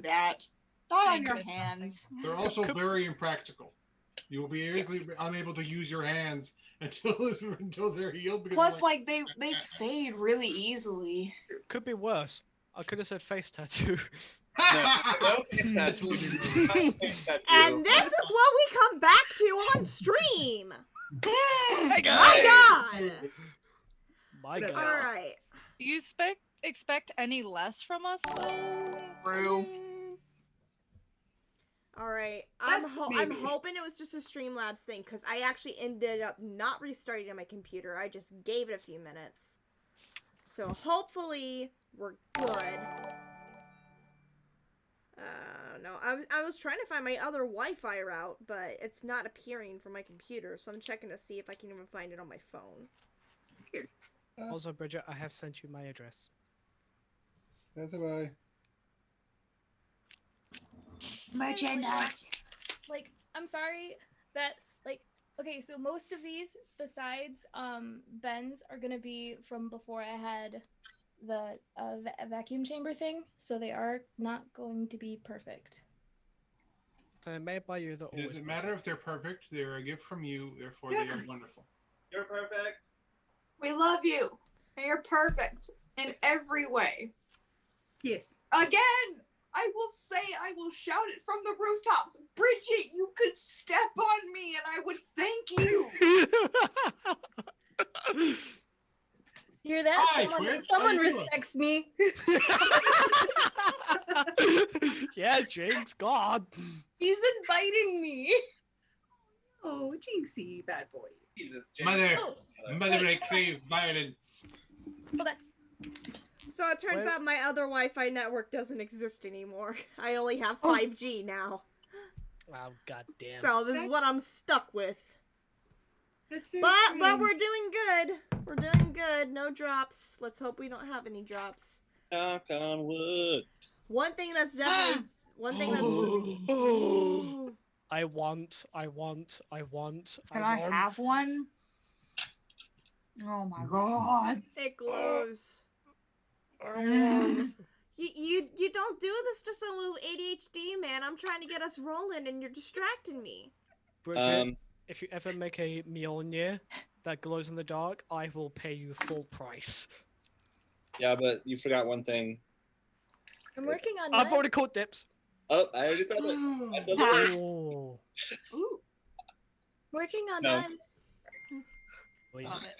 do that. Not on your hands. They're also very impractical. You will be unable to use your hands until they're healed. Plus, like they fade really easily. Could be worse. I could have said face tattoo. No face tattoo. And this is what we come back to on stream. Hey guys! My God! My God! All right. Do you expect any less from us, though? True. All right. I'm hoping it was just a Streamlabs thing because I actually ended up not restarting my computer. I just gave it a few minutes. So hopefully we're good. No, I was trying to find my other Wi-Fi route, but it's not appearing from my computer, so I'm checking to see if I can even find it on my phone. Also, Bridget, I have sent you my address. That's bye. Merchandise. Like, I'm sorry that, like, okay, so most of these, besides Ben's, are gonna be from before I had the vacuum chamber thing, so they are not going to be perfect. They're made by you. It doesn't matter if they're perfect. They're a gift from you, therefore they are wonderful. You're perfect. We love you. And you're perfect in every way. Yes. Again, I will shout it from the rooftops. Bridget, you could step on me and I would thank you. Hear that? Hi, Someone respects me. Yeah, Jinx, God. He's been biting me. Oh, Jinxie, bad boy. Jesus. Mother, I crave violence. Hold on. So it turns out my other Wi-Fi network doesn't exist anymore. I only have 5G now. Oh, goddamn. So this is what I'm stuck with. That's very But we're doing good. We're doing good. No drops. Let's hope we don't have any drops. Knock on wood. One thing that's definitely I want. Can I have one? Oh my god. It glows. You don't do this to someone with ADHD, man. I'm trying to get us rolling and you're distracting me. Bridget, if you ever make a Mjolnir that glows in the dark, I will pay you full price. Yeah, but you forgot one thing. I'm working on I've mine. already caught dips. Oh, I already said it. I said it. Oh. Ooh. Working on No. knives. Love it.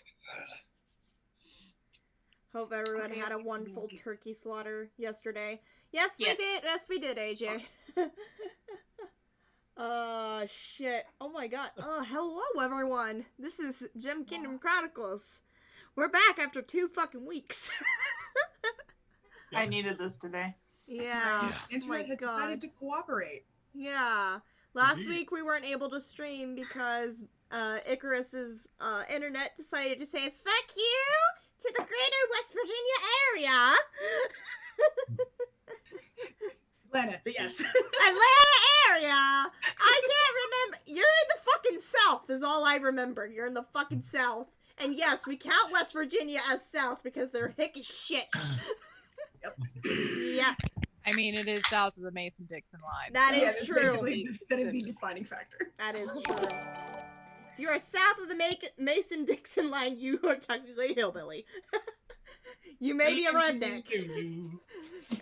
Hope everyone had a wonderful turkey slaughter yesterday. Yes, we Yes. did. Yes, we did, AJ. Shit. Oh my god. Hello, everyone. This is Kingdom Chronicles. We're back after 2 fucking weeks. I needed this today. Yeah. Oh Internet my has decided god. to cooperate. Yeah. Last week we weren't able to stream because Icarus's internet decided to say "fuck you" to the greater West Virginia area. Atlanta, but yes. Atlanta area. I can't remember. You're in the fucking South. Is all I remember. You're in the fucking South. And yes, we count West Virginia as South because they're hick as shit. Yep. Yeah. I mean, it is south of the Mason-Dixon line. That so- is that's true. basically- That is the defining factor. That is true. If you are south of the Mason-Dixon line, you are technically a hillbilly. You may be a redneck.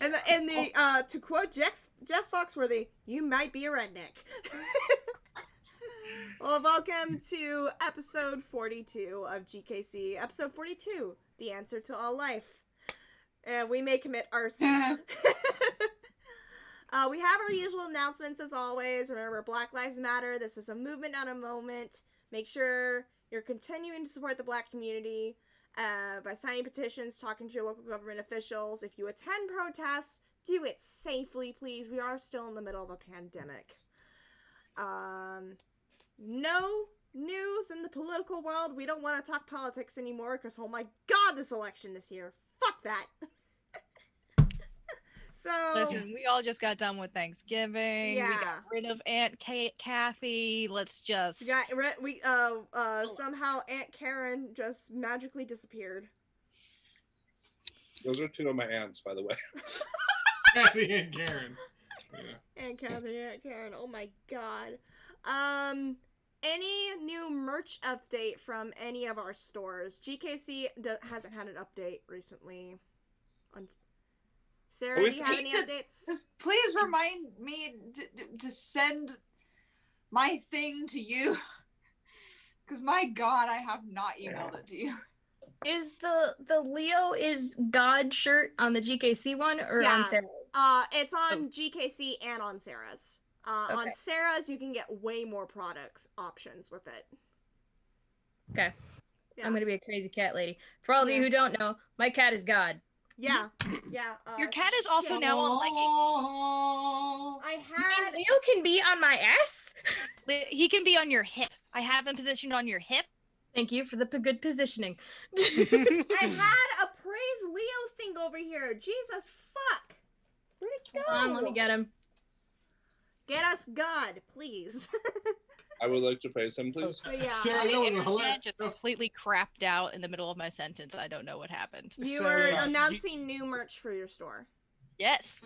And to quote Jeff Foxworthy, you might be a redneck. Well, welcome to episode 42 of GKC. Episode 42, The Answer to All Life. We may commit arson. We have our usual announcements as always. Remember, Black Lives Matter. This is a movement, not a moment. Make sure you're continuing to support the Black community by signing petitions, talking to your local government officials. If you attend protests, do it safely, please. We are still in the middle of a pandemic. No news in the political world. We don't want to talk politics anymore because, oh my god, this election this year. Fuck that. So Listen, we all just got done with Thanksgiving. We Yeah. got rid of Aunt Kathy. Let's just. somehow Aunt Karen just magically disappeared. Those are 2 of my aunts, by the way. Kathy and Karen. Kathy, Aunt Karen. Oh my god. Any new merch update from any of our stores? GKC hasn't had an update recently. Sarah, do you have any updates? Just please remind me to send my thing to you. Because my god, I have not emailed it to you. Is the Leo is God shirt on the GKC one or on Sarah's? It's on GKC and on Sarah's. On Okay. Sarah's, you can get way more products options with it. Okay. Yeah. I'm gonna be a crazy cat lady. For all of you who don't know, my cat is God. Yeah, yeah. Your cat is also now on leggings. I had. Leo can be on my ass. He can be on your hip. I have him positioned on your hip. Thank you for the good positioning. I had a praise Leo thing over here. Jesus fuck. Where'd it go? Hold on, let me get him. Get us God, please. I would like to praise him, please. Yeah. Sarah, that was a hilarious. Just completely crapped out in the middle of my sentence. I don't know what happened. You So, were yeah, announcing new merch for your store. Yes.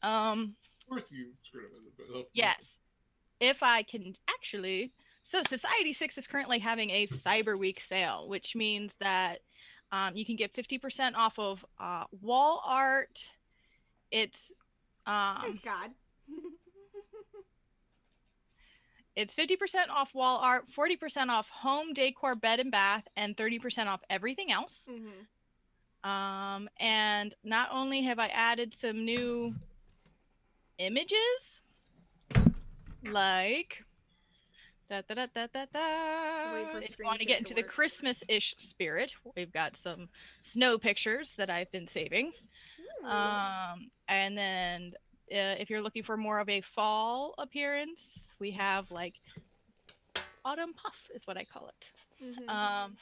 Of course you screwed up a bit. Yes. If I can actually. So Society 6 is currently having a Cyber Week sale, which means that you can get 50% off of wall art. It's There's God. It's 50% off wall art, 40% off home decor, bed and bath, and 30% off everything else. Mm-hmm. And not only have I added some new images, like Wait for if you screen want to share get to into the work. Christmas-ish spirit, we've got some snow pictures that I've been saving. And then if you're looking for more of a fall appearance, we have like autumn puff is what I call it. Mm-hmm.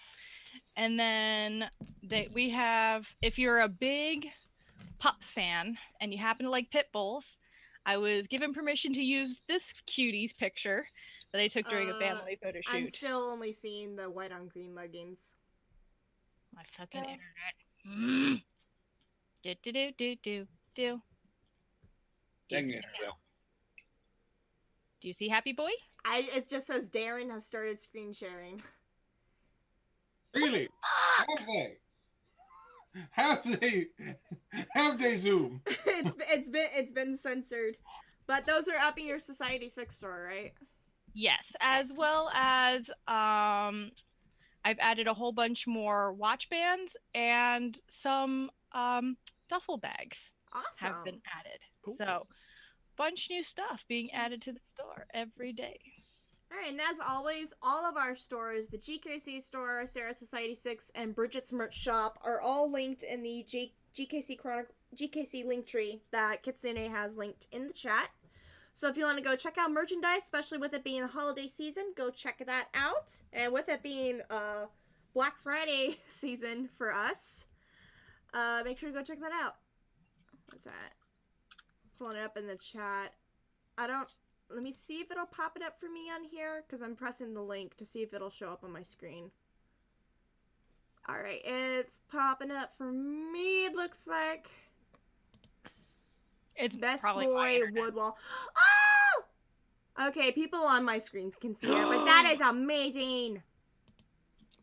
And then we have, if you're a big pup fan and you happen to like pit bulls, I was given permission to use this cutie's picture that I took during a family photo shoot. I'm still only seeing the white on green leggings. My fucking internet. Do. Dang it. Do you see Happy Boy? It just says Darren has started screen sharing. Really? Have they Zoom? it's been censored. But those are up in your Society 6 store, right? Yes, as well as I've added a whole bunch more watch bands and some duffel bags Awesome. have been added. Cool. So, bunch new stuff being added to the store every day. All right, and as always, all of our stores, the GKC store, Sarah Society 6, and Bridget's merch shop, are all linked in the GKC link tree that Kitsune has linked in the chat. So if you want to go check out merchandise, especially with it being the holiday season, go check that out. And with it being Black Friday season for us, make sure to go check that out. What's that? Pulling it up in the chat. Let me see if it'll pop it up for me on here, because I'm pressing the link to see if it'll show up on my screen. Alright, it's popping up for me, it looks like. It's Best probably my Boy internet. Woodwall. Oh! Okay, people on my screen can see it, but that is amazing!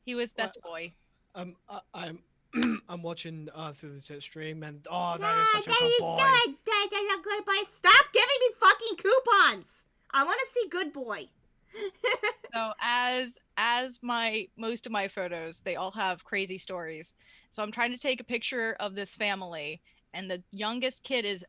He was best boy. I'm watching through the stream, and that is such a good boy. That's a good boy. Stop giving me fucking coupons! I want to see Good Boy. So as most of my photos, they all have crazy stories. So I'm trying to take a picture of this family, and the youngest kid is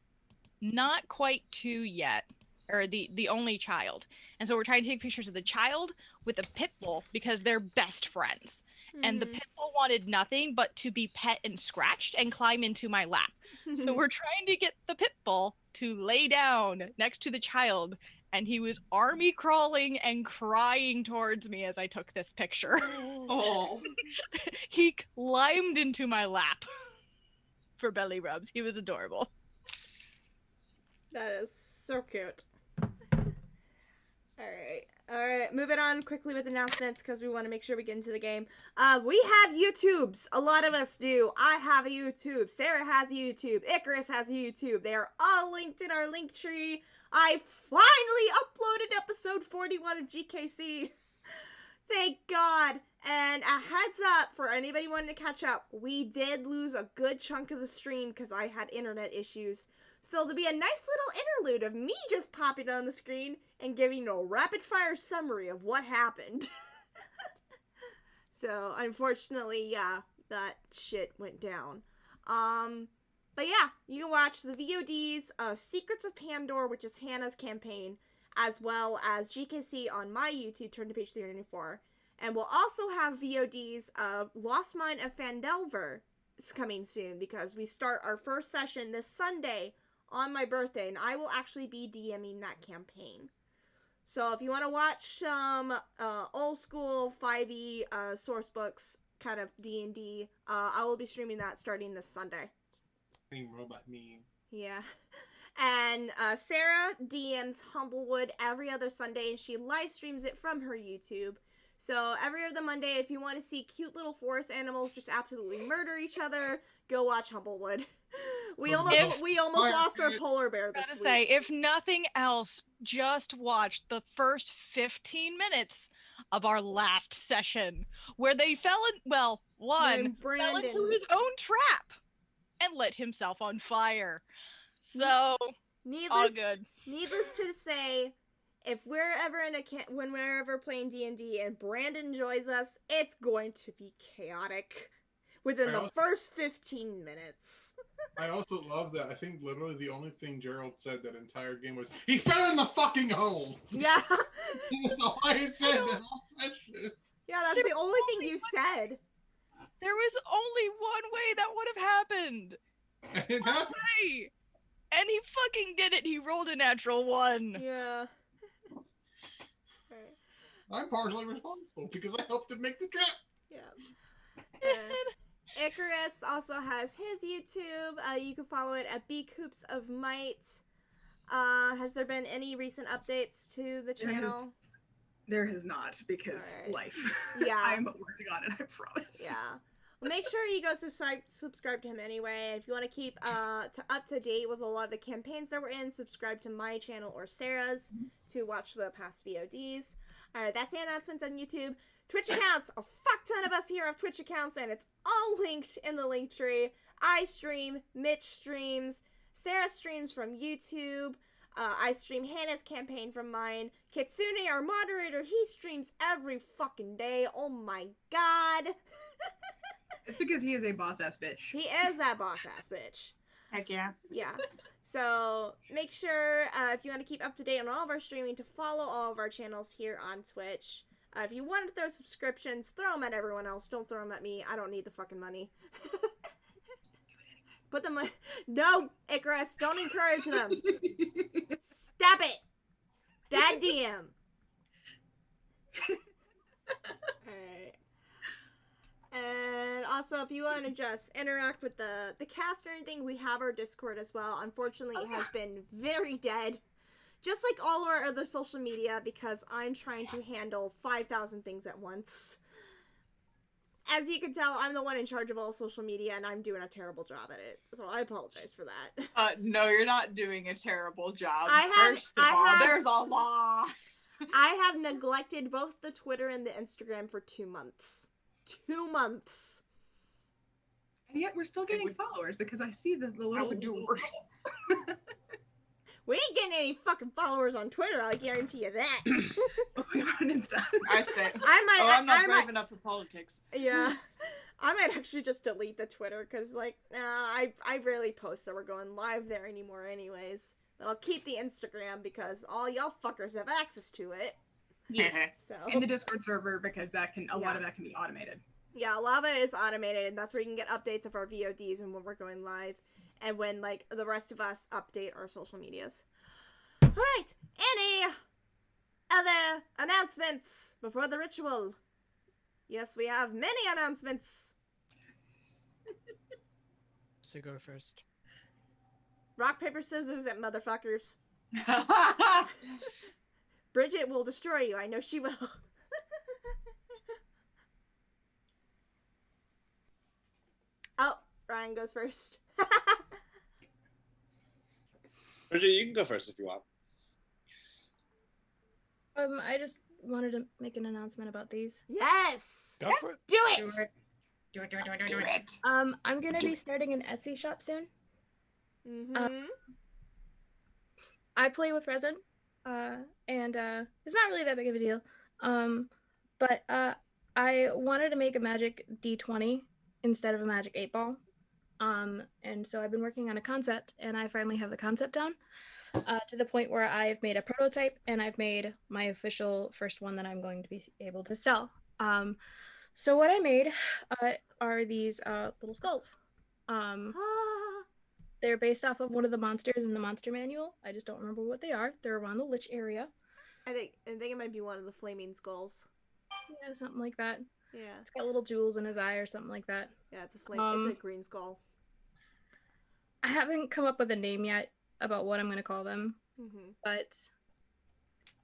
not quite 2 yet, or the only child. And so we're trying to take pictures of the child with a pit bull because they're best friends. And the pit bull wanted nothing but to be pet and scratched and climb into my lap. So we're trying to get the pit bull to lay down next to the child, and he was army crawling and crying towards me as I took this picture. Oh. He climbed into my lap for belly rubs. He was adorable. That is so cute. Alright. Alright, moving on quickly with announcements because we want to make sure we get into the game. We have YouTubes. A lot of us do. I have a YouTube. Sarah has a YouTube. Icarus has a YouTube. They are all linked in our link tree. I finally uploaded episode 41 of GKC. Thank God. And a heads up for anybody wanting to catch up, we did lose a good chunk of the stream because I had internet issues. So there'll be a nice little interlude of me just popping on the screen and giving a rapid-fire summary of what happened. So, unfortunately, yeah, that shit went down. But yeah, you can watch the VODs of Secrets of Pandora, which is Hannah's campaign, as well as GKC on my YouTube, turn to page 394. And we'll also have VODs of Lost Mine of Phandelver coming soon, because we start our first session this Sunday on my birthday, and I will actually be DMing that campaign. So if you want to watch some old school 5e source books, kind of D&D, I will be streaming that starting this Sunday. Robot meme. Yeah. And Sarah DMs Humblewood every other Sunday, and she live streams it from her YouTube. So every other Monday, if you want to see cute little forest animals just absolutely murder each other, go watch Humblewood. We almost lost our polar bear this week. Say, if nothing else, just watch the first 15 minutes of our last session, where they fell into his own trap and lit himself on fire. So, all good. Needless to say, if we're ever when we're ever playing D&D and Brandon joins us, it's going to be chaotic within the first 15 minutes. I also love that. I think literally the only thing Gerald said that entire game was, "He fell in the fucking hole!" Yeah. That's all I said that whole session. Yeah, that's the only thing you said. There was only one way that would have happened. It happened. Way. And he fucking did it. He rolled a natural 1. Yeah. I'm partially responsible because I helped him make the trap. Yeah. Icarus also has his YouTube. You can follow it at Coops of Might. Has there been any recent updates to the channel? There has not, because life. Yeah. I'm working on it, I promise. Yeah. Well, make sure you go subscribe to him anyway. And if you want to keep up to date with a lot of the campaigns that we're in, subscribe to my channel or Sarah's to watch the past VODs. Alright, that's the announcements on YouTube. Twitch accounts, a fuck ton of us here have Twitch accounts, and it's all linked in the link tree. I stream, Mitch streams, Sarah streams from YouTube, I stream Hannah's campaign from mine. Kitsune, our moderator, he streams every fucking day. Oh my god. It's because he is a boss-ass bitch. He is that boss-ass bitch. Heck yeah. Yeah. So make sure, if you want to keep up to date on all of our streaming, to follow all of our channels here on Twitch. If you want to throw subscriptions, throw them at everyone else. Don't throw them at me. I don't need the fucking money. Put them. No, Icarus, don't encourage them. Stop it. Bad DM. Alright. And also, if you want to just interact with the cast or anything, we have our Discord as well. Unfortunately, it has been very dead. Just like all of our other social media, because I'm trying to handle 5,000 things at once. As you can tell, I'm the one in charge of all social media, and I'm doing a terrible job at it. So I apologize for that. No, you're not doing a terrible job. There's a lot. I have neglected both the Twitter and the Instagram for 2 months. 2 months. And yet we're still getting followers, because I see the little... I would do worse. We ain't getting any fucking followers on Twitter, I guarantee you that. Oh my god, on Insta. I stay. I'm not brave enough for politics. Yeah. I might actually just delete the Twitter, because, like, I rarely post that we're going live there anymore anyways. But I'll keep the Instagram, because all y'all fuckers have access to it. Yeah. So. In the Discord server, because a lot of that can be automated. Yeah, a lot of it is automated, and that's where you can get updates of our VODs and when we're going live. And when, like, the rest of us update our social medias. Alright, any other announcements before the ritual? Yes, we have many announcements. So go first. Rock, paper, scissors, and motherfuckers. Bridget will destroy you. I know she will. Oh, Ryan goes first. Bridget, you can go first if you want. I just wanted to make an announcement about these. Yes! Go for it. Do it! Do it. Do it. I'm gonna be starting an Etsy shop soon. Mm-hmm. I play with resin, and it's not really that big of a deal. But I wanted to make a magic D20 instead of a magic 8-ball. And so I've been working on a concept, and I finally have the concept down, to the point where I've made a prototype and I've made my official first one that I'm going to be able to sell. So what I made are these little skulls. They're based off of one of the monsters in the monster manual. I just don't remember what they are. They're around the Lich area. I think it might be one of the flaming skulls. Yeah, something like that. Yeah. It's got little jewels in his eye or something like that. Yeah, it's a green skull. I haven't come up with a name yet about what I'm going to call them, but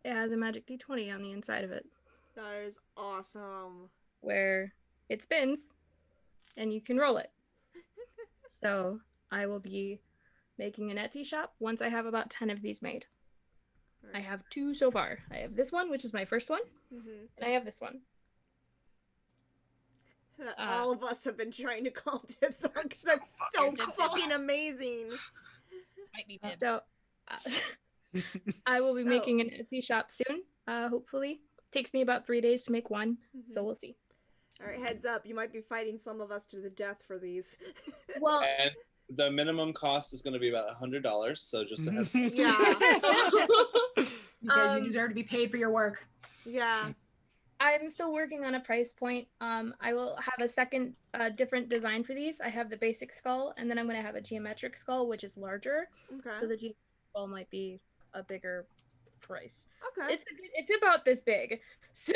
it has a magic D20 on the inside of it. That is awesome. Where it spins and you can roll it. So I will be making an Etsy shop once I have about 10 of these made. I have 2 so far. I have this one, which is my first one, and I have this one. That all of us have been trying to call dibs on because that's so fucking amazing. Might be dibs. So I will be making an Etsy shop soon, hopefully. Takes me about 3 days to make one, so we'll see. Alright, heads up. You might be fighting some of us to the death for these. Well, And the minimum cost is going to be about $100, so just a heads up. Yeah. Because you deserve to be paid for your work. Yeah. I'm still working on a price point. I will have a second different design for these. I have the basic skull, and then I'm going to have a geometric skull, which is larger. Okay. So the geometric skull might be a bigger price. Okay. It's about this big. So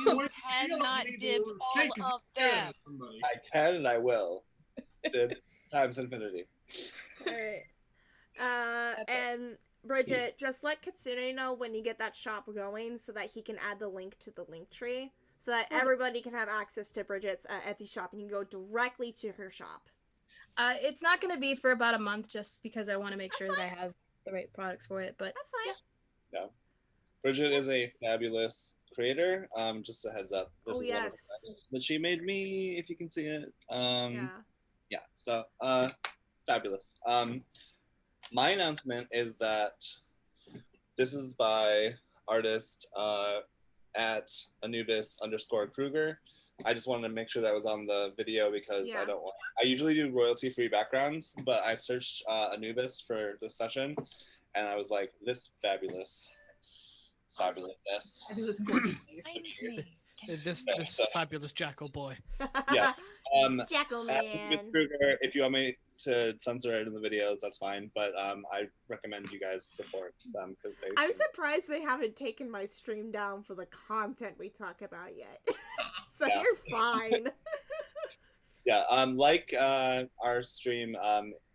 You cannot dibs all of them. I can and I will. Dibs times infinity. Alright. And Bridget, just let Katsune know when you get that shop going so that he can add the link to the link tree so that everybody can have access to Bridget's Etsy shop and you can go directly to her shop. It's not going to be for about a month just because I want to make That's sure fine. that I have the right products for it. But That's fine. No. Bridget is a fabulous creator. Just a heads up. This Oh, is one of yes. the that she made me, if you can see it. Yeah. So fabulous. My announcement is that this is by artist at Anubis_Kruger. I just wanted to make sure that was on the video because Yeah. I usually do royalty-free backgrounds, but I searched Anubis for this session, and I was like, this fabulous. Fabulousness. I do listen to This fabulous jackal boy. Yeah. Jackal Anubis Man. Kruger, if you want me to censor it in the videos, that's fine. But I recommend you guys support them because they. I'm surprised they haven't taken my stream down for the content we talk about yet. So Yeah. you're fine. Yeah. Like our stream,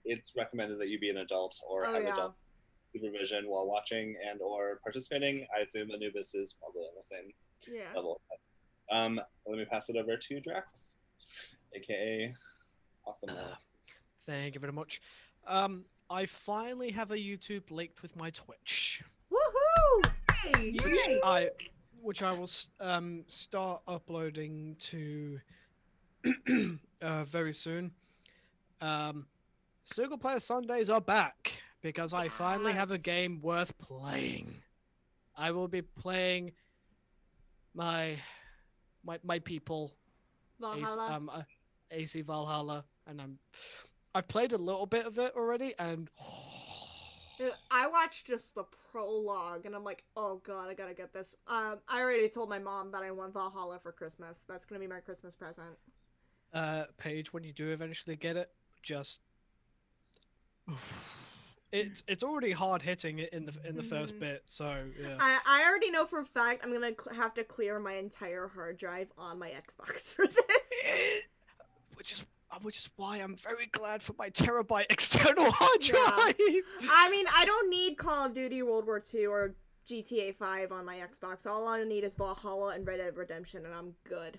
it's recommended that you be an adult or have adult supervision while watching and or participating. I assume Anubis is probably on the same level. Let me pass it over to Drax, aka Awesome. Thank you very much. I finally have a YouTube linked with my Twitch, Woohoo! Hey, which I will start uploading to very soon. Single player Sundays are back because I finally have a game worth playing. I will be playing my people. Valhalla. AC Valhalla, and I've played a little bit of it already, and Dude, I watched just the prologue, and I'm like, oh god, I gotta get this. I already told my mom that I want Valhalla for Christmas. That's gonna be my Christmas present. Paige, when you do eventually get it, just it's already hard hitting it in the first bit, so yeah. I already know for a fact I'm gonna have to clear my entire hard drive on my Xbox for this. Which is why I'm very glad for my terabyte external hard drive. I mean, I don't need Call of Duty World War II or GTA 5 on my Xbox. All I need is Valhalla and Red Dead Redemption, and I'm good.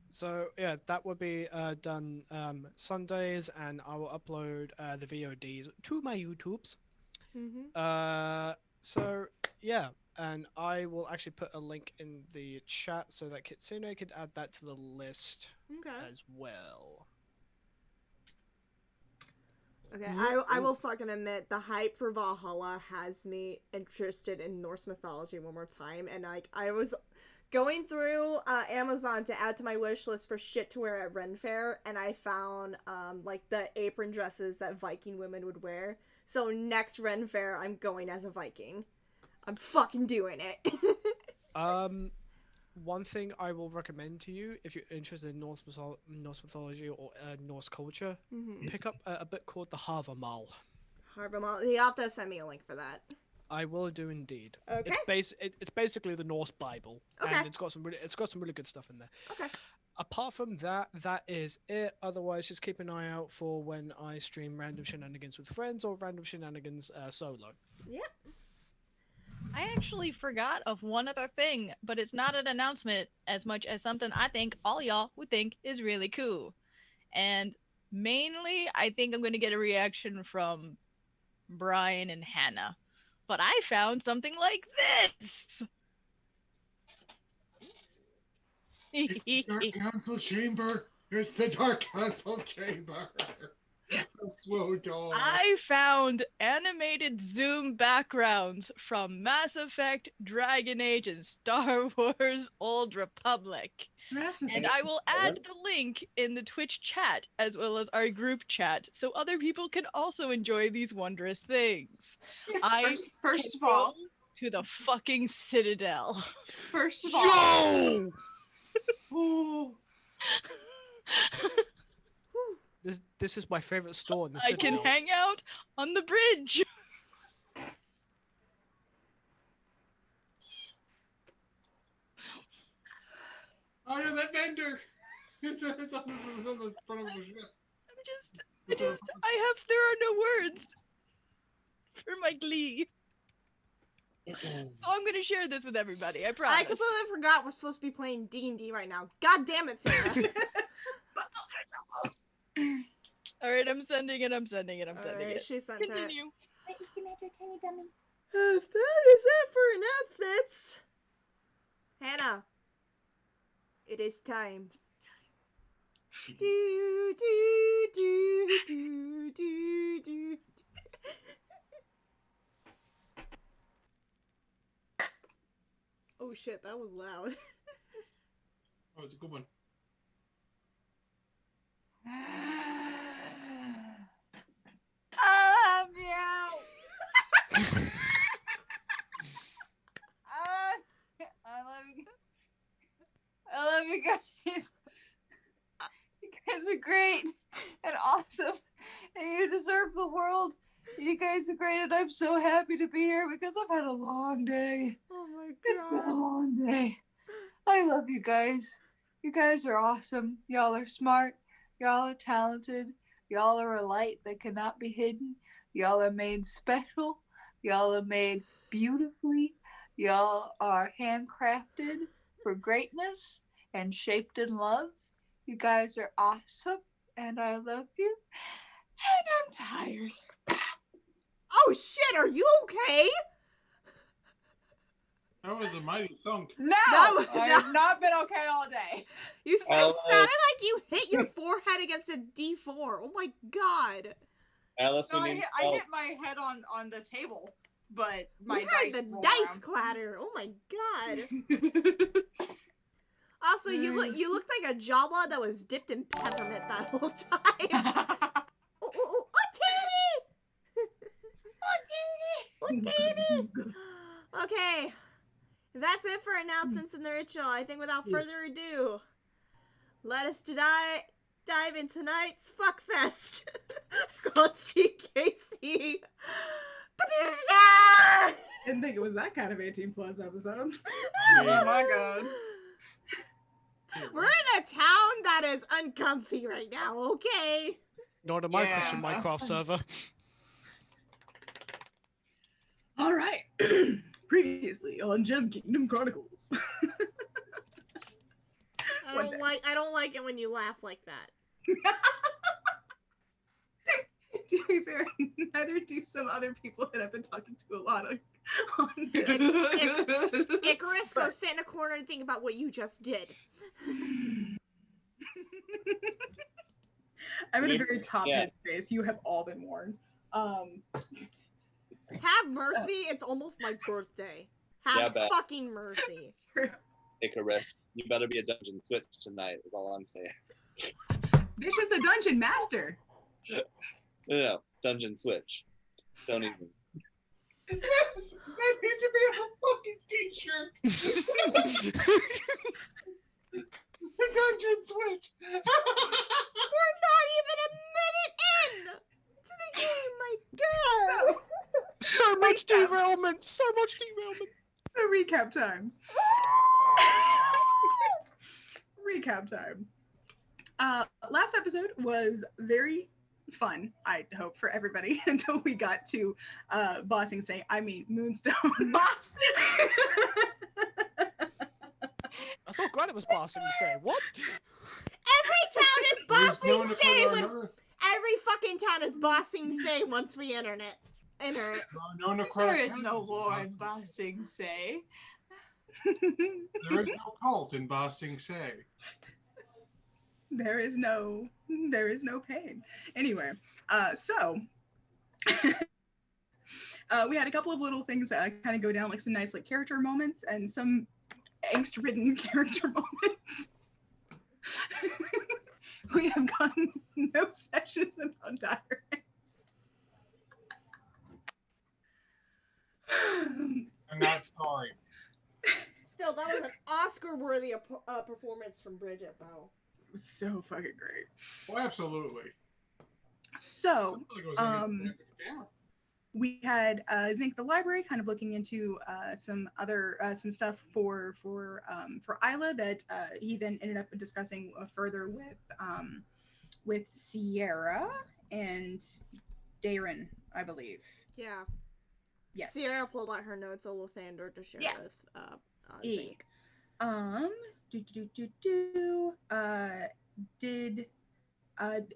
So yeah, that will be done Sundays, and I will upload the VODs to my YouTubes. So yeah, and I will actually put a link in the chat so that Kitsune could add that to the list as well. Okay, I will fucking admit, the hype for Valhalla has me interested in Norse mythology one more time, and like I was going through Amazon to add to my wish list for shit to wear at Ren Fair, and I found like the apron dresses that Viking women would wear. So next Ren Fair, I'm going as a Viking. I'm fucking doing it. One thing I will recommend to you, if you're interested in Norse mythology or Norse culture, pick up a book called The Havamal. Havamal, you have to send me a link for that. I will do indeed. Okay. It's basically the Norse Bible, okay. And it's got some really good stuff in there. Okay. Apart from that, that is it. Otherwise, just keep an eye out for when I stream random shenanigans with friends or random shenanigans solo. Yep. I actually forgot of one other thing, but it's not an announcement as much as something I think all y'all would think is really cool. And mainly, I think I'm going to get a reaction from Brian and Hannah. But I found something like this! It's the Dark Council Chamber! It's the Dark Council Chamber! I found animated Zoom backgrounds from Mass Effect, Dragon Age, and Star Wars Old Republic. And I will add the link in the Twitch chat as well as our group chat so other people can also enjoy these wondrous things. First of all, to the fucking Citadel. First of all, Yo! This is my favorite store in the city. I can hang out on the bridge. Oh, no, that vendor! It's on the front of the ship. There are no words for my glee. So I'm gonna share this with everybody, I promise. I completely forgot we're supposed to be playing D&D right now. God damn it, Sarah. Alright, I'm sending it. She sent Continue. If that is it for announcements, Hannah, it is time. Do, do, do, do, do, do. Oh shit, that was loud. Oh, it's a good one. I love you. I love you guys. You guys are great and awesome, and you deserve the world. You guys are great, and I'm so happy to be here because I've had a long day. Oh my god. It's been a long day. I love you guys. You guys are awesome. Y'all are smart. Y'all are talented. Y'all are a light that cannot be hidden. Y'all are made special. Y'all are made beautifully. Y'all are handcrafted for greatness and shaped in love. You guys are awesome, and I love you. And I'm tired. Oh shit, are you okay? That was a mighty thunk. No, I have not been okay all day. You sounded like you hit your forehead against a D4. Oh my god. Alice, No, I hit my head on the table, but my You heard dice the rolled dice around. clatter. Oh my god. Also, you looked like a Jawa that was dipped in peppermint that whole time. Oh, Tanny! Okay, that's it for announcements in the ritual. I think without further ado, let us dive in tonight's fuckfest called GKC. Didn't think it was that kind of 18+ episode. Oh my god. We're in a town that is uncomfy right now, okay? Nor to my Christian Minecraft server. All right. Previously on Kingdom Chronicles. I don't like it when you laugh like that. To be fair, neither do some other people that I've been talking to a lot on Icarus, go sit in a corner and think about what you just did. I'm in a very top headspace. You have all been warned. Have mercy. It's almost my birthday. Have fucking mercy. Icarus, you better be a dungeon switch tonight, is all I'm saying. This is the dungeon master. No, dungeon switch. Don't even. That needs to be a fucking t-shirt. The dungeon switch. We're not even a minute in to the game, my god. So much derailment. So much derailment. So recap time. Recap time. Last episode was very fun, I hope, for everybody until we got to Moonstone. Bossing! I thought Granite was Bossing Say. What? Every town is Bossing Say! Every fucking town is Bossing Say once we enter it. There is no war in Bossing Say. There is no cult in Bossing Say. There is no pain. Anyway, so we had a couple of little things that kind of go down, like some nice like character moments and some angst-ridden character moments. We have gotten no sessions and no diary. I'm not sorry. Still, that was an Oscar-worthy performance from Bridget, though. It was so fucking great. Well, absolutely. So, we had Zinc the library kind of looking into some stuff for Isla that he then ended up discussing further with Sierra and Darren, I believe. Yeah. Yes. Sierra pulled out her notes with Thandor to share with Zinc.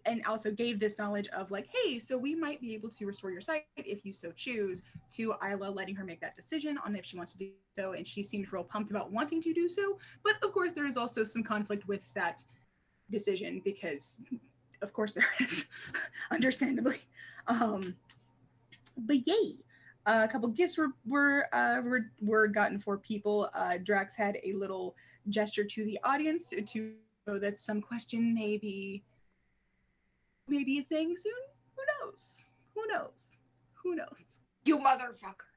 And also gave this knowledge of like, hey, so we might be able to restore your sight if you so choose, to Isla, letting her make that decision on if she wants to do so, and she seemed real pumped about wanting to do so. But of course, there is also some conflict with that decision because, of course, there is, understandably. But yay. A couple gifts were gotten for people. Drax had a little gesture to the audience to know that some question may be a thing soon. Who knows? Who knows? Who knows? You motherfucker.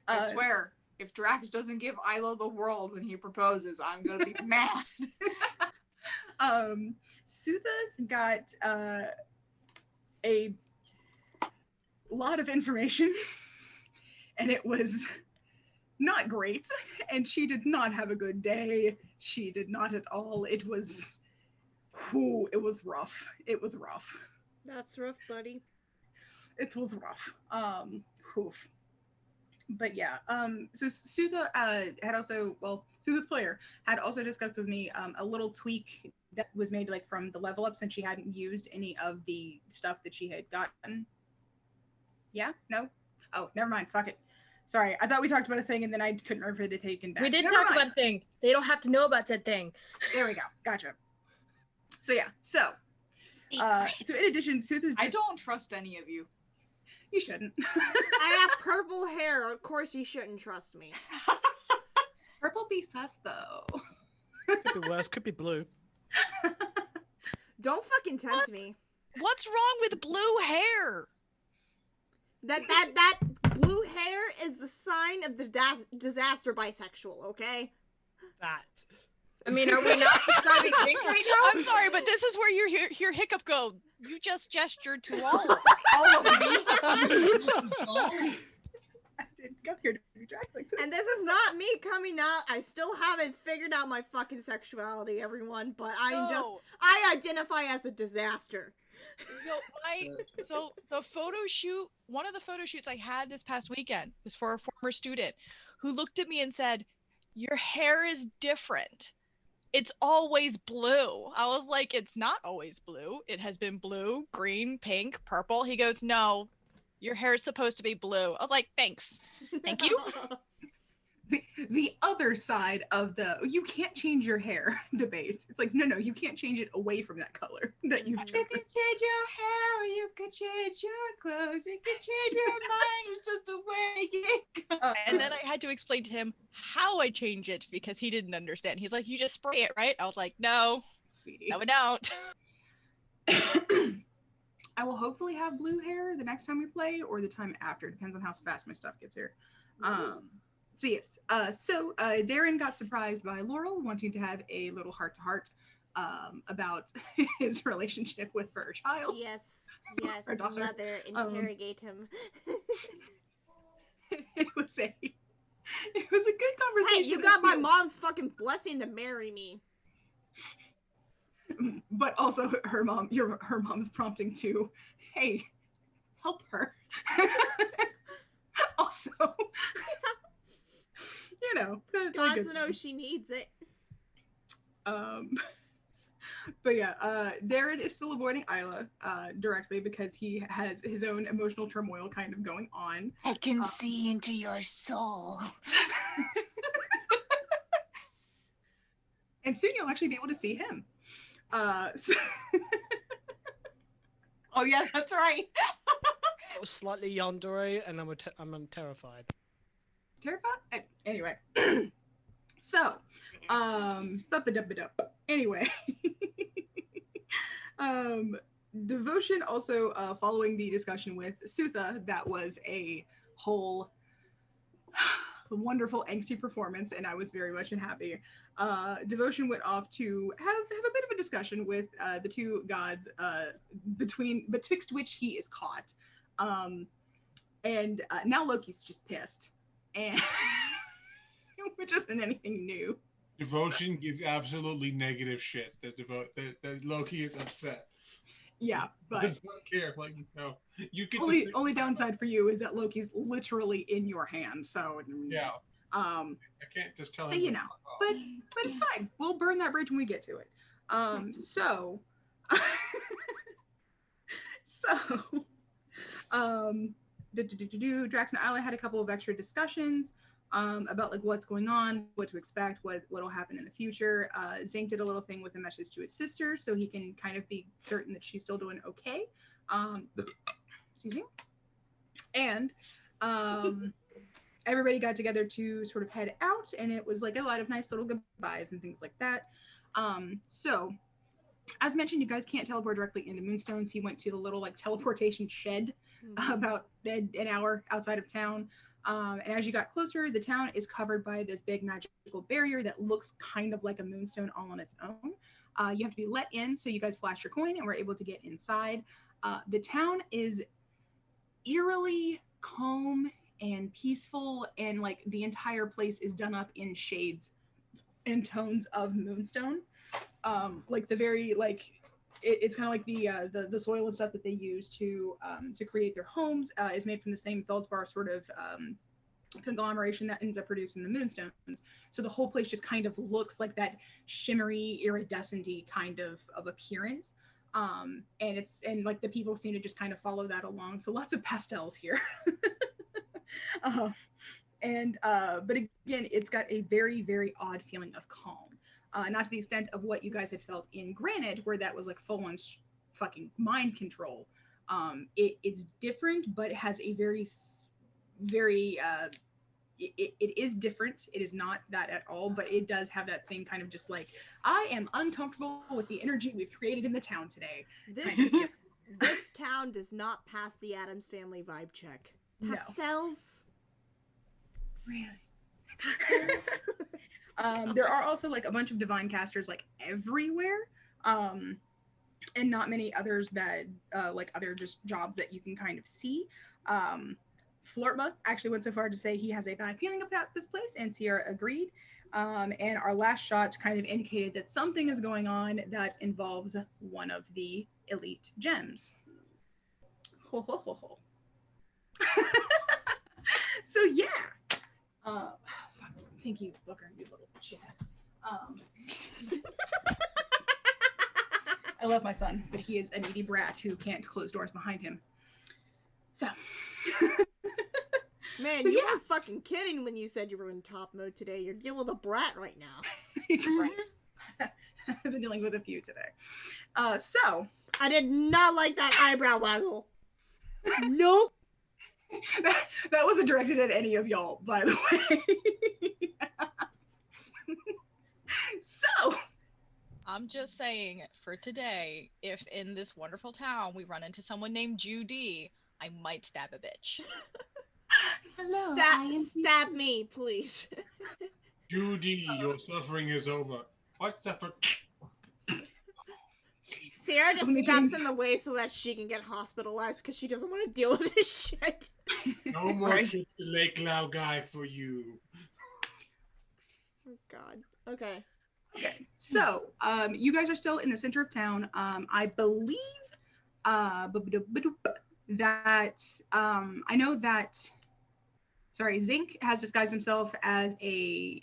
I I swear, if Drax doesn't give Isla the world when he proposes, I'm gonna be mad. Sutha got a lot of information, and it was not great, and she did not have a good day. She did not at all. It was rough. It was rough. That's rough, buddy. It was rough. But yeah, so Sutha had also, Sutha's player had also discussed with me a little tweak that was made like from the level up, since she hadn't used any of the stuff that she had gotten. Yeah? No? Oh, never mind. Fuck it. Sorry, I thought we talked about a thing and then I couldn't remember to take it back. We did talk about a thing. They don't have to know about said thing. There we go. Gotcha. So yeah, so in addition, Sutha's I don't trust any of you. You shouldn't. I have purple hair. Of course you shouldn't trust me. Purple be sus though. Could be worse. Could be blue. Don't fucking tempt me. What's wrong with blue hair? That blue hair is the sign of the disaster bisexual, okay? That. I mean, are we not describing things right now? I'm sorry, but this is where you hear Hiccup go. You just gestured to all of me. I didn't go here to be dragged like this. And this is not me coming out. I still haven't figured out my fucking sexuality, everyone, but I identify as a disaster. No, so the photo shoot, one of the photo shoots I had this past weekend was for a former student who looked at me and said, "Your hair is different. It's always blue." I was like, "It's not always blue. It has been blue, green, pink, purple." He goes, "No, your hair is supposed to be blue." I was like, "Thanks. Thank you." The other side of the you can't change your hair debate. It's like, no, you can't change it away from that color that you've You chosen. can change your hair, you can change your clothes, you can change your mind. It's just the way it goes. And then I had to explain to him how I change it because he didn't understand. He's like, "You just spray it, right?" I was like, "No, Sweetie. no, I don't." I will hopefully have blue hair the next time we play or the time after. Depends on how fast my stuff gets here. So yes, Darren got surprised by Laurel wanting to have a little heart-to-heart about his relationship with her child. Yes, Her daughter. mother, interrogate him. It was a good conversation. Hey, you got my mom's fucking blessing to marry me. But also her mom's prompting to, hey, help her. Also, you know, God knows she needs it. But yeah, Darren is still avoiding Isla directly because he has his own emotional turmoil kind of going on. I can see into your soul. And soon you'll actually be able to see him. Oh yeah, that's right. I was slightly yandere, and I'm terrified. Terrified? Anyway. So, anyway. Devotion also following the discussion with Sutha, that was a whole wonderful angsty performance, and I was very much unhappy. Devotion went off to have a bit of a discussion with the two gods betwixt which he is caught. And now Loki's just pissed, and which isn't anything new. Devotion gives absolutely negative shit that Loki is upset. Yeah, but does not care. Like, no, you get only downside for you is that Loki's literally in your hand. So yeah, I can't just tell him. You know, but it's fine. We'll burn that bridge when we get to it. So Drax and Isla had a couple of extra discussions about like what's going on, what to expect, what will happen in the future. Zink did a little thing with a message to his sister so he can kind of be certain that she's still doing okay. Excuse me. And everybody got together to sort of head out, and it was like a lot of nice little goodbyes and things like that. So as mentioned, you guys can't teleport directly into Moonstone, so you went to the little like teleportation shed about an hour outside of town. And as you got closer, the town is covered by this big magical barrier that looks kind of like a moonstone all on its own. You have to be let in, so you guys flashed your coin and were able to get inside. The town is eerily calm and peaceful, and like the entire place is done up in shades and tones of Moonstone. Like the very like it's kind of like the soil and stuff that they use to create their homes is made from the same feldspar sort of conglomeration that ends up producing the Moonstones. So the whole place just kind of looks like that shimmery, iridescent-y kind of appearance. And like the people seem to just kind of follow that along. So lots of pastels here. But again, it's got a very, very odd feeling of calm. Not to the extent of what you guys had felt in Granite, where that was like full-on fucking mind control. It's different, but it has a very, very, it is different. It is not that at all, but it does have that same kind of just like, I am uncomfortable with the energy we've created in the town today. This town does not pass the Addams Family vibe check. Pastels? No. Really? Pastels? There are also like a bunch of divine casters like everywhere, and not many others that like other just jobs that you can kind of see. Flirtma actually went so far to say he has a bad feeling about this place, and Sierra agreed. And our last shot kind of indicated that something is going on that involves one of the elite gems. Ho, ho, ho, ho. So yeah. Thank you, Booker, you little shit. I love my son, but he is a needy brat who can't close doors behind him. So. Man, So, you yeah. weren't fucking kidding when you said you were in top mode today. You're dealing with a brat right now. Right. I've been dealing with a few today. So. I did not like that eyebrow waggle. Nope. That wasn't directed at any of y'all, by the way. So. I'm just saying, for today, if in this wonderful town we run into someone named Judy, I might stab a bitch. Hello. Stab me, please. Judy, your suffering is over. What suffer? Sierra just Only steps kidding. in the way so that she can get hospitalized because she doesn't want to deal with this shit. No more Right. trip to Lake Lao guy for you. Oh god. Okay. Okay. So, you guys are still in the center of town. I believe that I know that Zinc has disguised himself as a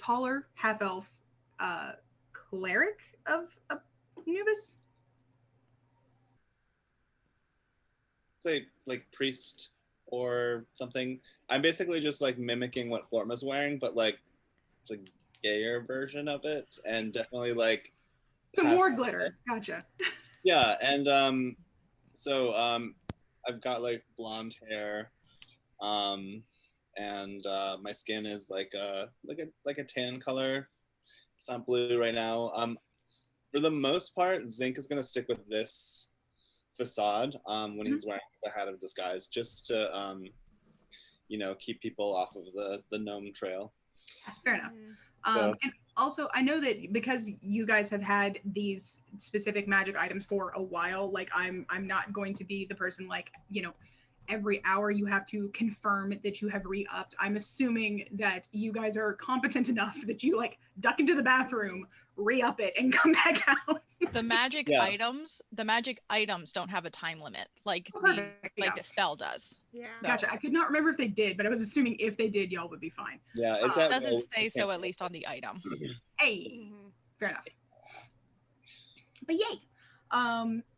taller half elf cleric of Anubis. Say like priest or something. I'm basically just like mimicking what Florma's wearing, but like the gayer version of it, and definitely like Some more pastel. glitter. Gotcha. Yeah, and so I've got like blonde hair, and my skin is like a tan color. It's not blue right now. For the most part, Zinc is gonna stick with this facade when he's wearing the hat of disguise, just to keep people off of the gnome trail. Fair enough. So- And also, I know that because you guys have had these specific magic items for a while, like I'm not going to be the person like, every hour you have to confirm that you have re-upped. I'm assuming that you guys are competent enough that you like duck into the bathroom, re-up it, and come back out. The magic Yeah. items don't have a time limit like Perfect, yeah. the spell does. Yeah. Gotcha. I could not remember if they did, but I was assuming if they did, y'all would be fine. Yeah, it's It at doesn't will. say so, at least on the item. Hey, fair enough. But yay.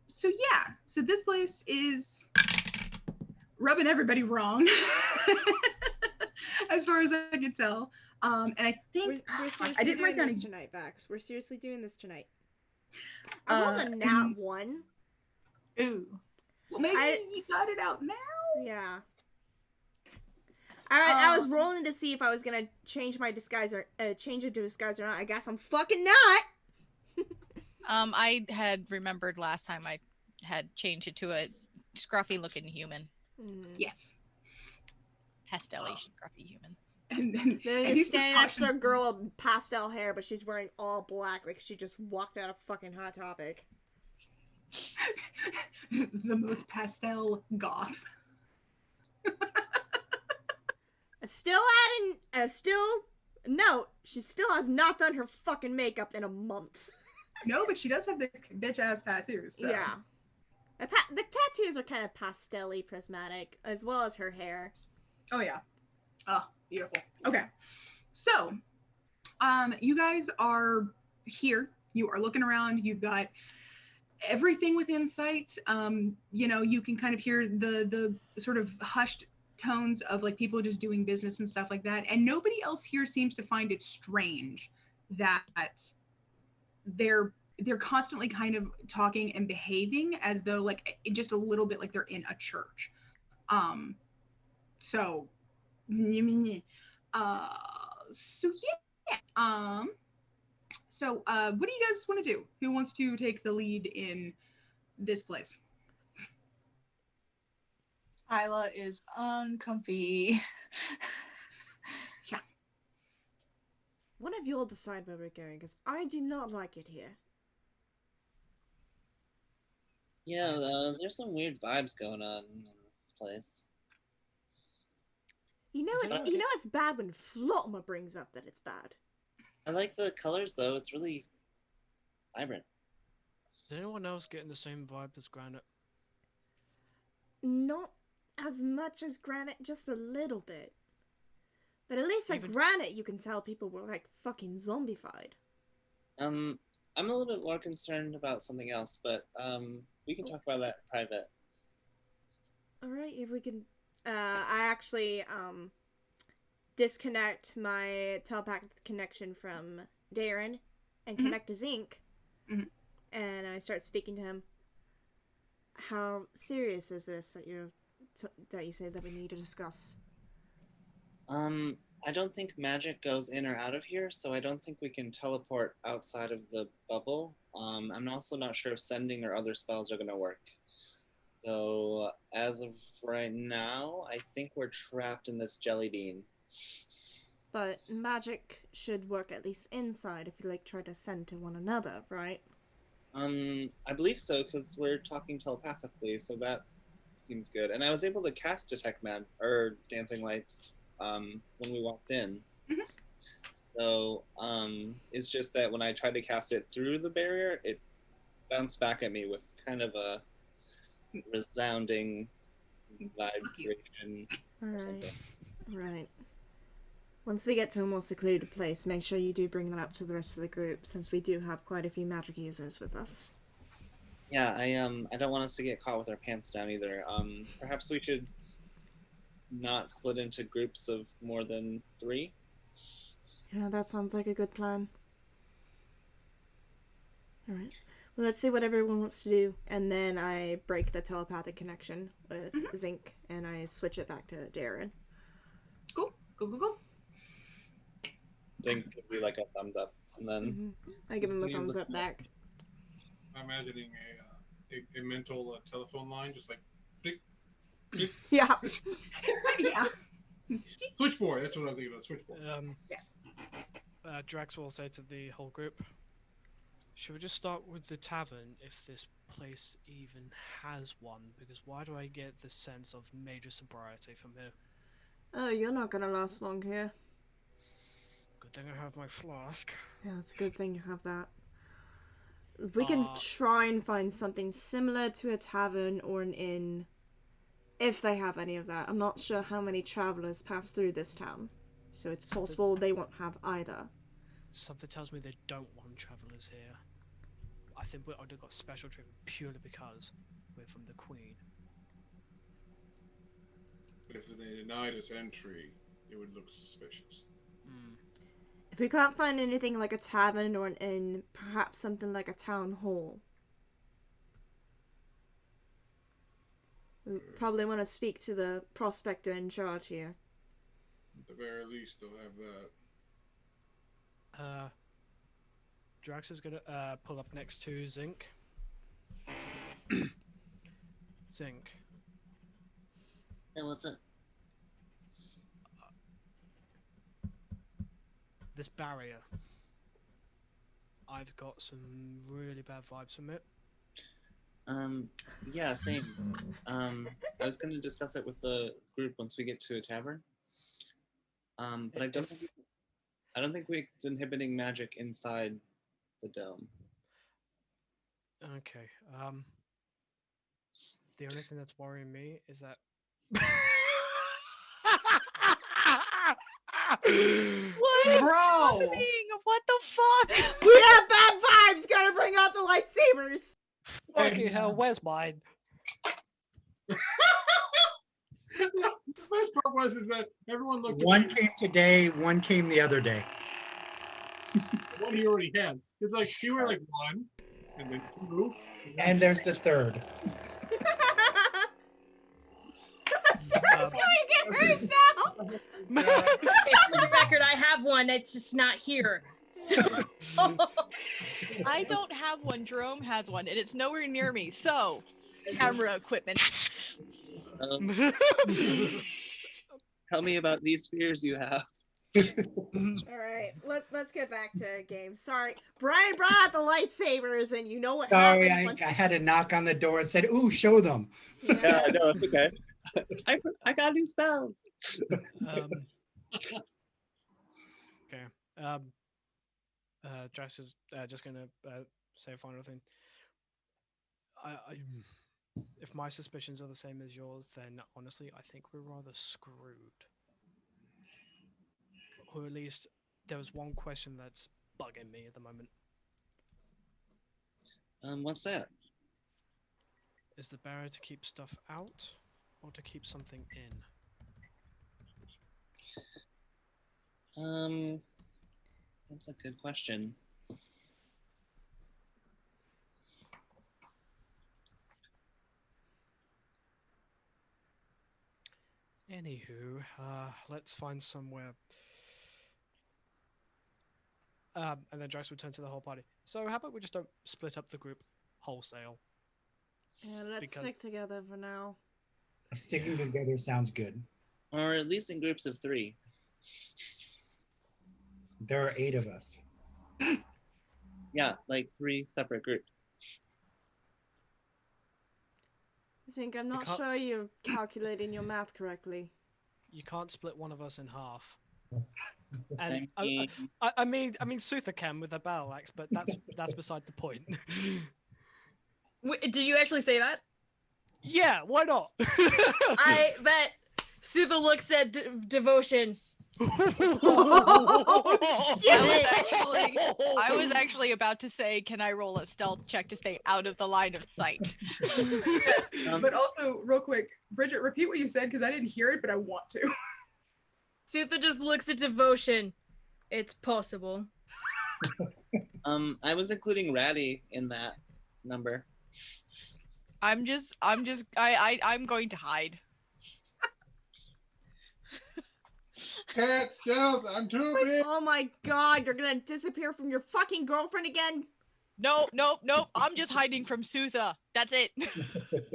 So yeah, so this place is rubbing everybody wrong, as far as I can tell. And I think We're seriously I didn't write doing down this a- tonight, Vax. We're seriously doing this tonight. I rolled a nat 1. Ooh. Well, maybe you got it out now. Yeah. I was rolling to see if I was gonna change my disguise or change it to disguise or not. I guess I'm fucking not. I had remembered last time I had changed it to a scruffy looking human. Yes. Pastel-y scruffy human. And then Then and you're he's standing just next to a girl with pastel hair, but she's wearing all black, like she just walked out of fucking Hot Topic. the most pastel goth. Note, she still has not done her fucking makeup in a month. No, but she does have the bitch ass tattoos. So. Yeah. The tattoos are kind of pastel-y prismatic, as well as her hair. Oh yeah. Oh, beautiful. Okay. So, you guys are here. You are looking around. You've got everything within sight. You can kind of hear the sort of hushed tones of like people just doing business and stuff like that. And nobody else here seems to find it strange that they're constantly kind of talking and behaving as though like just a little bit like they're in a church. So what do you guys want to do? Who wants to take the lead in this place? Isla is uncomfy. Yeah. One of you all decide where we're going, because I do not like it here. Yeah, there's some weird vibes going on in this place. It's bad when Flotma brings up that it's bad. I like the colors though. It's really vibrant. Is anyone else getting the same vibe as Granite? Not as much as granite, just a little bit. But at least at Even- granite, you can tell people were like fucking zombified. I'm a little bit more concerned about something else, but we can talk about that in private. All right, if we can. I actually disconnect my telepathic connection from Darren and connect to Zinc, and I start speaking to him. How serious is this that you say that we need to discuss? I don't think magic goes in or out of here, so I don't think we can teleport outside of the bubble. I'm also not sure if sending or other spells are going to work. So as of right now, I think we're trapped in this jelly bean. But magic should work at least inside if you like try to send to one another, right? I believe so because we're talking telepathically, so that seems good. And I was able to cast detect dancing lights when we walked in. So it's just that when I tried to cast it through the barrier, it bounced back at me with kind of a resounding vibration. Right. Once we get to a more secluded place, make sure you do bring that up to the rest of the group, since we do have quite a few magic users with us. Yeah, I don't want us to get caught with our pants down either. Perhaps we should not split into groups of more than 3. Yeah, that sounds like a good plan. Alright. Well, let's see what everyone wants to do, and then I break the telepathic connection with Zinc, and I switch it back to Darren. Cool. Go. Think give you like a thumbs up, and then I give him a thumbs up back. I'm imagining a mental telephone line, just like tick, tick. Yeah. Yeah. Switchboard. That's what I'm thinking about. Switchboard. Yes. Drax will say to the whole group, should we just start with the tavern if this place even has one? Because why do I get the sense of major sobriety from here? Oh, you're not gonna last long here. Good thing I have my flask. Yeah, it's a good thing you have that. We can try and find something similar to a tavern or an inn, if they have any of that. I'm not sure how many travelers pass through this town, so it's possible they won't have either. Something tells me they don't want travelers here. I think we only got special treatment purely because we're from the Queen. If they denied us entry, it would look suspicious. If we can't find anything like a tavern or an inn, perhaps something like a town hall. We probably want to speak to the prospector in charge here. At the very least, they'll have that. Drax is gonna pull up next to Zinc. Zinc. Hey, what's up? This barrier. I've got some really bad vibes from it. Yeah, same. I was going to discuss it with the group once we get to a tavern. But I don't think it's inhibiting magic inside the dome. Okay. The only thing that's worrying me is that. What? Bro! What the fuck? We have bad vibes! Gotta bring out the lightsabers! Fucking hell, where's mine? The best part was that everyone looked. One came today, one came the other day. The one he already had. It's like you were like 1, and then 2, And there's the third. Sarah's going to get hers now! Okay, for the record, I have one. It's just not here. So... I don't have one. Jerome has one, and it's nowhere near me. So, camera equipment. Tell me about these fears you have. Alright, let's get back to games. Sorry, Brian brought out the lightsabers, and you know what Sorry, happens I had to knock on the door and said, "Ooh, show them." Yeah, no, it's okay. I got new spells. Okay. Drax is just gonna say a final thing. If my suspicions are the same as yours, then honestly, I think we're rather screwed. Or at least there was one question that's bugging me at the moment. What's that? Is the barrier to keep stuff out or to keep something in? That's a good question. Anywho, let's find somewhere. And then Drax would turn to the whole party. So how about we just don't split up the group wholesale? Yeah, let's Because- stick together for now. Sticking together sounds good. Or at least in groups of 3. There are 8 of us. Yeah, like 3 separate groups. I think I'm not can't- sure you're calculating your math correctly. You can't split one of us in half. I And mean, I mean, Suther can with a battle axe, but that's beside the point. Wait, did you actually say that? Yeah, why not? I bet Sutha looks at devotion. I was actually about to say, can I roll a stealth check to stay out of the line of sight? But also, real quick, Bridget, repeat what you said because I didn't hear it, but I want to. Sutha just looks at devotion. It's possible. I was including Ratty in that number. I'm going to hide. Cat stealth, I'm too big. Oh my god, you're gonna disappear from your fucking girlfriend again? Nope. I'm just hiding from Sutha. That's it.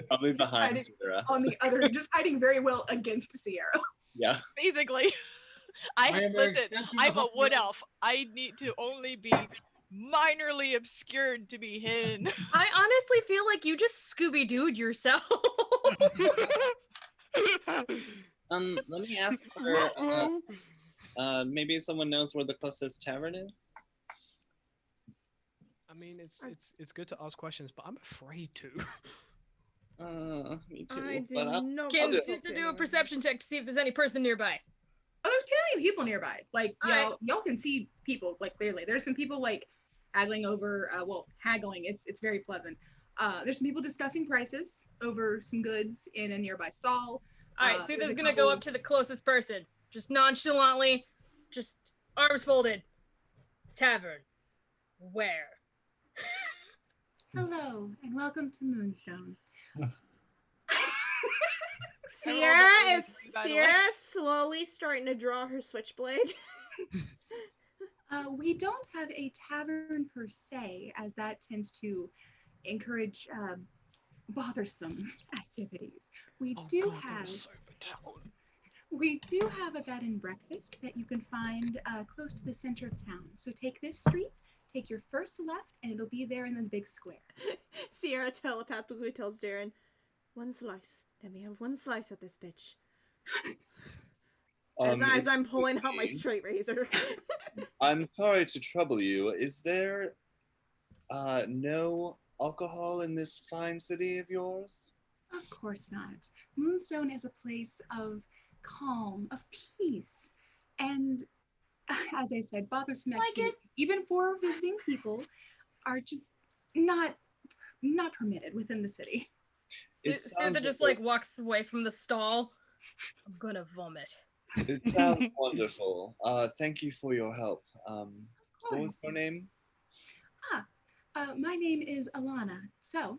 Probably behind Hiding Sierra. On the other, you're just hiding very well against Sierra. Yeah. Basically. am an Listen, extension I'm of a a wood elf. I need to only be minorly obscured to be hidden. I honestly feel like you just Scooby-Dooed yourself. Let me ask for maybe someone knows where the closest tavern is. I mean, it's good to ask questions, but I'm afraid to. Me too. I do But not Can want to Sutha talk to do a anyone. perception check to see if there's any person nearby? Oh, there's plenty of people nearby. Like Alright. y'all can see people like clearly. There's some people like haggling over. Haggling. It's very pleasant. There's some people discussing prices over some goods in a nearby stall. Alright, There's Sutha's a gonna go couple- up to the closest person. Just nonchalantly, just arms folded. Tavern. Where? Hello and welcome to Moonstone. Sierra is by the way. Sierra slowly starting to draw her switchblade. We don't have a tavern per se, as that tends to encourage bothersome activities. We Oh do god, they were have so down. we do have a bed and breakfast that you can find close to the center of town. So take this street, take your first left, and it'll be there in the big square. Sierra telepathically tells Darren, "One slice. Let me have one slice of this bitch." As I'm pulling out my straight razor. I'm sorry to trouble you. Is there no alcohol in this fine city of yours? Of course not. Moonstone is a place of calm, of peace, and as I said, bothersome activities, even for visiting people, are just not permitted within the city. Sutha just like walks away from the stall. I'm gonna vomit. It sounds wonderful. Thank you for your help. What was your name? My name is Alana. So,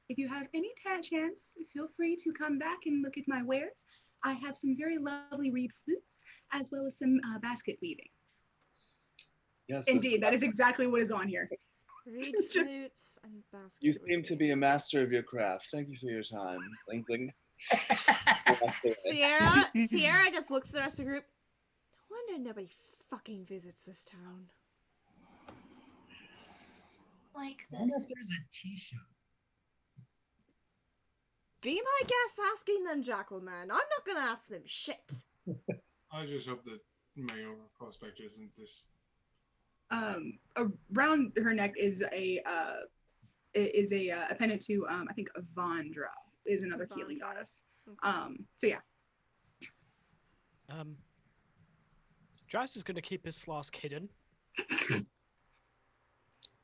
if you have any chance, feel free to come back and look at my wares. I have some very lovely reed flutes, as well as some basket weaving. Yes. Indeed, that is exactly what is on here. Reed flutes and basket. You seem to be a master of your craft. Thank you for your time. Bling bling. Sierra just looks at the rest of the group. No wonder nobody fucking visits this town. Like I wonder this. if there's a tea shop. Be my guest asking them, Jackalman. I'm not gonna ask them shit. I just hope that Mayo Prospect isn't this. Around her neck is a pendant to I think Avandra, is another healing goddess. So yeah. Drax is gonna keep his flask hidden.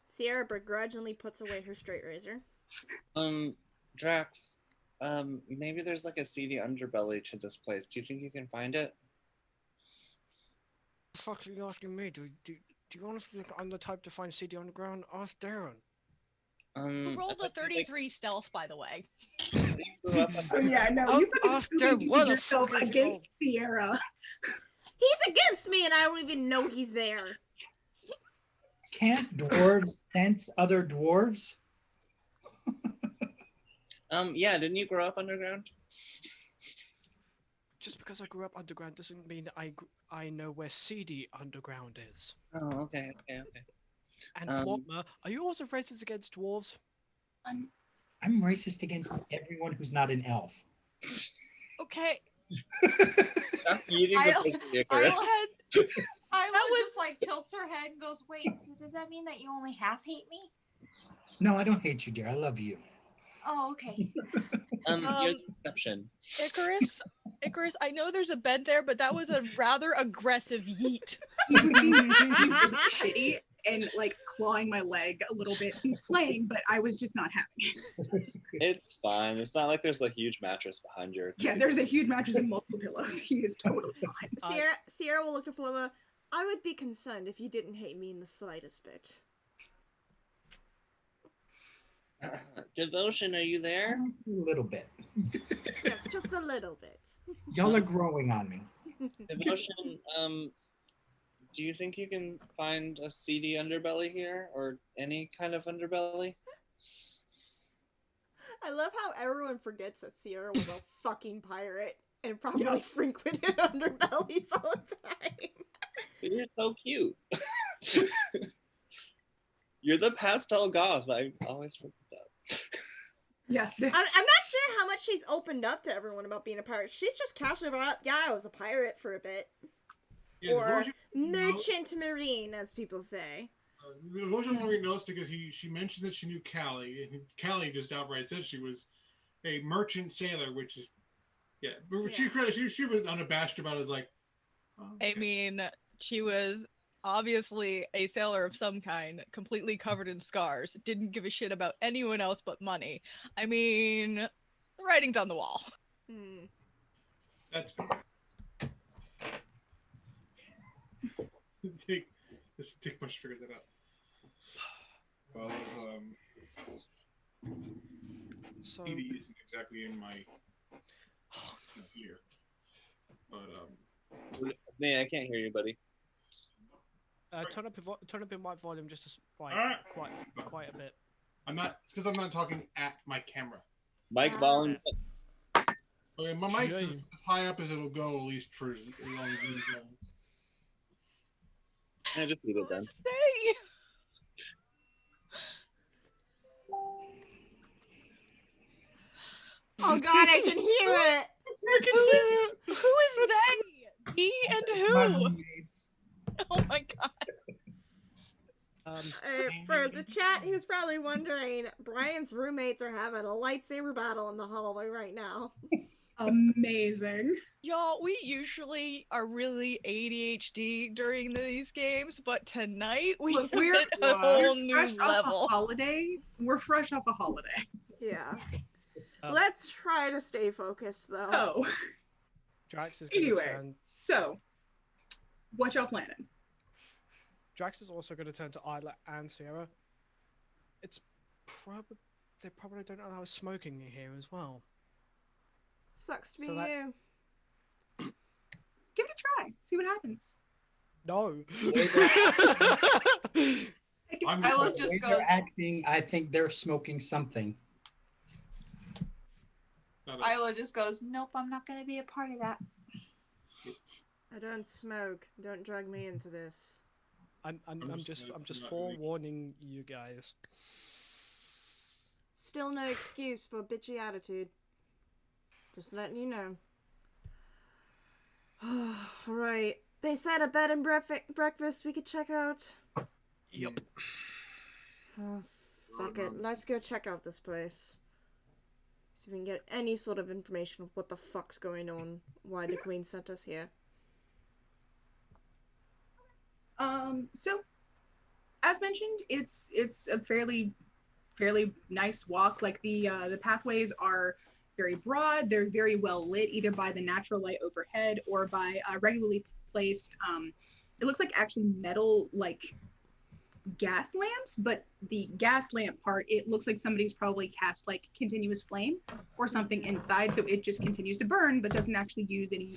Sierra begrudgingly puts away her straight razor. Drax, maybe there's like a seedy underbelly to this place. Do you think you can find it? The fuck are you asking me? Do you honestly think I'm the type to find CD underground? Ask Darren. Who rolled a 33 stealth, by the way? Oh yeah, no, you fucking yourself against Sierra. He's against me, and I don't even know he's there. Can't dwarves sense other dwarves? Yeah, didn't you grow up underground? Just because I grew up underground doesn't mean I know where CD underground is. Oh, okay. And Flopma, are you also racist against dwarves? I'm racist against everyone who's not an elf. Okay. That's eating the Isla just like tilts her head and goes, "Wait, so does that mean that you only half hate me?" No, I don't hate you, dear. I love you. Oh, okay. You're the exception. Icarus, I know there's a bed there, but that was a rather aggressive yeet. He was being shitty and like clawing my leg a little bit. He's playing, but I was just not having it. It's fine. It's not like there's a huge mattress behind your. Yeah, there's a huge mattress and multiple pillows. He is totally fine. Sierra will look to Floma. I would be concerned if you didn't hate me in the slightest bit. Devotion, are you there? A little bit. Yes, just a little bit. Y'all are growing on me. Devotion, do you think you can find a seedy underbelly here, or any kind of underbelly? I love how everyone forgets that Sierra was a fucking pirate and probably frequented underbellies all the time. You're so cute. You're the pastel goth. I always forget that. Yeah. I'm not sure how much she's opened up to everyone about being a pirate. She's just casually brought up, yeah, I was a pirate for a bit. Yeah, or merchant marine, as people say. Devotion Marine knows because she mentioned that she knew Callie, and Callie just outright said she was a merchant sailor, which is, but she was unabashed about it, as like, I mean, she was obviously a sailor of some kind, completely covered in scars, didn't give a shit about anyone else but money. I mean, the writing's on the wall. That's fair. Take much to figure that out. Well, so CD isn't exactly in my ear, but Man, I can't hear you, buddy. turn up in my volume just quite a bit. I'm not. It's because I'm not talking at my camera. Mic volume. Okay, my mic's as high up as it'll go, at least for as long as it goes. I just leave it then. Oh god, I can hear it! Who is they? Me and who? Oh my god. For the chat who's probably wondering, Brian's roommates are having a lightsaber battle in the hallway right now. Amazing. Y'all, we usually are really ADHD during these games, but tonight we hit a whole new level. We're fresh off a holiday. Yeah. Let's try to stay focused, though. Oh. Drax is going to turn. So, what y'all planning? Drax is also going to turn to Isla and Sierra. It's probably they probably don't allow smoking here as well. Sucks to be So you. Give it a try. See what happens. No. Isla just goes. Acting. I think they're smoking something. Isla just goes, "Nope, I'm not going to be a part of that." I don't smoke. Don't drag me into this. I'm just forewarning you guys. Still no excuse for bitchy attitude. Just letting you know. Right. They said a bed and breakfast we could check out. Yep. Oh, fuck it. Let's go check out this place. See if we can get any sort of information of what the fuck's going on, why the queen sent us here. So as mentioned, it's a fairly nice walk. Like the pathways are very broad. They're very well lit, either by the natural light overhead or by regularly placed. It looks like actually metal like gas lamps, but the gas lamp part, it looks like somebody's probably cast like continuous flame or something inside, so it just continues to burn but doesn't actually use any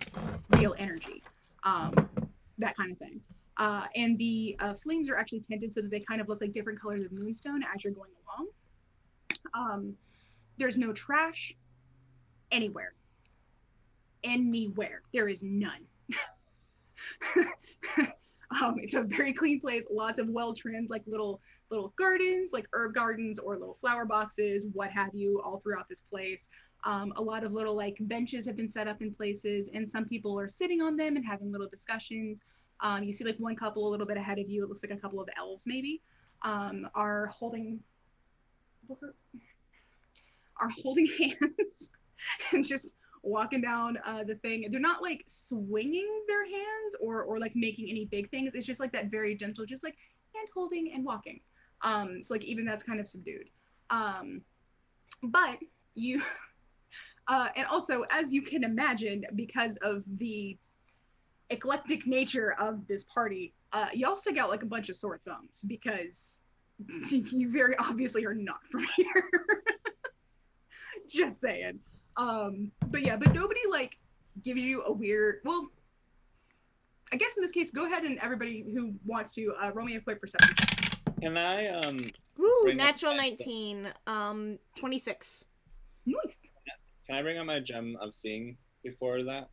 real energy. That kind of thing. And the flames are actually tinted so that they kind of look like different colors of moonstone as you're going along. There's no trash anywhere. There is none. It's a very clean place, lots of well-trimmed like little gardens, like herb gardens or little flower boxes, what have you, all throughout this place. A lot of little like benches have been set up in places, and some people are sitting on them and having little discussions. You see like one couple a little bit ahead of you, it looks like a couple of elves maybe, are holding hands and just walking down the thing. They're not like swinging their hands or like making any big things. It's just like that very gentle, just like hand holding and walking. So like even that's kind of subdued. But you, and also as you can imagine, because of the eclectic nature of this party, y'all stick out like a bunch of sore thumbs because you very obviously are not from here. Just saying. But nobody like gives you a weird, well, I guess in this case, go ahead and everybody who wants to roll me a quick perception check. Can I Ooh, natural 19, 26. Nice. Can I bring up my gem of seeing before that?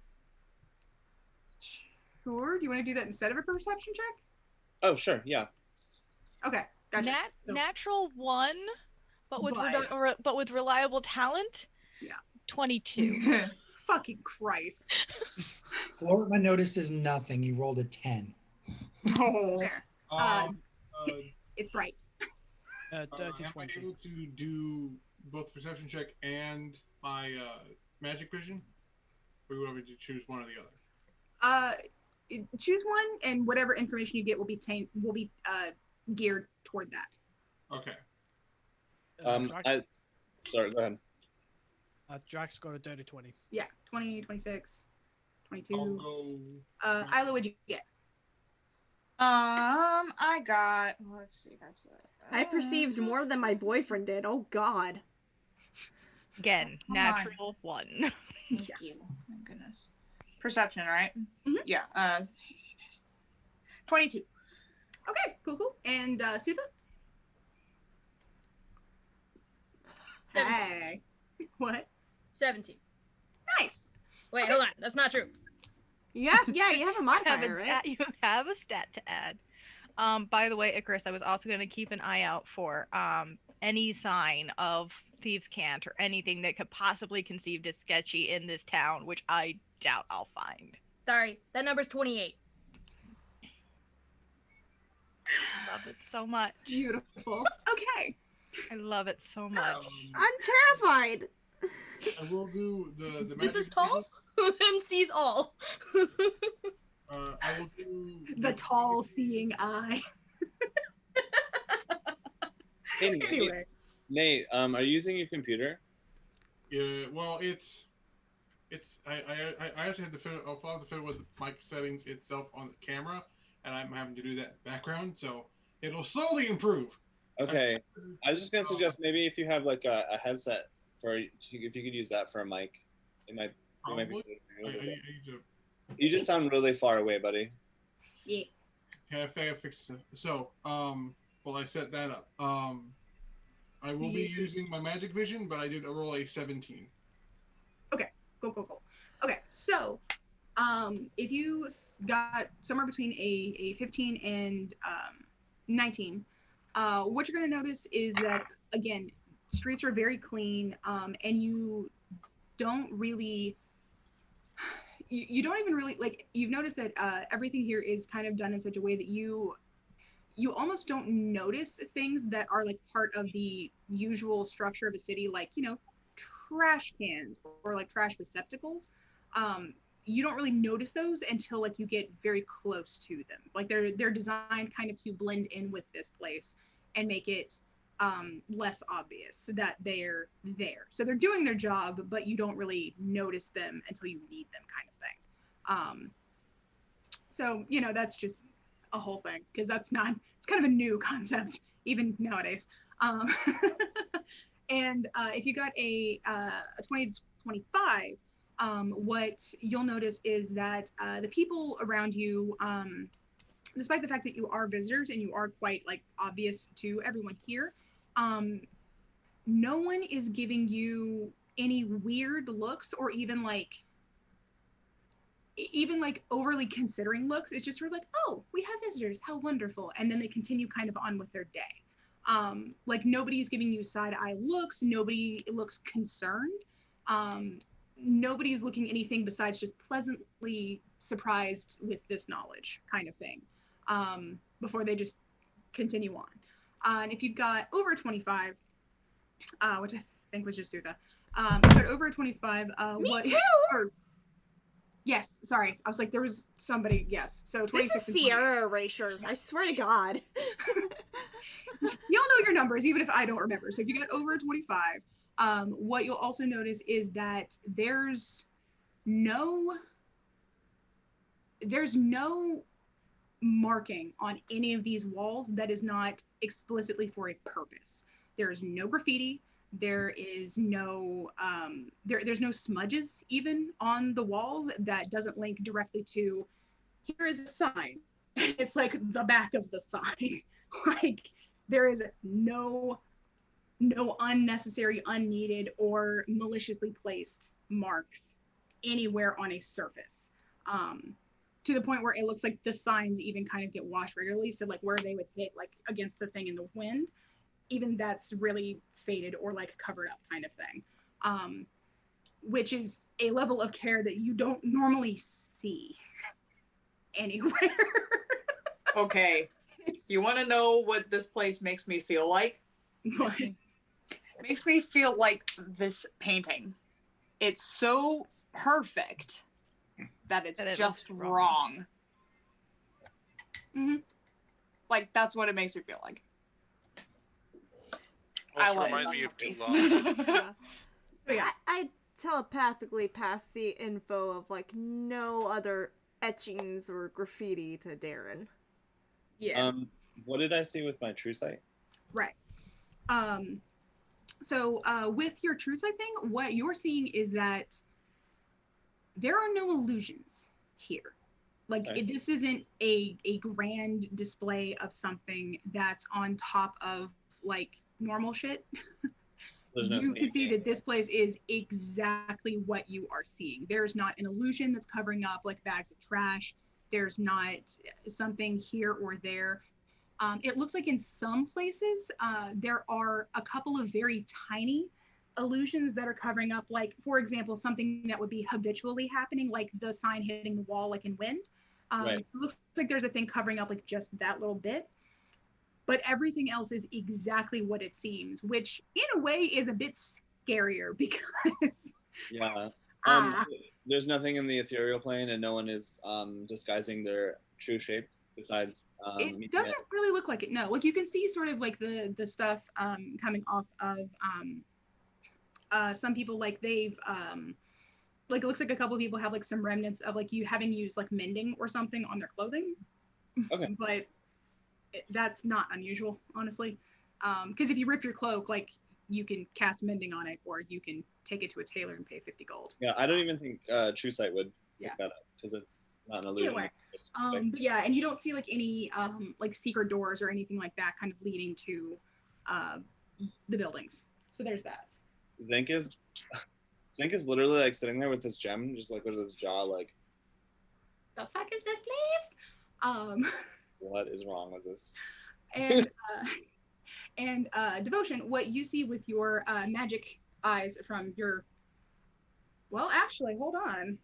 Sure. Do you want to do that instead of a perception check? Oh, sure. Yeah. Okay. Gotcha. Natural 1, but with reliable talent. Yeah. 22. Fucking Christ. Florima notices nothing. You rolled a 10. Oh. It's bright. Dirty am 20. I able to do both perception check and my magic vision? Or you want me to choose one or the other? Choose one, and whatever information you get will be geared toward that. Okay. Sorry, go ahead. Drax got a dirty 20. Yeah, 20, 26, 22. I'll go. Isla, what'd you get? I got. Let's see. I perceived more than my boyfriend did. Oh God. Again, natural 1. Thank you. My goodness. Perception, right? Mm-hmm. Yeah. 22. Okay, cool. And Sutha? 17. Hey. What? 17. Nice. Wait, hold on. That's not true. Yeah, you have a modifier, right? You have a stat to add. By the way, Icarus, I was also going to keep an eye out for any sign of Thieves' Cant or anything that could possibly conceived as sketchy in this town, which I doubt I'll find. Sorry, that number's 28. I love it so much. Beautiful. Okay. I love it so much. I'm terrified. I will do the This magic is tall and sees all. I will do The tall seeing eye. Hey, Anyway. Nate, are you using your computer? Yeah, well, I actually have to I'll have to fiddle with the mic settings itself on the camera, and I'm having to do that in the background, so it'll slowly improve. Okay, I was just gonna suggest maybe if you have like a headset if you could use that for a mic, it might be. You just sound really far away, buddy. Yeah. Okay, I fixed it. So, well, I set that up. I will be using my magic vision, but I did roll a 17. Okay, cool. Okay, so, if you got somewhere between a 15 and 19, what you're going to notice is that, again, streets are very clean, and you don't really, you don't even really, like, you've noticed that everything here is kind of done in such a way that you almost don't notice things that are like part of the usual structure of a city, like, trash cans or like trash receptacles, you don't really notice those until like you get very close to them. Like they're designed kind of to blend in with this place and make it less obvious that they're there. So they're doing their job, but you don't really notice them until you need them, kind of thing. So that's just a whole thing, because it's kind of a new concept even nowadays. And if you got a 2025, what you'll notice is that the people around you, despite the fact that you are visitors and you are quite like obvious to everyone here, no one is giving you any weird looks or even like overly considering looks. It's just sort of like, oh, we have visitors, how wonderful, and then they continue kind of on with their day. Like nobody's giving you side-eye looks, nobody looks concerned, nobody's looking anything besides just pleasantly surprised with this knowledge, kind of thing, before they just continue on. And if you've got over 25, which I think was just Sutha, if you've got over 25, Me what too. Yes, sorry. I was like, there was somebody. Yes, so 26. This is Sierra erasure. I swear to God. Y'all know your numbers, even if I don't remember. So if you get over 25, what you'll also notice is that there's no marking on any of these walls that is not explicitly for a purpose. There is no graffiti. There is no there's no smudges even on the walls that doesn't link directly to, here is a sign. It's like the back of the sign. Like there is no unnecessary, unneeded, or maliciously placed marks anywhere on a surface. To the point where it looks like the signs even kind of get washed regularly. So like where they would hit like against the thing in the wind, even that's really faded or like covered up, kind of thing, which is a level of care that you don't normally see anywhere. Okay, you want to know what this place makes me feel like? What? It makes me feel like this painting. It's so perfect that it's just wrong. Mm-hmm. Like that's what it makes me feel like. Also reminds me of Dulon. Yeah. I telepathically passed the info of like no other etchings or graffiti to Darren. Yeah. What did I see with my true sight? Right. So with your true sight thing, what you're seeing is that there are no illusions here. Like this isn't a grand display of something that's on top of like normal shit. You can see that this place is exactly what you are seeing. There's not an illusion that's covering up like bags of trash. There's not something here or there. It looks like in some places there are a couple of very tiny illusions that are covering up, like for example something that would be habitually happening, like the sign hitting the wall like in wind. It looks like there's a thing covering up like just that little bit, but everything else is exactly what it seems, which in a way is a bit scarier because there's nothing in the ethereal plane and no one is disguising their true shape besides it doesn't really look like it. No, like you can see sort of like the stuff coming off of some people, like they've like it looks like a couple of people have like some remnants of like you having used like mending or something on their clothing. Okay. But that's not unusual, honestly, because if you rip your cloak, like you can cast mending on it, or you can take it to a tailor and pay 50 gold. Yeah, I don't even think true sight would pick that up because it's not an illusion. Either way. But yeah, and you don't see like any like secret doors or anything like that kind of leading to the buildings. So there's that. Zink is literally like sitting there with this gem, just like with his jaw, like, the fuck is this place? What is wrong with this? And Devotion, what you see with your magic eyes from your, well, actually, hold on.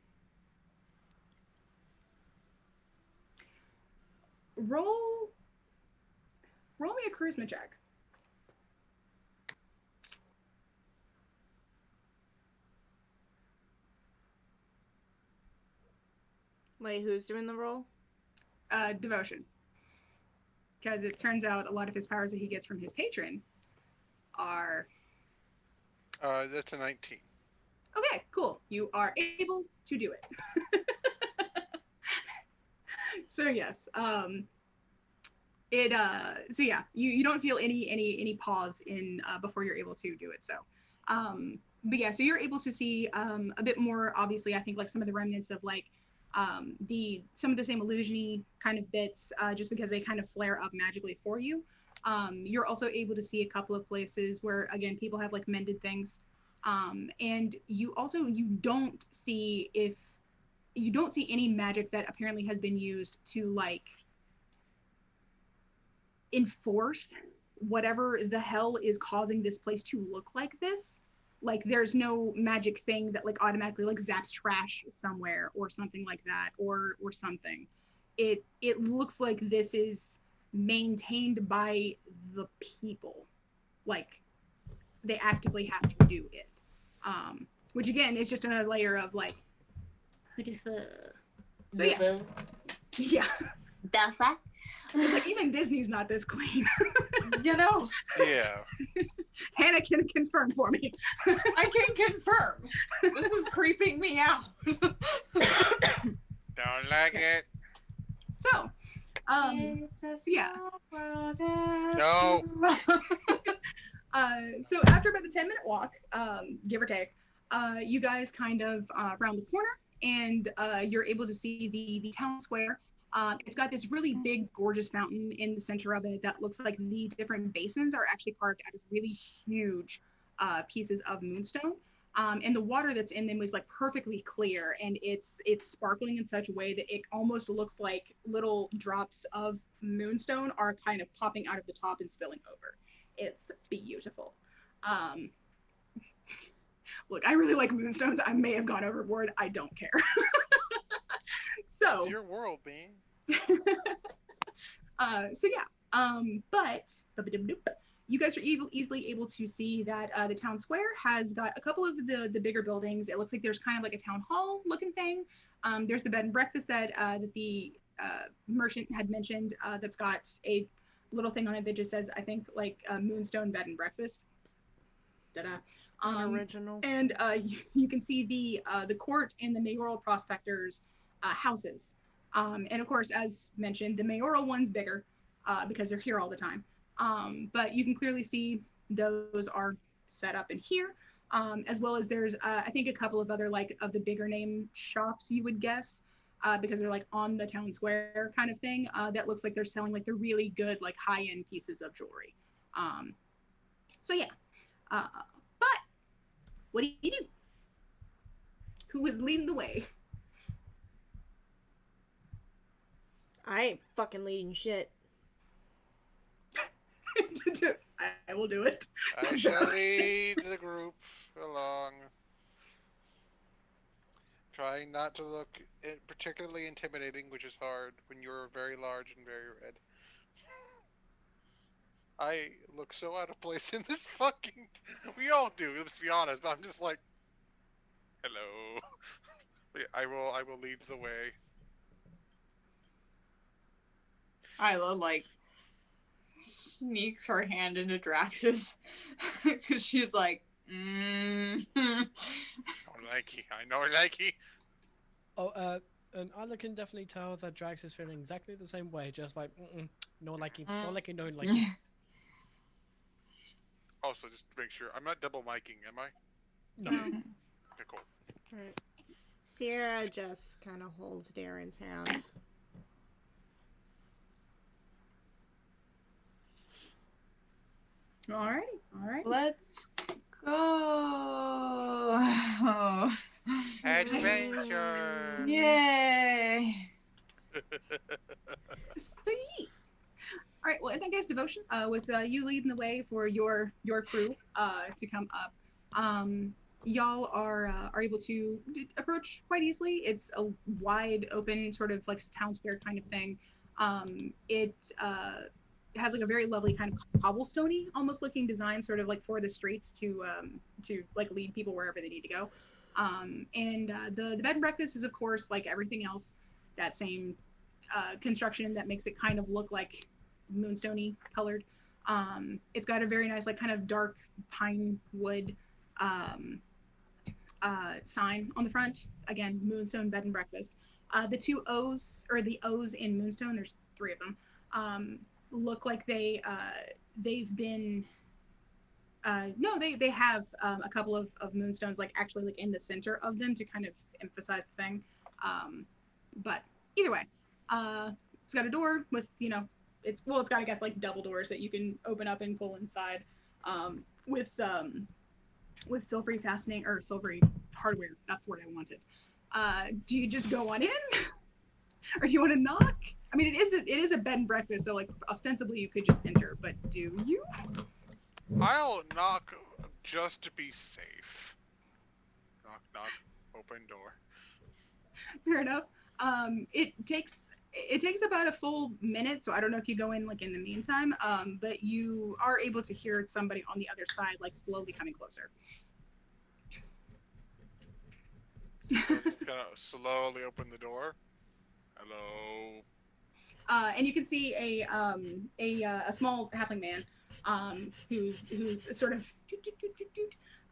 Roll me a charisma check. Wait, who's doing the role? Devotion. Because it turns out a lot of his powers that he gets from his patron are... That's a 19. Okay, cool. You are able to do it. So yes, so yeah, you don't feel any pause in before you're able to do it. So, but yeah, so you're able to see a bit more. Obviously, I think like some of the remnants of like some of the same illusion-y kind of bits, just because they kind of flare up magically for you. You're also able to see a couple of places where again people have like mended things, and you don't see any magic that apparently has been used to like enforce whatever the hell is causing this place to look like this. Like there's no magic thing that like automatically like zaps trash somewhere or something like that or something. It looks like this is maintained by the people. Like they actively have to do it. Which again is just another layer of like so yeah. It's like even Disney's not this clean. You know. Yeah. Hannah can confirm for me. I can confirm. This is creeping me out. Don't like it. So, yeah. No. So after about a 10-minute walk, give or take, you guys kind of round the corner, and you're able to see the town square. It's got this really big, gorgeous fountain in the center of it that looks like the different basins are actually carved out of really huge pieces of moonstone. And the water that's in them is like perfectly clear, and it's sparkling in such a way that it almost looks like little drops of moonstone are kind of popping out of the top and spilling over. It's beautiful. Look, I really like moonstones. I may have gone overboard. I don't care. So it's your world, man. So yeah, but you guys are easily able to see that the town square has got a couple of the bigger buildings. It looks like there's kind of like a town hall looking thing. There's the bed and breakfast that the merchant had mentioned that's got a little thing on it that just says, I think, like Moonstone Bed and Breakfast. Original. And you can see the court and the mayoral prospectors' houses. And of course, as mentioned, the mayoral one's bigger because they're here all the time. But you can clearly see those are set up in here, as well as there's, I think, a couple of other like of the bigger name shops, you would guess, because they're like on the town square kind of thing. That looks like they're selling like the really good, like high-end pieces of jewelry. So yeah, but what do you do? Who is leading the way? I ain't fucking leading shit. I will do it. I shall lead the group along. Trying not to look particularly intimidating, which is hard when you're very large and very red. I look so out of place in this fucking... We all do, let's be honest, but I'm just like... Hello. I will lead the way. Isla, like, sneaks her hand into Drax's because she's like, I know likey. Oh, and Isla can definitely tell that Drax is feeling exactly the same way, just like, no likey, no likey, no likey. Also, just to make sure, I'm not double miking, am I? No. Okay, cool. Right. Sierra just kind of holds Darren's hand. All right. let's go. Adventure! Yay! Sweet. All right. Well, in that case, devotion. With you leading the way for your crew to come up. Y'all are able to approach quite easily. It's a wide open sort of like town square kind of thing. It has like a very lovely kind of cobblestoney almost looking design, sort of like for the streets to like lead people wherever they need to go. And the bed and breakfast is of course like everything else that same construction that makes it kind of look like moonstone-y colored. It's got a very nice, like, kind of dark pine wood sign on the front. Again, Moonstone Bed and Breakfast. The two O's, or the O's in Moonstone, there's 3 of them, look like they've been no, they have a couple of moonstones, like, actually, like, in the center of them to kind of emphasize the thing. But either way, it's got a door with, it's got, I guess, like, double doors that you can open up and pull inside, with silvery fastening, or silvery hardware. That's what I wanted. Do you just go on in, or do you want to knock? I mean, it is a bed and breakfast, so, like, ostensibly you could just enter, but do you? I'll knock just to be safe. Knock, knock, open door. Fair enough. It takes about a full minute, so I don't know if you go in, like, in the meantime, but you are able to hear somebody on the other side, like, slowly coming closer. Just gonna slowly open the door. Hello. And you can see a small halfling man, who's sort of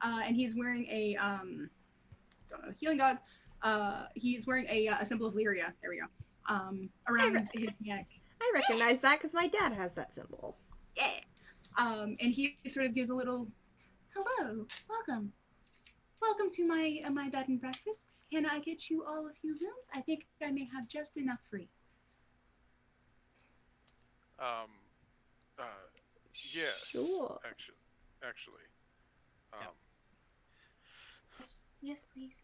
and he's wearing a don't know, healing gods. He's wearing a symbol of Lyria. There we go. Around his neck. I recognize that because my dad has that symbol. Yeah. And he sort of gives a little, hello, welcome to my bed and breakfast. Can I get you all a few rooms? I think I may have just enough free. Yes. Sure. Actually. Yes, please.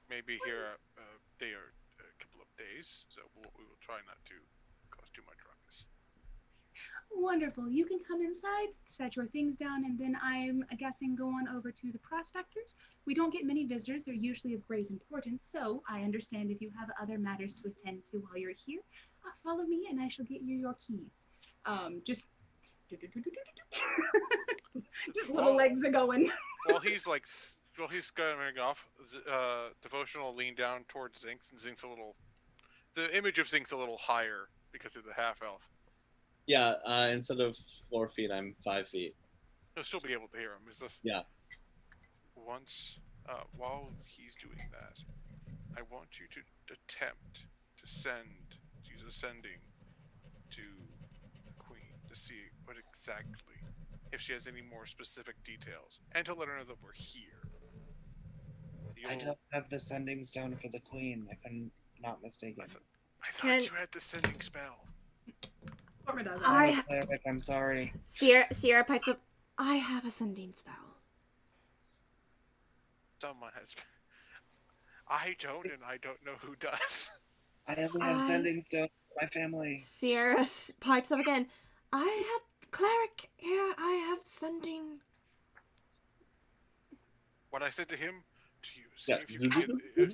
Maybe here a day or a couple of days, so we will try not to cause too much ruckus. Wonderful. You can come inside, set your things down, and then I'm guessing go on over to the prospectors. We don't get many visitors. They're usually of great importance, so I understand if you have other matters to attend to while you're here, follow me and I shall get you your keys. Just little legs are going. While he's going off, Devotional lean down towards Zinx, and Zinx the image of Zinx a little higher because of the half elf. Yeah, instead of 4 feet, I'm 5 feet. He'll still be able to hear him. Yeah. Once, while he's doing that, I want you to attempt to use ascending to the Queen to see what exactly, if she has any more specific details, and to let her know that we're here. I don't have the sending stone for the Queen, if I'm not mistaken. I thought you had the sending spell. I'm sorry. Sierra pipes up. I have a sending spell. Someone has. I don't, and I don't know who does. I only have sending stone for my family. Sierra pipes up again. I have cleric here. I have sending. What I said to him, to you, see if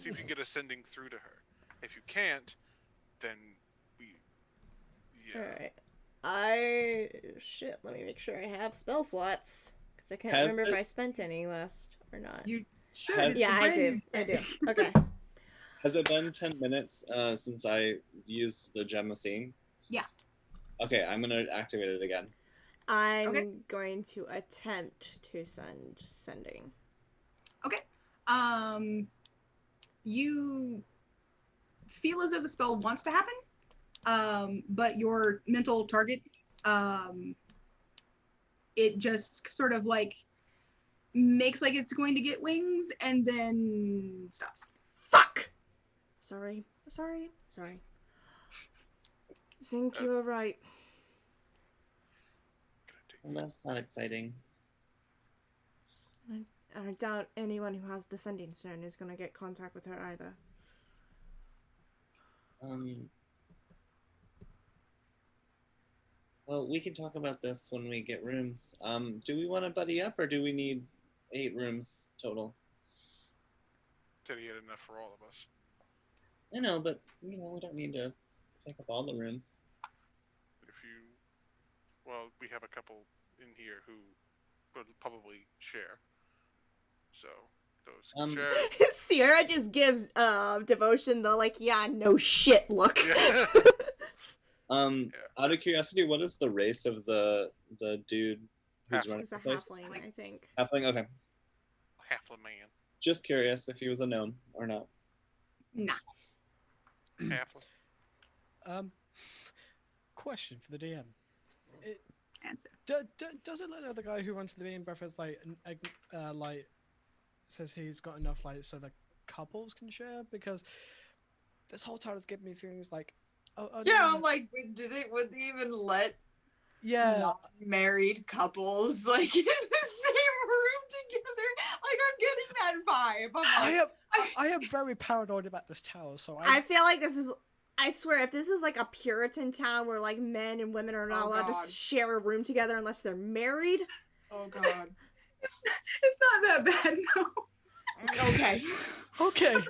you can get a sending through to her. If you can't, then we. Yeah. All right. Shit. Let me make sure I have spell slots because I can't remember if I spent any last or not. You should. Yeah, I do. Okay. Has it been 10 minutes since I used the gem of seeing? Yeah. Okay, I'm gonna activate it again. I'm going to attempt to send sending. Okay. You feel as though the spell wants to happen, but your mental target, it just sort of like makes like it's going to get wings and then stops. Fuck! Sorry. Zinc, you were right. Well, that's not exciting. I doubt anyone who has the sending stone is going to get contact with her either. Well, we can talk about this when we get rooms. Do we want to buddy up, or do we need 8 rooms total? Said he had enough for all of us. I know, but we don't need to take up all the rooms. We have a couple in here who would probably share. So Those chairs. Sierra just gives Devotion the like, yeah, no shit look. Yeah. Out of curiosity, what is the race of the dude who's running He's a the place? halfling, I think. Halfling. Okay. Halfling man. Just curious if he was a gnome or not. Nah. Halfling. Question for the DM. Answer. Does it look like the guy who runs the bean breakfast like says he's got enough like so that couples can share? Because this whole time is giving me feelings like, I'm like, would they even let married couples like in the same room together? Like, I'm getting that vibe. I'm like, I am very paranoid about this tower, so I feel like this is. I swear, if this is like a Puritan town where like men and women are not allowed to share a room together unless they're married. Oh god. It's not that bad, no. Okay. Okay. I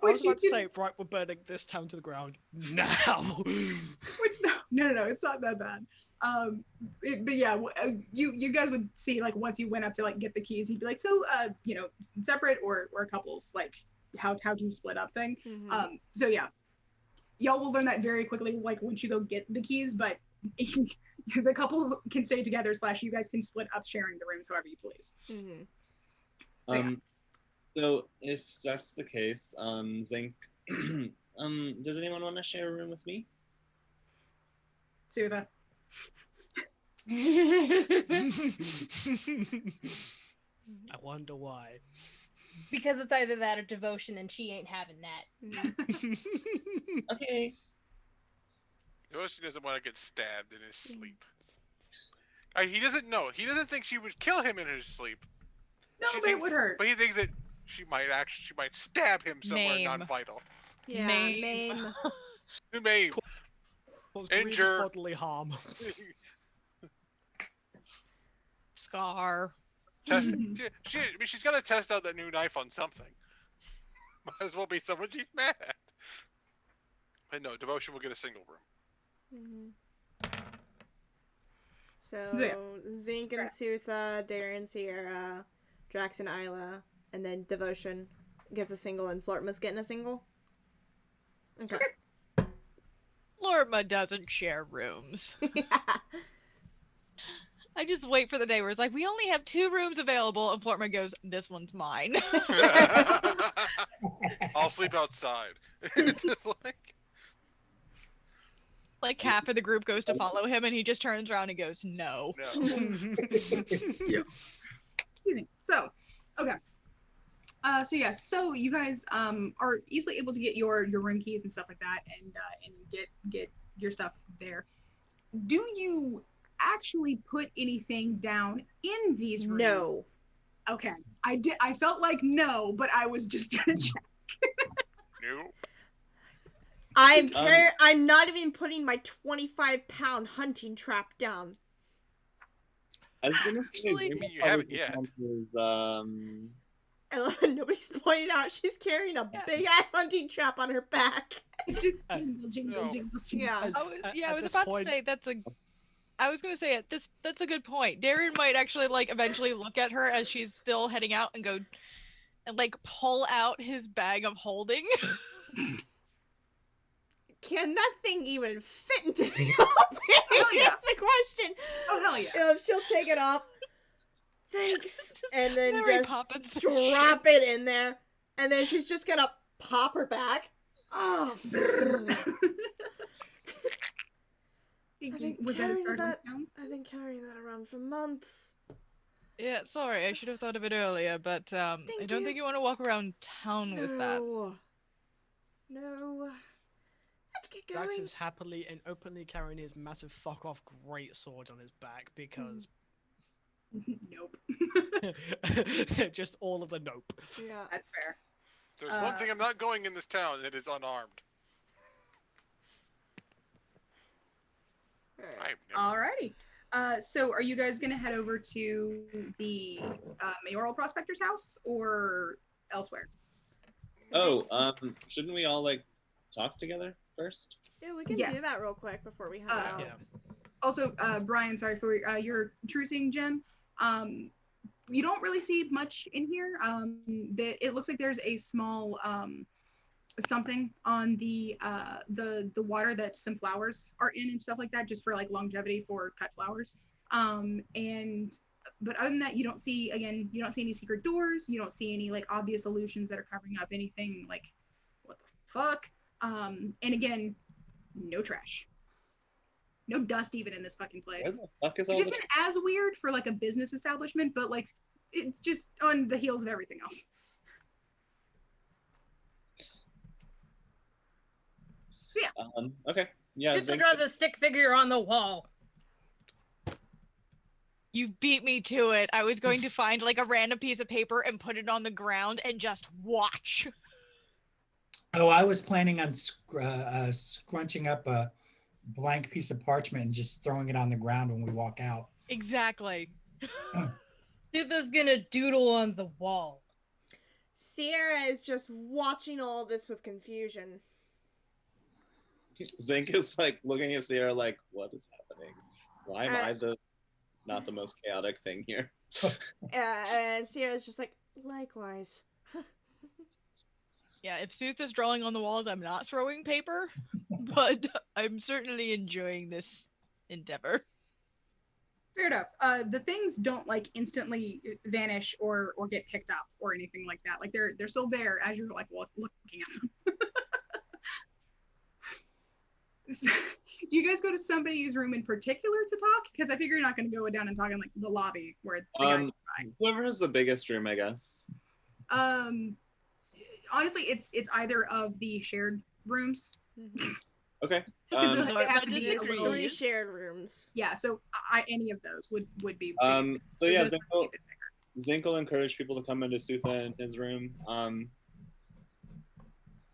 was about to say, right, we're burning this town to the ground now. Which no, it's not that bad. But yeah, you guys would see like once you went up to like get the keys, he'd be like, so separate or couples, like how do you split up thing. Mm-hmm. So yeah, y'all will learn that very quickly, like once you go get the keys. But the couples can stay together / you guys can split up sharing the rooms however you please. Mm-hmm. So if that's the case, Zinc, does anyone want to share a room with me? Sootha. I wonder why. Because it's either that or Devotion, and she ain't having that. Okay. Devotion doesn't want to get stabbed in his sleep. He doesn't know. He doesn't think she would kill him in his sleep. No, but it would hurt. But he thinks that she might stab him somewhere non-vital. Yeah, maim. Maim. Injure. Bodily harm. Scar. She's got to test out that new knife on something. Might as well be someone she's mad at. But no, Devotion will get a single room. Mm-hmm. So Zinc and Sootha, Darren, Sierra, Drax and Isla, and then Devotion gets a single, and Flortma's getting a single. Okay. Flortma doesn't share rooms. Yeah. I just wait for the day where it's like, we only have 2 rooms available, and Flortma goes, this one's mine. I'll sleep outside. It's just like half of the group goes to follow him, and he just turns around and goes, no. Excuse me. So, okay. So you guys are easily able to get your room keys and stuff like that, and get your stuff there. Do you actually put anything down in these rooms? No. Okay. I felt like no, but I was just gonna check. Nope. I'm not even putting my 25-pound hunting trap down. I was gonna say, you haven't yet. Nobody's pointed out she's carrying a big ass hunting trap on her back. It's just jingle. Yeah. I was about to say I was gonna say that's a good point. Darren might actually like eventually look at her as she's still heading out and go and like pull out his bag of holding. Can that thing even fit into the opening? Yeah. That's the question. Oh hell yeah. She'll take it off. Thanks. And then Mary just Poppins drop it in there. And then she's just gonna pop her back. Oh, I've been carrying that around for months. Yeah, sorry, I should have thought of it earlier, but I don't think you want to walk around town with that. No. Let's get going. Drax is happily and openly carrying his massive fuck off great sword on his back because nope. Just all of the nope. Yeah, that's fair. There's one thing I'm not going in this town, it is unarmed. Alrighty. So are you guys gonna head over to the mayoral prospector's house or elsewhere? Oh, shouldn't we all like talk together first? Yeah, we can do that real quick before we head out. Yeah. Also, Brian, sorry for your trucing, Jen. you don't really see much in here. It looks like there's a small something on the water that some flowers are in and stuff like that, just for like longevity for cut flowers. But other than that, you don't see any secret doors. You don't see any like obvious illusions that are covering up anything. Like, what the fuck? And again, no trash. No dust even in this fucking place. Where the fuck is Which all isn't the... as weird for like a business establishment, but like it's just on the heels of everything else. Yeah. Okay. Yeah. It's like a stick figure on the wall. You beat me to it. I was going to find like a random piece of paper and put it on the ground and just watch. Oh, I was planning on scrunching up a blank piece of parchment and just throwing it on the ground when we walk out. Exactly. Sutha's gonna doodle on the wall. Sierra is just watching all this with confusion. Zink is like looking at Sierra like, what is happening? Why am I not the most chaotic thing here? And Sierra's just like, likewise. Yeah, if Sooth is drawing on the walls, I'm not throwing paper, but I'm certainly enjoying this endeavor. Fair enough. The things don't like instantly vanish or get picked up or anything like that. Like they're still there as you're like looking at them. So, do you guys go to somebody's room in particular to talk? Because I figure you're not going to go down and talk in like the lobby where the guys whoever has the biggest room, I guess. Honestly, it's either of the shared rooms. Okay. They have to be It's 3 shared rooms. Yeah, so any of those would be. So yeah, Zink will encourage people to come into Sutha in his room.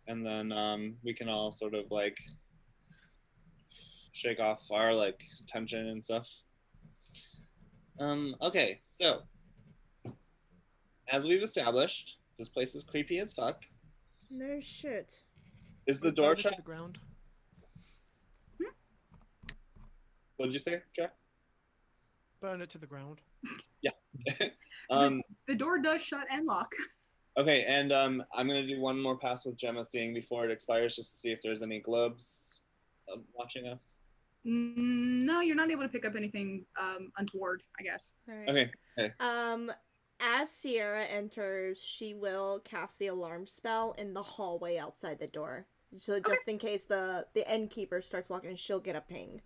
And then we can all sort of like shake off our like tension and stuff. Okay, so as we've established, this place is creepy as fuck. No shit. Is the door shut? To the ground. What did you say, Jack? Burn it to the ground. Yeah. The door does shut and lock. Okay, and I'm gonna do one more pass with Gemma seeing before it expires, just to see if there's any globes watching us. No, you're not able to pick up anything untoward, I guess. Right. Okay. As Sierra enters, she will cast the alarm spell in the hallway outside the door. So just in case the innkeeper starts walking, she'll get a ping.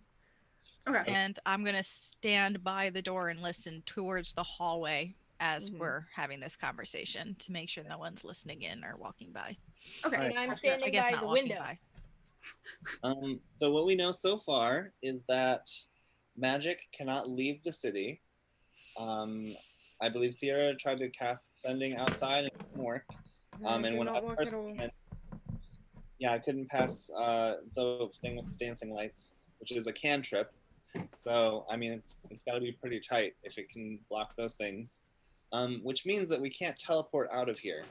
Okay. And I'm going to stand by the door and listen towards the hallway as we're having this conversation to make sure no one's listening in or walking by. Okay. And I'm standing by the window. So what we know so far is that magic cannot leave the city. I believe Sierra tried to cast sending outside and it didn't work. And when I couldn't pass the thing with dancing lights, which is a cantrip. So I mean, it's got to be pretty tight if it can block those things, which means that we can't teleport out of here.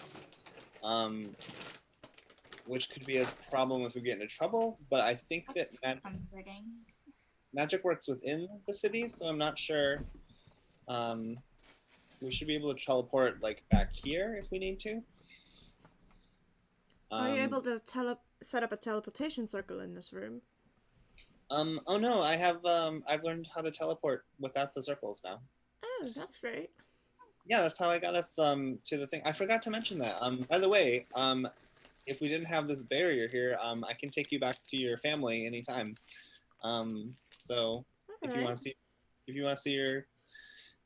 Which could be a problem if we get into trouble. But I think That's that comforting. magic works within the city, so I'm not sure. We should be able to teleport like back here if we need to. Are you able to set up a teleportation circle in this room? Oh no, I have I've learned how to teleport without the circles now. Oh, that's great. Yeah, that's how I got us to the thing. I forgot to mention that. By the way, if we didn't have this barrier here, I can take you back to your family anytime. So if you want to see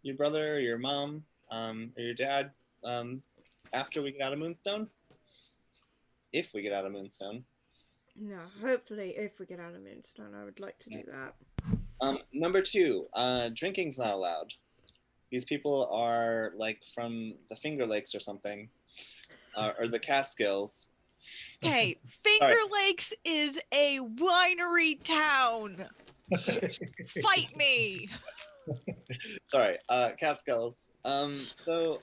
your brother or your mom or your dad after we get out of Moonstone, if we get out of Moonstone. No, hopefully if we get out of Moonstone, I would like to do that. Number 2, drinking's not allowed. These people are like from the Finger Lakes or something, or the Catskills. Hey, Finger Lakes is a winery town. Fight me. Sorry, Catskills. So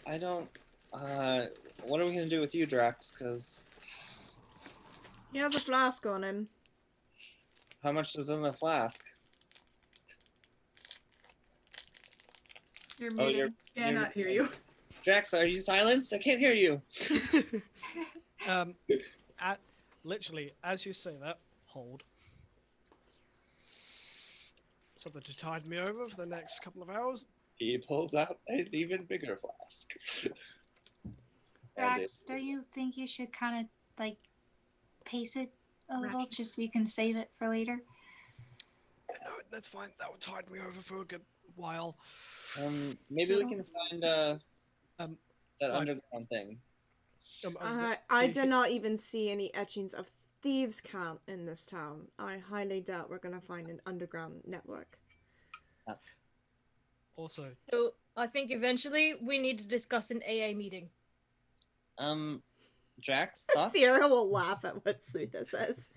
I don't. What are we gonna do with you, Drax? Because he has a flask on him. How much is in the flask? You're Oh, muted. Cannot hear you. Drax, are you silenced? I can't hear you. Literally, as you say that, hold. Something to tide me over for the next couple of hours. He pulls out an even bigger flask. Drax, don't you think you should kind of like pace it a little just so you can save it for later? No, that's fine. That would tide me over for a good while. Maybe we can find that underground thing. I did not even see any etchings of thieves' camp in this town. I highly doubt we're gonna find an underground network. Also, So I think eventually we need to discuss an AA meeting. Drax, thoughts? Sierra will laugh at what Sutha says.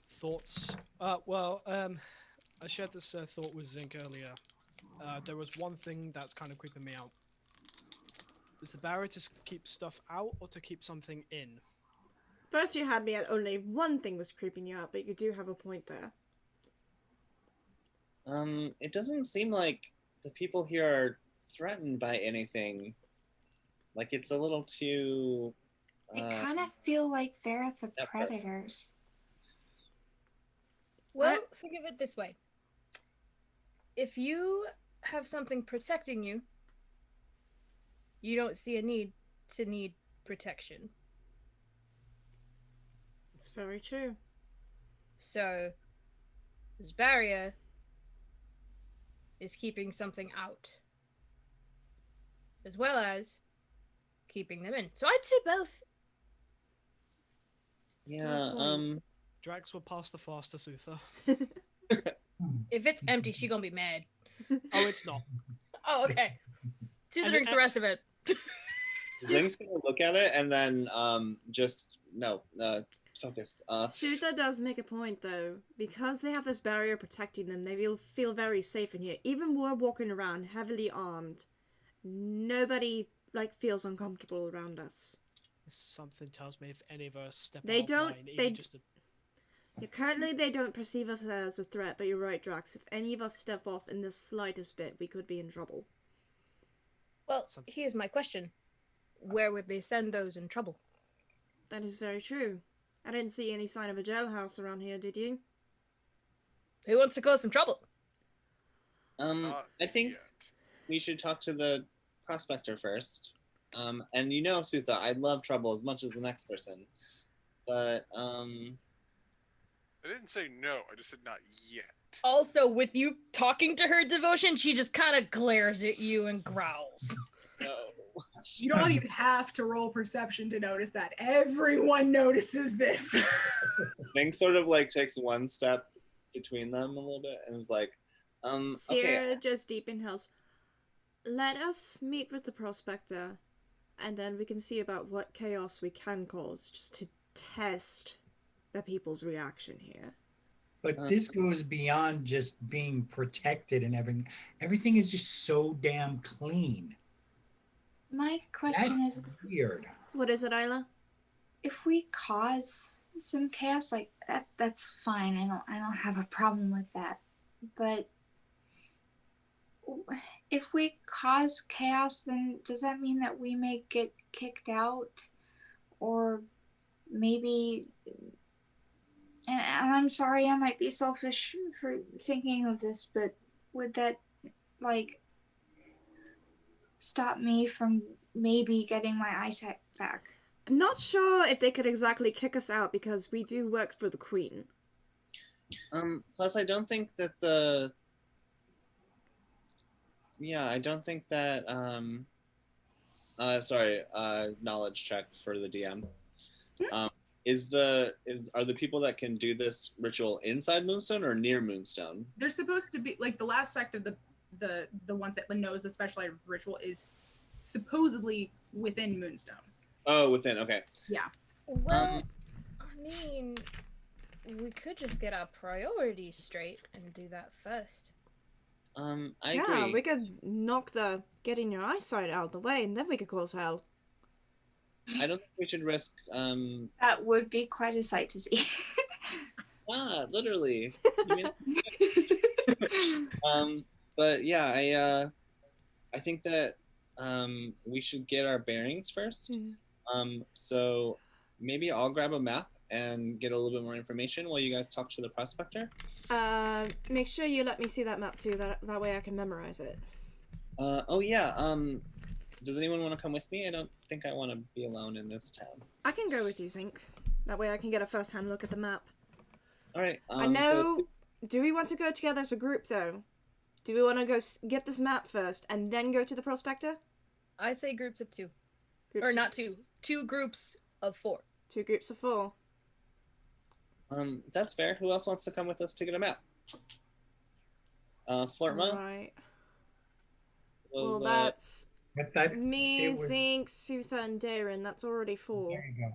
Thoughts? I shared this thought with Zinc earlier. There was one thing that's kind of creeping me out. Is the barrier to keep stuff out or to keep something in? First you had me at only one thing was creeping you out, but you do have a point there. It doesn't seem like the people here are threatened by anything. Like, it's a little too... I kind of feel like they're the predators. Well, think of it this way. If you have something protecting you, you don't see a need to need protection. It's very true. So, this barrier is keeping something out, as well as keeping them in. So I'd say both. Yeah, Drax will pass the flask to Sutha. If it's empty, she gonna be mad. Oh, it's not. Oh, okay. Sutha drinks the rest of it. Link's gonna look at it and then focus. Sutha does make a point though. Because they have this barrier protecting them, they will feel very safe in here. Even we're walking around heavily armed. Nobody feels uncomfortable around us. Something tells me if any of us step They out don't. line, They even just currently they don't perceive us as a threat. But you're right, Drax. If any of us step off in the slightest bit, we could be in trouble. Well, here's my question: where would they send those in trouble? That is very true. I didn't see any sign of a jailhouse around here, did you? Who wants to cause some trouble? I think we should talk to the prospector first. And Sutha, I love trouble as much as the next person. But, I didn't say no, I just said not yet. Also, with you talking to her, Devotion, she just kind of glares at you and growls. No. You don't even have to roll perception to notice that. Everyone notices this. Link sort of takes one step between them a little bit and is like, Sierra okay. just deep inhales. Let us meet with the prospector, and then we can see about what chaos we can cause, just to test the people's reaction here. But this goes beyond just being protected and everything. Everything is just so damn clean. My question That's is weird. What is it, Isla? If we cause some chaos like that, that's fine. I don't have a problem with that. But if we cause chaos, then does that mean that we may get kicked out? Or maybe, and I'm sorry, I might be selfish for thinking of this, but would that stop me from maybe getting my eyesight back? I'm not sure if they could exactly kick us out because we do work for the Queen. Plus I don't think that knowledge check for the DM. Are the people that can do this ritual inside Moonstone or near Moonstone? They're supposed to be the last sect of the ones that knows the specialized ritual is supposedly within Moonstone. Oh, within. Okay. Yeah. Well, I mean, we could just get our priorities straight and do that first. I yeah, agree. we could knock the getting your eyesight out of the way, and then we could cause hell. I don't think we should risk. That would be quite a sight to see. Literally. But yeah, I think that we should get our bearings first. So maybe I'll grab a map and get a little bit more information while you guys talk to the prospector. Make sure you let me see that map too. That way I can memorize it. Oh yeah. Does anyone want to come with me? I don't think I want to be alone in this town. I can go with you, Zink. That way I can get a first-hand look at the map. All right. I know. Do we want to go together as a group, though? Do we want to go get this map first and then go to the prospector? I say groups of 2. Or not 2. 2 groups of 4. 2 groups of 4. That's fair. Who else wants to come with us to get a map? Flortma? Right. Well, that's me, Zink, Sutha, and Darren. That's already 4. There you go.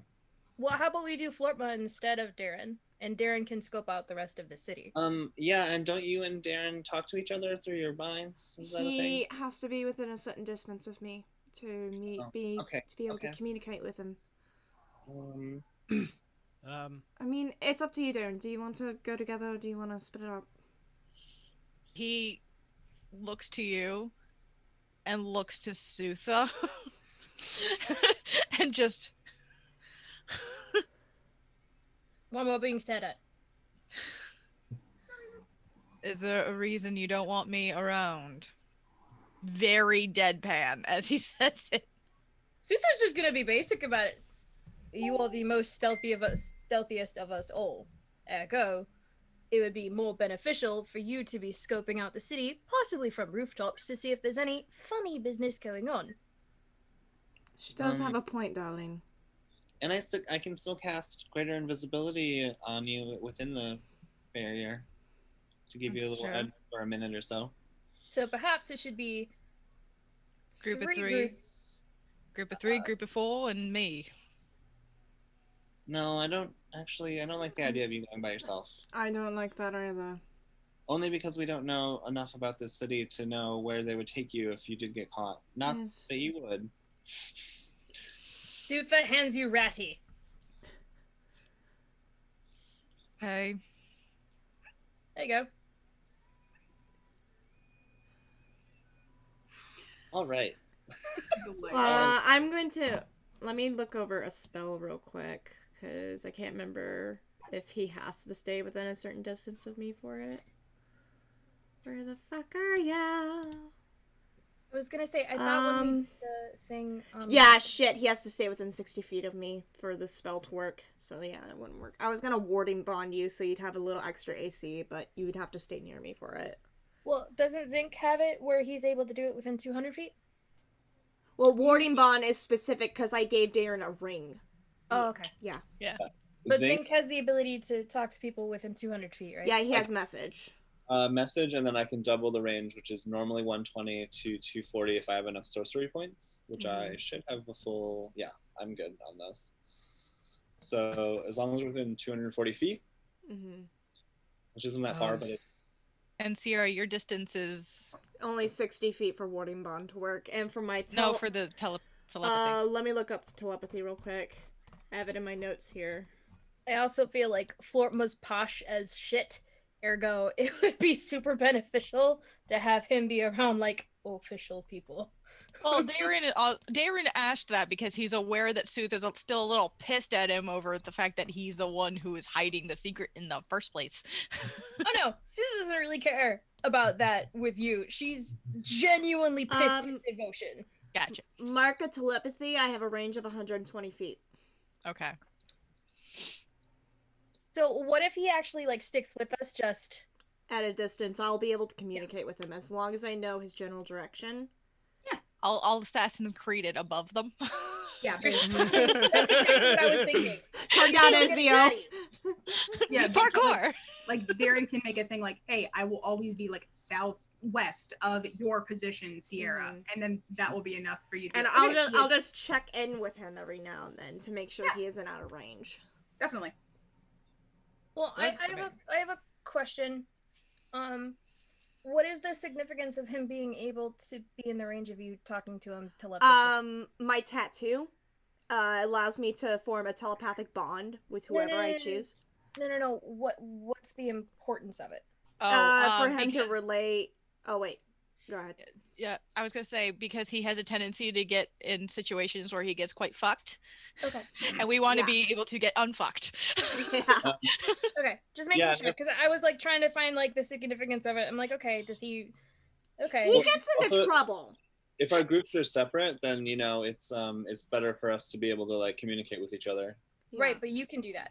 Well, how about we do Flortma instead of Darren? And Darren can scope out the rest of the city. Yeah, and don't you and Darren talk to each other through your minds? Is that a thing? He has to be within a certain distance of me to be able to communicate with him. I mean, it's up to you, Darren. Do you want to go together or do you want to split it up? He looks to you and looks to Sutha and just... One more being said it. Is there a reason you don't want me around? Very deadpan as he says it. Suther's just gonna be basic about it. You are the most stealthiest of us all. Ergo, it would be more beneficial for you to be scoping out the city, possibly from rooftops, to see if there's any funny business going on. She does have a point, darling. And I can still cast greater invisibility on you within the barrier to give you a little edge for a minute or so. So perhaps it should be group of 3 groups. Group of 3, group of 4, and me. No, I don't like the idea of you going by yourself. I don't like that either. Only because we don't know enough about this city to know where they would take you if you did get caught. Not that you would. Sutha hands you Ratty. Hey. There you go. All right. I'm going to... Let me look over a spell real quick, because I can't remember if he has to stay within a certain distance of me for it. Where the fuck are ya? I was gonna say, I thought when we did the thing... yeah, shit, he has to stay within 60 feet of me for the spell to work. So yeah, that wouldn't work. I was gonna warding bond you so you'd have a little extra AC, but you would have to stay near me for it. Well, doesn't Zink have it where he's able to do it within 200 feet? Well, warding bond is specific because I gave Darren a ring. Oh, okay. Yeah. Yeah. But Zink has the ability to talk to people within 200 feet, right? Yeah, he has message. Message, and then I can double the range, which is normally 120 to 240 if I have enough sorcery points, which I should have a full... Yeah, I'm good on those. So as long as we're within 240 feet, which isn't that far, but it's... And Sierra, your distance is... Only 60 feet for warding bond to work, and for my No, for the telepathy. Let me look up telepathy real quick. I have it in my notes here. I also feel like Flortma's posh as shit. Ergo, it would be super beneficial to have him be around, like, official people. Well, Darren asked that because he's aware that Sooth is still a little pissed at him over the fact that he's the one who is hiding the secret in the first place. Oh no, Sooth doesn't really care about that with you. She's genuinely pissed at devotion. Gotcha. Mark of telepathy, I have a range of 120 feet. Okay. So what if he actually, like, sticks with us just... At a distance, I'll be able to communicate with him as long as I know his general direction. Yeah. I'll Assassin's Creed it above them. Yeah. That's exactly what I was thinking. Come down, Ezio. Yeah, parkour. Like Darren can make a thing like, hey, I will always be like southwest of your position, Sierra, and then that will be enough for you to... And I'll just check in with him every now and then to make sure he isn't out of range. Definitely. Well, I have a question. What is the significance of him being able to be in the range of you talking to him telepathically? My tattoo allows me to form a telepathic bond with whoever I choose. No. What's the importance of it? For him to because- relate. Oh wait, go ahead. Yeah, I was gonna say because he has a tendency to get in situations where he gets quite fucked. Okay. And we want to Yeah. be able to get unfucked. Yeah. Okay, just making Yeah, sure because I was like trying to find like the significance of it. I'm like, okay, does he? Okay. He gets into also- trouble. If our groups are separate, then it's better for us to be able to like communicate with each other. Right, but you can do that.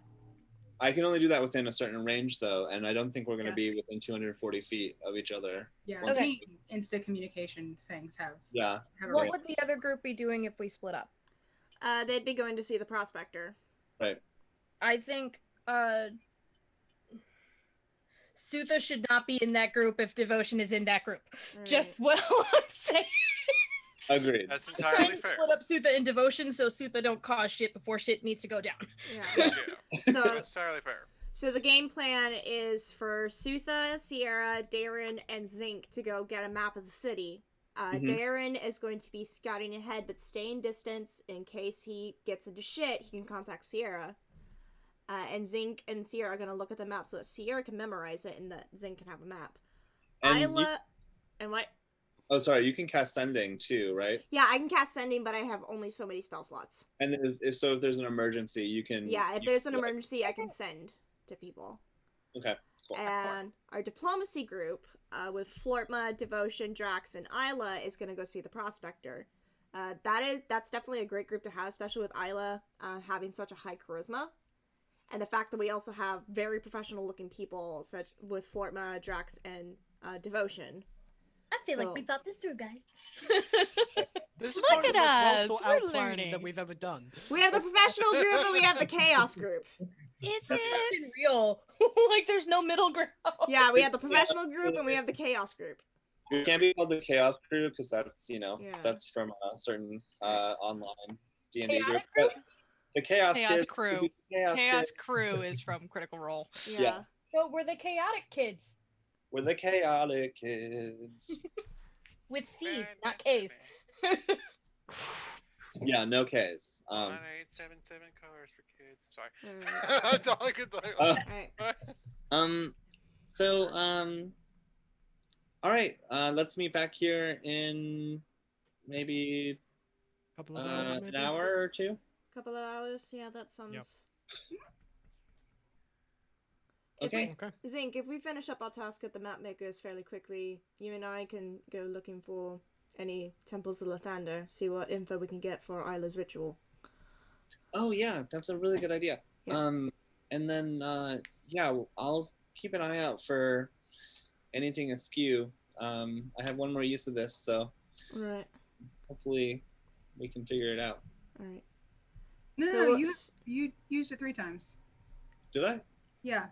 I can only do that within a certain range, though, and I don't think we're going to Yeah. be within 240 feet of each other. Yeah, Or- Okay. instant communication things have. Yeah. have a What range. would the other group be doing if we split up? They'd be going to see the prospector. Right. I think Sutha should not be in that group if Devotion is in that group. Just what I'm saying. Agreed. That's I'm trying entirely to fair. split up Sutha and Devotion so Sutha don't cause shit before shit needs to go down. Yeah. So That's entirely fair. So the game plan is for Sutha, Sierra, Darren, and Zinc to go get a map of the city. Darren is going to be scouting ahead, but staying distance in case he gets into shit. He can contact Sierra. And Zinc and Sierra are going to look at the map so that Sierra can memorize it and that Zinc can have a map. And Isla, and what? Oh, sorry. You can cast Sending too, right? Yeah, I can cast Sending, but I have only so many spell slots. And if there's an emergency, you can. Yeah, if there's an emergency, I can send to people. Okay. Cool. And our diplomacy group, with Flortma, Devotion, Drax, and Isla, is going to go see the prospector. That's definitely a great group to have, especially with Isla having such a high charisma, and the fact that we also have very professional-looking people, such with Flortma, Drax, and Devotion. I feel So- like we thought this through, guys. This is Look probably the at most us, well thought out we're plan learning. that we've ever done. We have the professional group and we have the chaos group. It's Fucking real. Like there's no middle ground. Yeah, we have the professional group and we have the chaos group. We can't be called the Chaos Crew because that's Yeah. that's from a certain online D&D group. Chaotic group? But the Chaos Chaos Kids- Crew. Chaos Chaos Kids, Crew is from Critical Role. Yeah. So we're the chaotic kids we're the Chaotic Kids. with C's, not K's. Yeah, no K's. 1877 colors for kids. Sorry. That's all I could think of. Alright. So all right, let's meet back here in maybe Couple of hours, an maybe? hour or two. Couple of hours, yeah, that sounds. Okay. Okay. Zinc, if we finish up our task at the map makers fairly quickly, you and I can go looking for any temples of Lathander, see what info we can get for Isla's ritual. Oh yeah, that's a really good idea. Yeah. And then I'll keep an eye out for anything askew. I have one more use of this, so Right. hopefully we can figure it out. Alright. No, So no, what's- you used it 3 times. Did I? Yeah.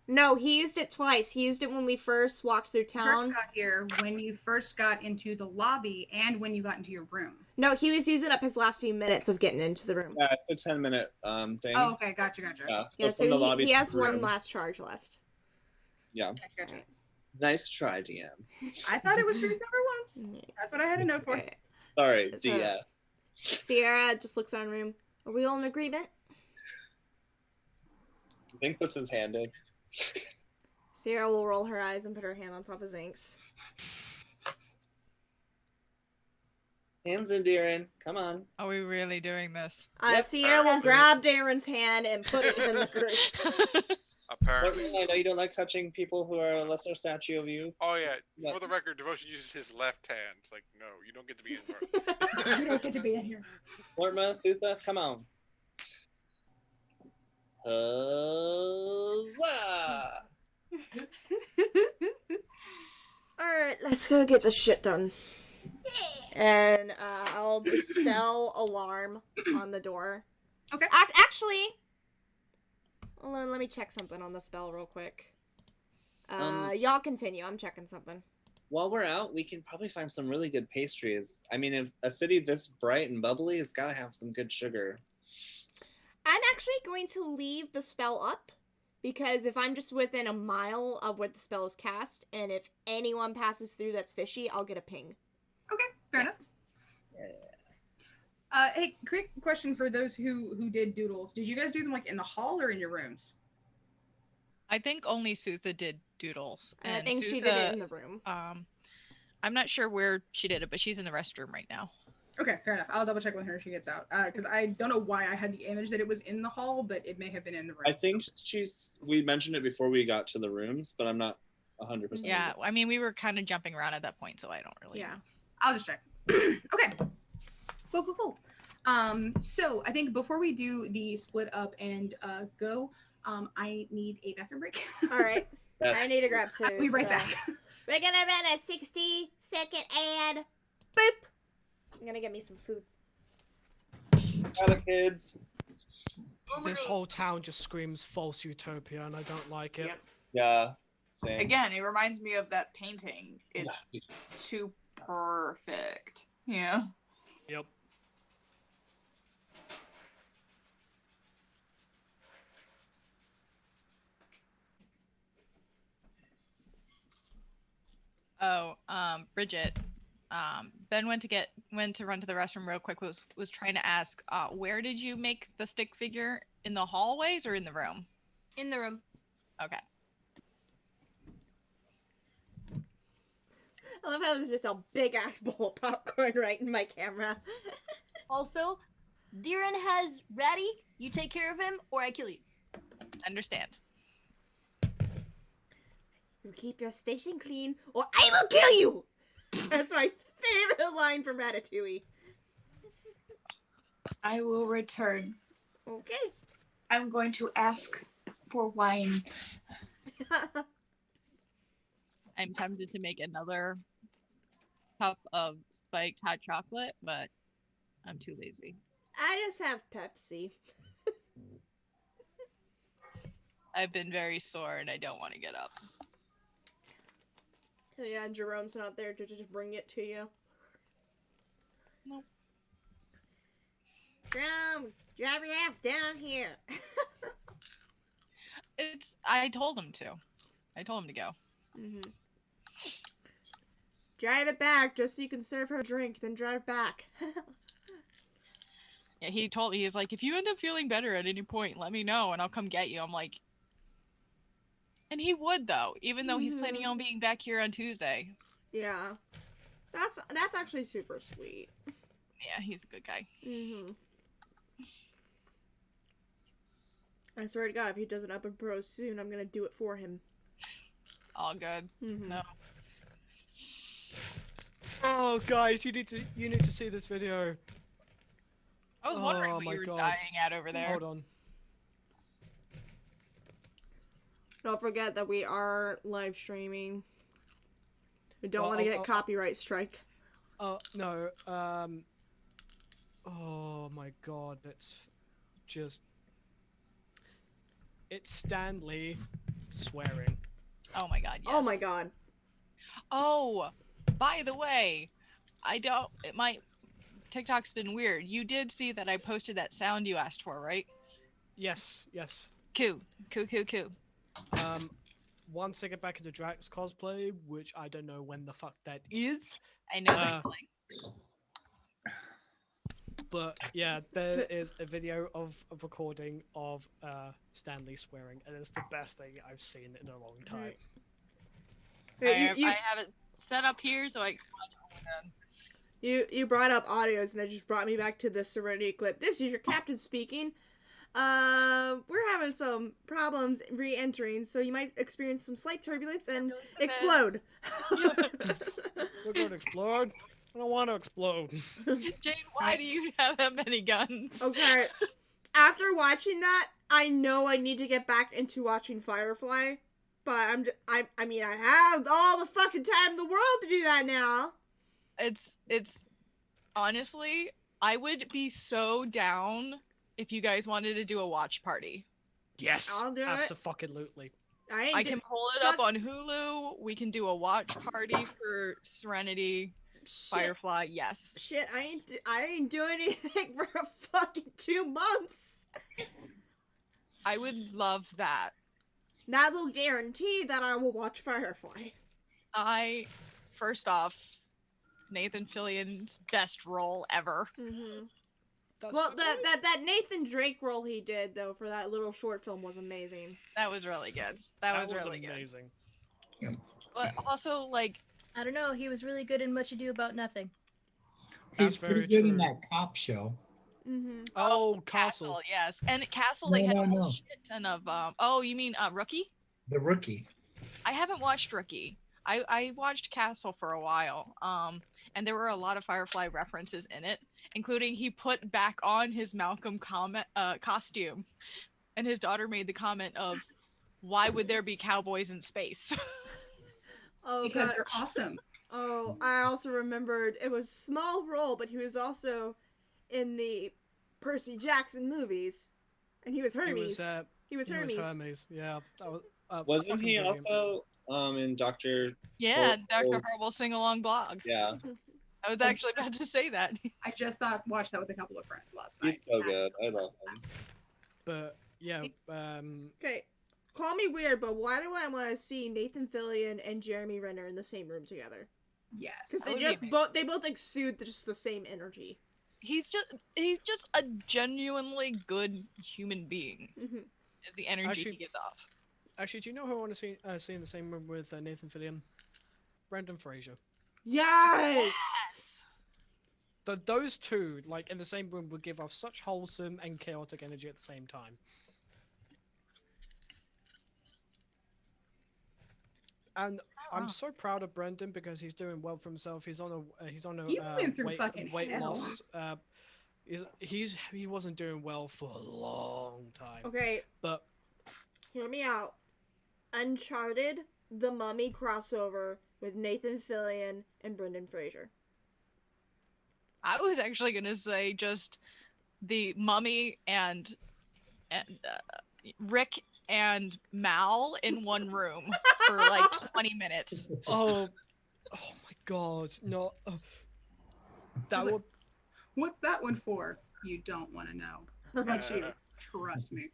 No, he used it twice. He used it when we first walked through First town. got here when you first got into the lobby and when you got into your room. No, he was using up his last few minutes of getting into the room. Yeah, it's a 10-minute thing. Oh, okay, gotcha. Yeah, Yeah, from the so lobby he to has the one room. last charge left. Yeah. Gotcha. Nice try, DM. I thought it was pretty number once. That's what I had a note for. Okay. Sorry, So- DM. Sierra just looks around the room. Are we all in agreement? Zink puts his hand in. Sierra will roll her eyes and put her hand on top of Zink's. Hands in, Darren. Come on. Are we really doing this? Yep. Sierra will grab Darren's hand and put it in the group. Apparently. I know you don't like touching people who are a lesser statue of you. Oh yeah. Yeah. For the record, Devotion uses his left hand. Like, no, you don't get to be in front. You don't get to be in here. Lorma, Sutha, come on. Huzzah! Alright, let's go get this shit done. And I'll dispel alarm on the door. Okay. Actually, hold on, let me check something on the spell real quick. Y'all continue. I'm checking something. While we're out, we can probably find some really good pastries. I mean, if a city this bright and bubbly has got to have some good sugar. I'm actually going to leave the spell up because if I'm just within a mile of where the spell is cast, and if anyone passes through that's fishy, I'll get a ping. Okay, fair enough. Hey, quick question for those who did doodles. Did you guys do them like in the hall or in your rooms? I think only Sutha did doodles. And I think she did it in the room. I'm not sure where she did it, but she's in the restroom right now. Okay, fair enough. I'll double check when she gets out. Because I don't know why I had the image that it was in the hall, but it may have been in the room. I think we mentioned it before we got to the rooms, but I'm not 100%. Yeah, I mean, we were kind of jumping around at that point, so I don't really know. I'll just check. Okay. Cool. So I think before we do the split up and go, I need a bathroom break. All right. I need to grab food. I'll be right back. We're gonna run a 60-second ad. Boop. I'm gonna get me some food. Got it, kids. This whole town just screams false utopia, and I don't like it. Yep. Yeah. Same. Again, it reminds me of that painting. It's too perfect. Yeah. Yep. Oh, Bridget. Ben went to run to the restroom real quick. Was trying to ask, where did you make the stick figure? In the hallways or in the room? In the room. Okay. I love how there's just a big ass bowl of popcorn right in my camera. Also, Diren has Ratty. You take care of him, or I kill you. Understand. You keep your station clean, or I will kill you. That's my favorite line from Ratatouille. I will return. Okay. I'm going to ask for wine. I'm tempted to make another cup of spiked hot chocolate, but I'm too lazy. I just have Pepsi. I've been very sore and I don't want to get up. Yeah, Jerome's not there to just bring it to you. Nope. Jerome, drive your ass down here. I told him to. I told him to go. Mm-hmm. Drive it back just so you can serve her a drink, then drive back. Yeah, he told me, he's like, if you end up feeling better at any point, let me know and I'll come get you. I'm like, and he would though, even though he's planning on being back here on Tuesday. Yeah. That's actually super sweet. Yeah, he's a good guy. Mm-hmm. I swear to God, if he doesn't up and pro soon, I'm gonna do it for him. All good. Mm-hmm. No. Oh, guys, you need to see this video. I was wondering what my you were God. dying at over there. Hold on. Don't forget that we are live streaming. We don't want to get copyright strike. No. Oh my God, it's just. It's Stanley swearing. Oh my God, yes. Oh my God. Oh, by the way, my TikTok's been weird. You did see that I posted that sound you asked for, right? Yes. Coo. Once I get back into Drax cosplay, which I don't know when the fuck that is. I know. But yeah, there is a video of a recording of Stanley swearing, and it's the best thing I've seen in a long time. I have it set up here so I can watch it again. You brought up audios, and that just brought me back to the Serenity clip. This is your captain speaking. We're having some problems re-entering, so you might experience some slight turbulence and explode. We're going to explode? I don't want to explode. Jane, why do you have that many guns? Okay. After watching that, I know I need to get back into watching Firefly, but I mean, I have all the fucking time in the world to do that now. It's honestly, I would be so down if you guys wanted to do a watch party. Yes, I'll do it. Abso-fucking-lutely. I can pull it up on Hulu. We can do a watch party for Serenity. Firefly, yes. Shit, I ain't doing anything for a fucking 2 months. I would love that. That will guarantee that I will watch Firefly. First off, Nathan Fillion's best role ever. Mm-hmm. Well, that Nathan Drake role he did though for that little short film was amazing. That was really good. That was really amazing. But also, like, I don't know. He was really good in Much Ado About Nothing. He's That's pretty very good in true. that cop show. Mm-hmm. Oh, Castle. yes. And Castle, No, they had no, a whole no. shit ton of, oh, you mean Rookie? The Rookie. I haven't watched Rookie. I watched Castle for a while. And there were a lot of Firefly references in it, including he put back on his Malcolm costume, and his daughter made the comment of, "Why would there be cowboys in space?" Oh Because god. they're awesome. Oh, I also remembered it was a small role, but he was also in the Percy Jackson movies, and he was Hermes. He was Hermes. Yeah, that was Wasn't fucking he brilliant. also in Doctor? Yeah, Dr. Horrible sing along blog. Yeah. I was actually about to say that. I just watched that with a couple of friends last He's night. so good. I love him. But yeah, Okay, call me weird, but why do I want to see Nathan Fillion and Jeremy Renner in the same room together? Yes, because they both exude just the same energy. He's just a genuinely good human being. Mm-hmm. The energy he gives off. Actually, do you know who I want to see in the same room with Nathan Fillion? Brendan Fraser. Yes. Those two, like in the same room, would give off such wholesome and chaotic energy at the same time. And I'm so proud of Brendan because he's doing well for himself. He's on a went through fucking weight hell. loss. He wasn't doing well for a long time. Okay, but hear me out. Uncharted, The Mummy crossover with Nathan Fillion and Brendan Fraser. I was actually gonna say just the Mummy and Rick and Mal in one room for like 20 minutes. Oh my god, no. That would. What's that one for? You don't want to know. But you trust me.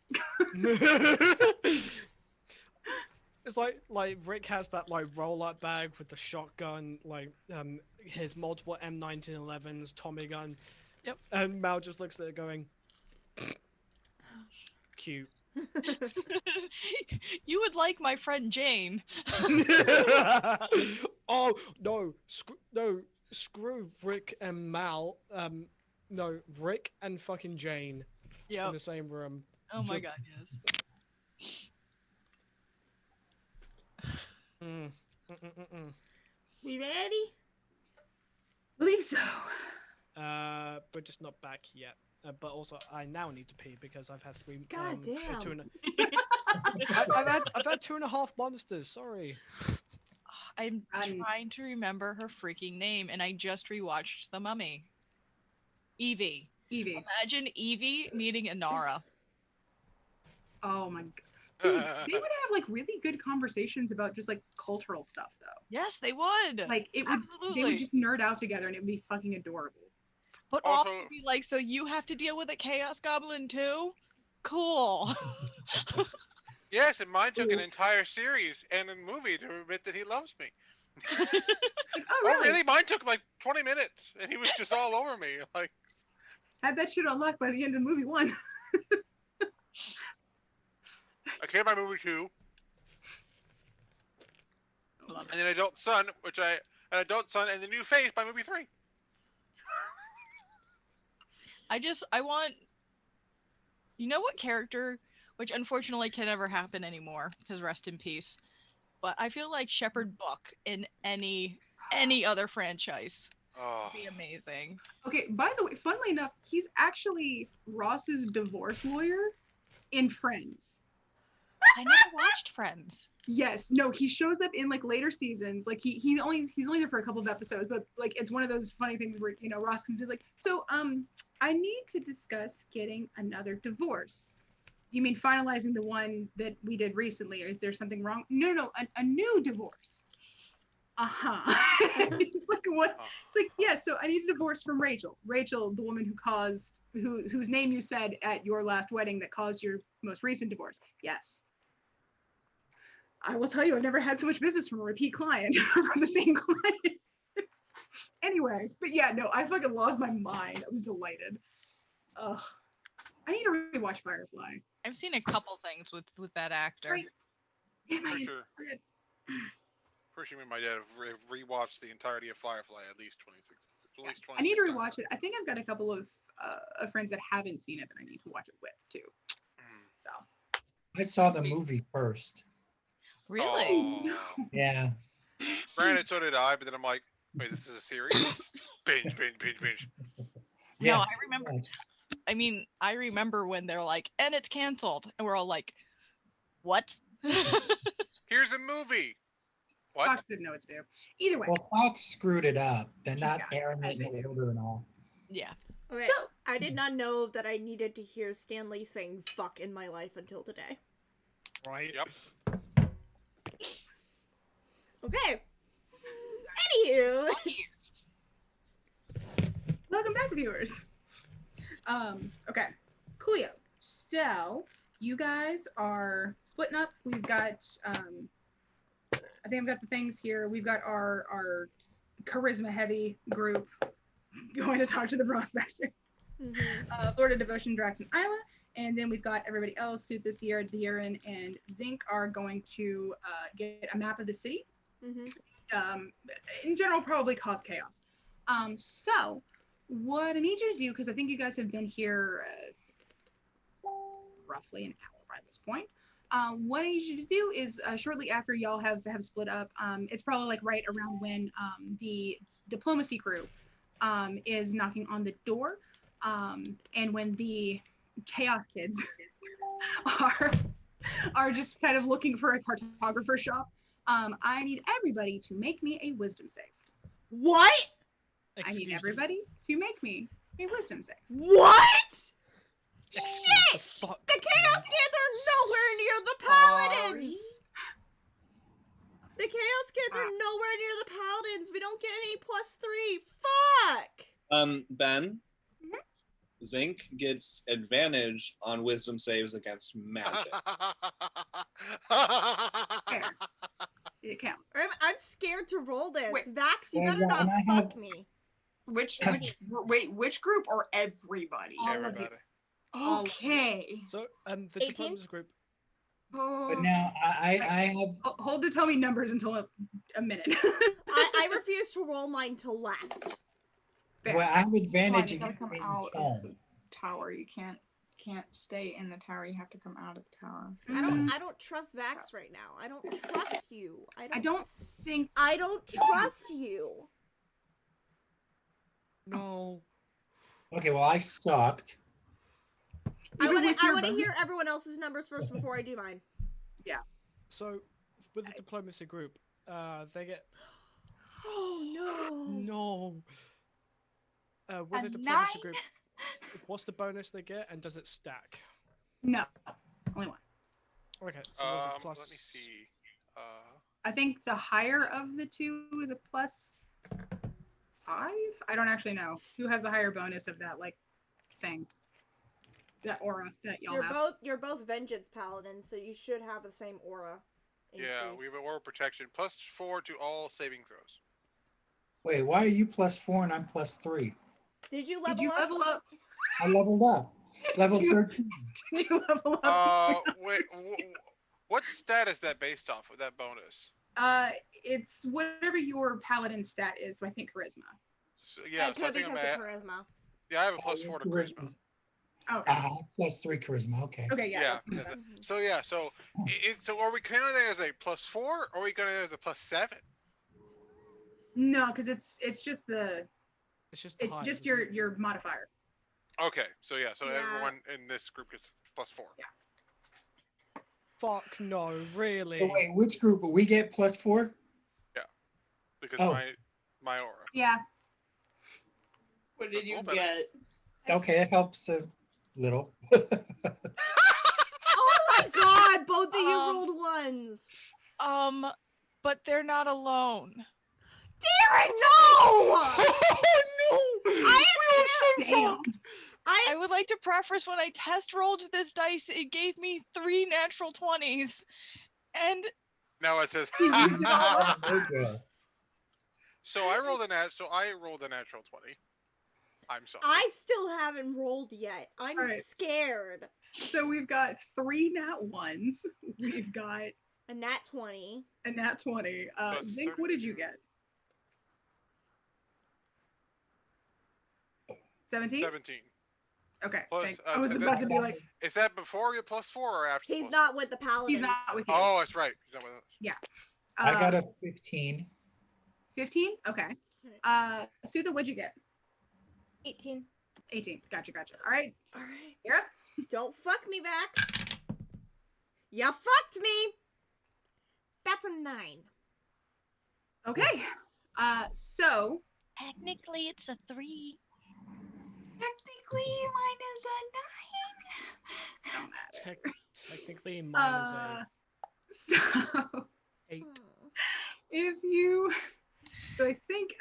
It's like Rick has that like roll-up bag with the shotgun, like his multiple M1911s, Tommy gun. Yep. And Mal just looks at it going, cute. You would like my friend Jane. Oh no, screw Rick and Mal. No, Rick and fucking Jane in the same room. Oh my god, yes. We ready? Believe so. But just not back yet. But also, I now need to pee because I've had three. God damn. I've had 2.5 monsters. Sorry. I'm trying to remember her freaking name, and I just rewatched The Mummy. Evie. Imagine Evie meeting Inara. Oh my god. Dude, they would have like really good conversations about just like cultural stuff though. Yes, they would. Like it would. Absolutely. They would just nerd out together, and it would be fucking adorable. But also be like, so you have to deal with a Chaos Goblin too? Cool. Yes, and mine took an entire series and a movie to admit that he loves me. Oh, really? Mine took like 20 minutes, and he was just all over me. Like, had that shit unlocked by the end of movie 1. I came by movie 2, and an adult son, and the new face by movie 3. I want, you know what character, which unfortunately can never happen anymore, because rest in peace, but I feel like Shepherd Buck in any other franchise would be amazing. Okay, by the way, funnily enough, he's actually Ross's divorce lawyer in Friends. I never watched Friends. Yes, no, he shows up in like later seasons. Like he's only there for a couple of episodes, but like it's one of those funny things where Ross comes in like, so I need to discuss getting another divorce. You mean finalizing the one that we did recently, or is there something wrong? No, a new divorce. It's like what? It's like yeah. So I need a divorce from Rachel. Rachel, the woman whose name you said at your last wedding that caused your most recent divorce. Yes. I will tell you, I've never had so much business from a repeat client from the same client. Anyway, but yeah, no, I fucking lost my mind. I was delighted. Ugh. I need to rewatch Firefly. I've seen a couple things with that actor. Right. Yeah, For sure. Pretty sure me and my dad have rewatched the entirety of Firefly at least 26. At least 26 I need to times. rewatch it. I think I've got a couple of friends that haven't seen it that I need to watch it with too. So. I saw the movie first. Really? Oh. Yeah. Granted, so did I, but then I'm like, wait, this is a series? binge. Yeah. No, I remember. I mean, I remember when they're like, and it's canceled, and we're all like, what? Here's a movie. What? Fox didn't know what to do. Either way. Well, Fox screwed it up. They're not airing it they in order and all. Yeah. Okay, So, I did not know that I needed to hear Stanley saying fuck in my life until today. Right. Yep. Okay. Anywho. welcome back, viewers. Okay. Coolio. So, you guys are splitting up. We've got, I think I've got the things here. We've got our charisma heavy group going to talk to the prospector. Florida Devotion, Drax, and Isla. And then we've got everybody else. Suit this year, De'Aaron and Zinc are going to get a map of the city. In general, probably cause chaos. So, what I need you to do, because I think you guys have been here roughly an hour by this point. What I need you to do is shortly after y'all have split up, it's probably like right around when the diplomacy crew is knocking on the door, and when the chaos kids are just kind of looking for a cartographer shop. I need everybody to make me a wisdom save. What? I need everybody to make me a wisdom save. What? Shit! The Chaos Kids are nowhere near the Paladins! The Chaos Kids are nowhere near the Paladins. We don't get any +3. Fuck! Ben, Zinc gets advantage on wisdom saves against magic. It counts. I'm scared to roll this. Wait. Vax, you Well, better yeah, not and I fuck have- me. Which group or everybody? All of you. Everybody. Okay. So, the 18? diplomacy group. But now I have. Hold to tell me numbers until a minute. I refuse to roll mine till last. Fair. Well, I have advantage You gotta against come being out of stone. the tower. You can't stay in the tower. You have to come out of the tower. I don't trust Vax right now. I don't trust you. I don't think. I don't trust you. No. Okay, well I sucked. I Even want with to your hear everyone else's numbers first before I do mine. Yeah. So, with the diplomacy group, they get Oh no. no. With the A diplomacy 9? group, what's the bonus they get, and does it stack? No, only one. Okay, so was it plus? Let me see. I think the higher of the two is a +5. I don't actually know who has the higher bonus of that thing, that aura that y'all have. You're both vengeance paladins, so you should have the same aura. Yeah, we increase. have an aura protection +4 to all saving throws. Wait, why are you +4 and I'm +3? Did you level Did you up? level up? I leveled up. Level 13. Did you level up? Wait, what stat is that based off of that bonus? It's whatever your paladin stat is. So I think charisma. So, yeah, It so I could be think I'm because at. of charisma. Yeah, I have a +4 to charisma. Okay. +3 charisma. Okay. Okay. Yeah. Yeah. So yeah. So so are we counting that as a +4 or are we counting it as a +7? No, because it's just the It's just it's highs, just isn't it? your modifier. Okay. So yeah. So Yeah. everyone in this group gets +4. Yeah. Fuck no, really? So wait, which group? We get +4? Because Oh. my aura. Yeah. What did you Well, better. get? Okay, it helps a little. Oh my god, both of you Um, rolled ones. But they're not alone. Darren, no! Oh no! I am Damn. I would like to preface when I test rolled this dice, it gave me 3 natural 20s. And Now it says. Mojo. So I rolled a natural 20. I'm sorry. I still haven't rolled yet. I'm Alright. scared. So we've got 3 nat ones. We've got A nat 20. A nat 20. That's Zink, what did you get? 17? 17. Okay. Plus, thanks. I was about to be like, is that before you plus 4 or after? He's not with the paladins. he's not with you. Oh, that's right. He's not with us. Yeah. I got a 15. 15? Okay. Sutha, what'd you get? 18. 18. Gotcha. All right. You're up. Don't fuck me, Vax. You fucked me. That's a 9. Okay. So. Technically, it's a 3. Technically, mine is a 9. No matter. Technically, mine is a So. 8. If you. So I think.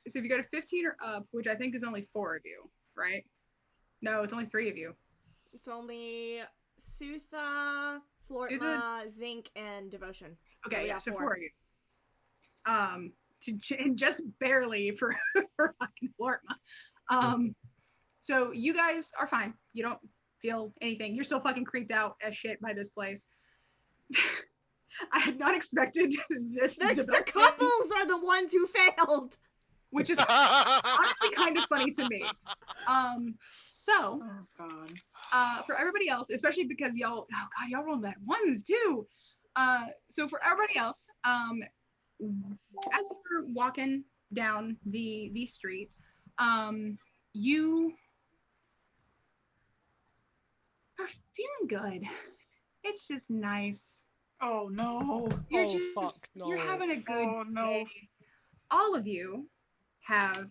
So if you go to 15 or up, which I think is only 4 of you, right? No, it's only 3 of you. It's only Sutha, Flortma, Zinc, and Devotion. Okay, so so 4 of you. And just barely for fucking Flortma. So you guys are fine. You don't feel anything. You're still fucking creeped out as shit by this place. I had not expected this. The couples are the ones who failed. Which is honestly kind of funny to me. So, oh god. For everybody else, especially because y'all rolled that ones too. So for everybody else, as you're walking down the street, you are feeling good. It's just nice. Oh no. Fuck no. You're having a good no. day. All of you have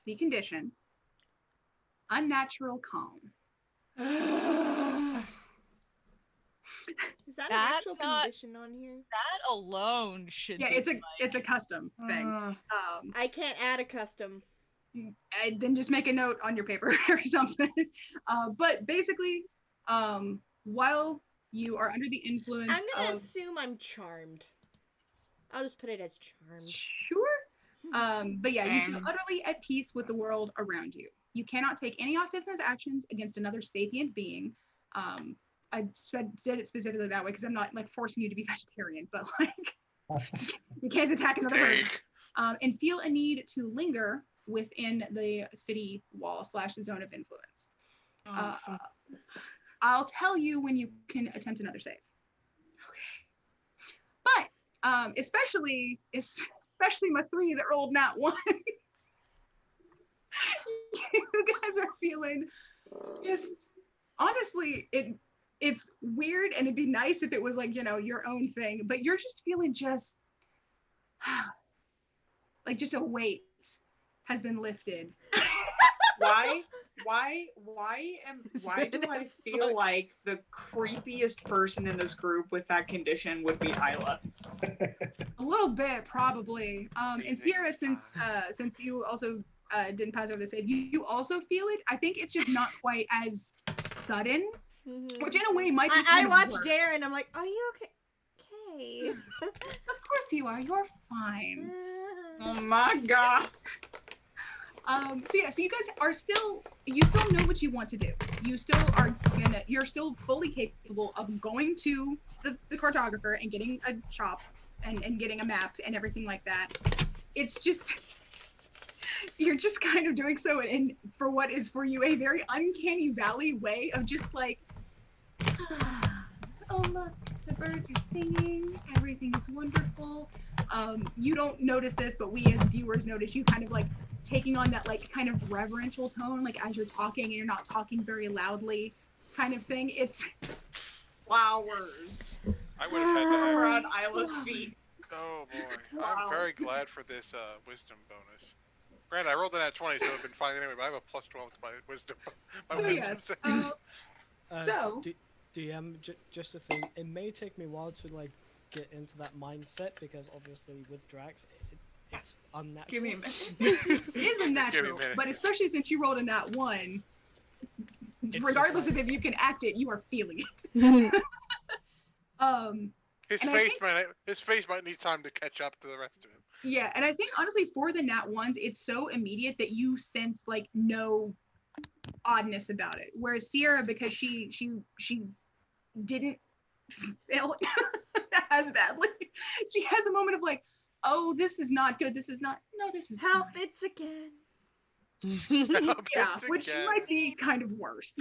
the condition unnatural calm. Is that That's an actual not- condition on here? That alone should Yeah, be it's a custom thing. I can't add a custom. And then just make a note on your paper or something. But basically, while you are under the influence I'm gonna of assume I'm charmed. I'll just put it as charmed. Sure. But yeah, you feel utterly at peace with the world around you. You cannot take any offensive actions against another sapient being. I said it specifically that way because I'm not like forcing you to be vegetarian, but like you can't attack another person. And feel a need to linger within the city wall / the zone of influence. I'll tell you when you can attempt another save. Okay. But especially my 3 that rolled nat 1. You guys are feeling just honestly it's weird, and it'd be nice if it was like, you know, your own thing, but you're just feeling just like just a weight has been lifted. Why do I feel like the creepiest person in this group with that condition would be Isla? A little bit, probably. And Sierra, since you also didn't pass over the save, you also feel it. I think it's just not quite as sudden, which in a way might be I watch worse. Darren. I'm like, are you okay? Okay. Of course you are. You're fine. Oh my god. So you guys are you still know what you want to do. You still you're still fully capable of going to the cartographer and getting a shop and getting a map and everything like that. It's just, you're just kind of doing so in for what is for you a very uncanny valley way of just like, oh look, the birds are singing, everything is wonderful. You don't notice this, but we as viewers notice you kind of like taking on that like kind of reverential tone, like as you're talking and you're not talking very loudly kind of thing. It's flowers. I would have had to We're on Isla's feet. Oh boy. I'm very glad for this wisdom bonus. Granted, I rolled in at 20, so it would have been fine anyway, but I have a plus 12 to my wisdom. DM, just a thing. It may take me a while to like get into that mindset because obviously with Drax, it's unnatural. Give me a minute. It is unnatural, but especially since you rolled in that 1, regardless of if you can act it, you are feeling it. His face might need time to catch up to the rest of him. Yeah, and I think honestly for the nat 1s, it's so immediate that you sense like no oddness about it. Whereas Sierra, because she didn't fail as badly. She has a moment of like, oh, this is not good. This is not. No, this is Help! fine. It's again. Yeah, which might be kind of worse.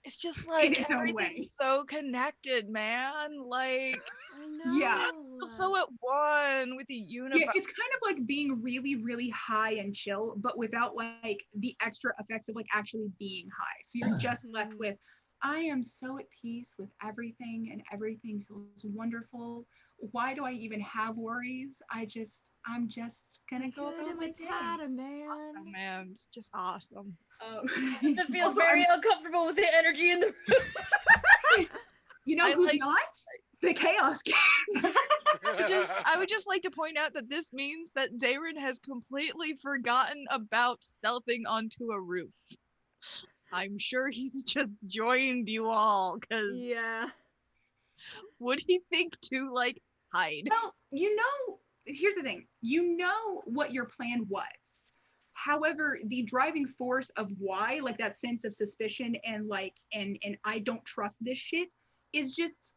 It's just In like its own way. everything's so connected, man. Like I know. Yeah. so at one with the universe. Yeah, it's kind of like being really, really high and chill, but without like the extra effects of like actually being high. So you're just left with, I am so at peace with everything and everything feels wonderful. Why do I even have worries? I'm just gonna go about my day. Man. Oh, man, it's just awesome. It feels Also, very uncomfortable with the energy in the room. You know who's not? The Chaos Kids. I would just like to point out that this means that Darren has completely forgotten about stealthing onto a roof. I'm sure he's just joined you all, because would he think to like hide? Well, here's the thing. You know what your plan was. However, the driving force of why, like that sense of suspicion and like and I don't trust this shit, is just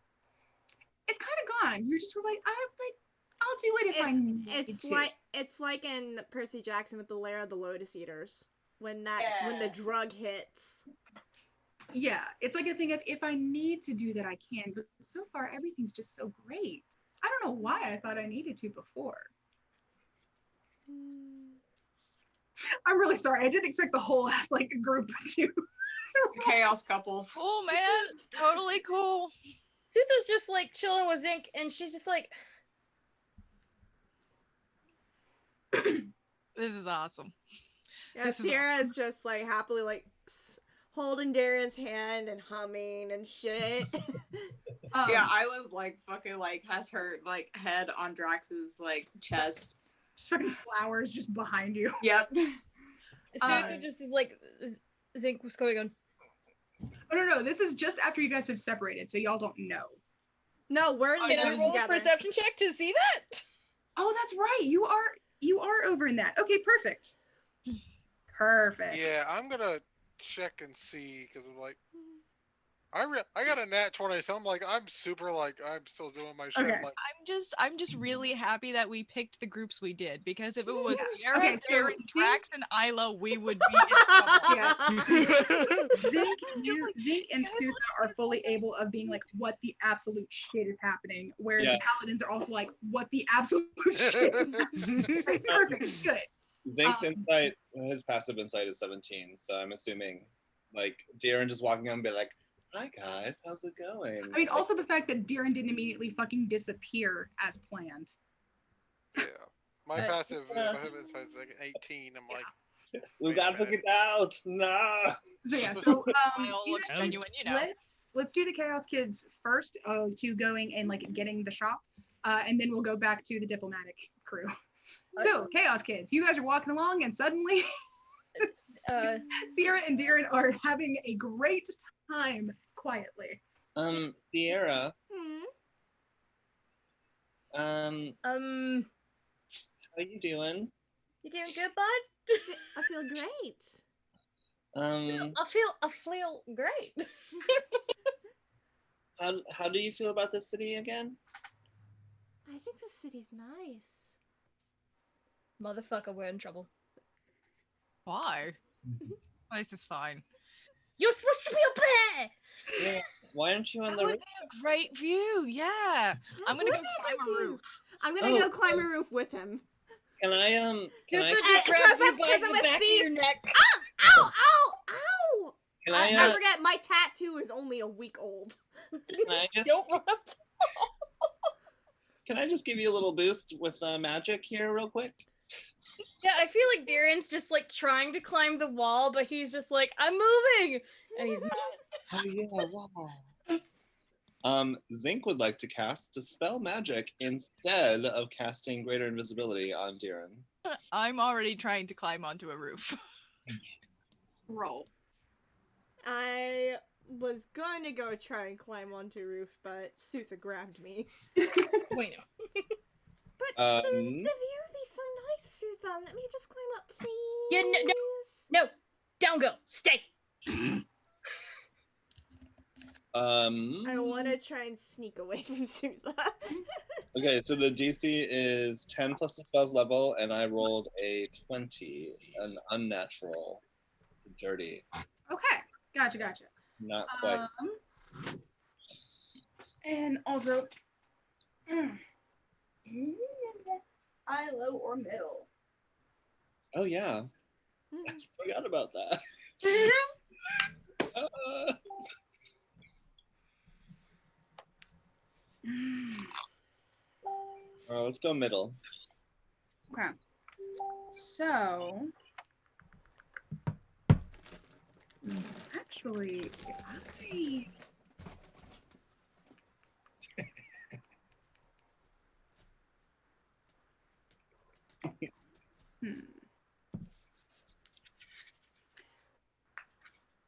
it's kind of gone. You're just like I'll do it if I need to. It's like in Percy Jackson with the Lair of the Lotus Eaters when the drug hits. Yeah, it's like a thing of if I need to do that I can, but so far everything's just so great. I don't know why I thought I needed to before. I'm really sorry. I didn't expect the whole ass like group to chaos couples. Cool, man. Totally cool. Sutha's just like chilling with Zinc, and she's just like, this is awesome. Yeah, Sierra is just like happily like holding Darren's hand and humming and shit. Yeah, Isla's like fucking like has her like head on Drax's like chest. Certain flowers just behind you. Yep. Sutha just is like, Zinc, what's going on? Oh no, this is just after you guys have separated, so y'all don't know. No, we're in the Can I roll a perception check to see that? Oh, that's right. You are over in that. Okay, perfect. Perfect. Yeah, I'm gonna check and see because I'm like, I got a nat 20, so I'm like, I'm super like, I'm still doing my shit. Okay. Like, I'm just really happy that we picked the groups we did, because if it was Yeah. Sierra, Okay, so Darren, Drax, and Isla, we would be in trouble. Zink and Sutha are fully able of being like, what the absolute shit is happening, whereas the Paladins are also like, what the absolute shit is happening. Like, perfect, good. Zink's insight, his passive insight is 17, so I'm assuming like Darren just walking up and be like, hi guys, how's it going? I mean, also the fact that Darren didn't immediately fucking disappear as planned. yeah, my passive insight is like 18. I'm like, we gotta figure it out. No. So yeah, so all looks genuine, you know. Let's do the Chaos Kids first, to going and like getting the shop, and then we'll go back to the diplomatic crew. So Chaos Kids, you guys are walking along, and suddenly Sierra and Darren are having a great time quietly. Sierra. How you doing? You doing good, bud? I feel great. I feel great. How do you feel about this city again? I think the city's nice. Motherfucker, we're in trouble. Why? This place is fine. You're supposed to be up there! Yeah. Why aren't you on That the would roof? be a great view. Yeah. I'm gonna go climb a roof. I'm gonna go climb a roof with him. Can I just grab you by the back of your neck. Ow! Ow! Ow! Can I forget my tattoo is only a week old. Can I just, Don't run up. Can I just give you a little boost with magic here real quick? Yeah, I feel like Darren's just like trying to climb the wall, but he's just like, I'm moving! And he's not. Oh yeah, wow. Zink would like to cast Dispel Magic instead of casting Greater Invisibility on Darren. I'm already trying to climb onto a roof. Roll. I was going to go try and climb onto a roof, but Sutha grabbed me. Wait, no. But the view would be so nice, Sutha. Let me just climb up, please. Yeah, no, don't go. Stay. I want to try and sneak away from Sutha. Okay, so the DC is 10 plus the spell's level, and I rolled a 20, an unnatural, dirty. Okay, gotcha. Not quite. And also, high, low, or middle. Oh yeah, I forgot about that. Let's go middle. Okay. So, actually, if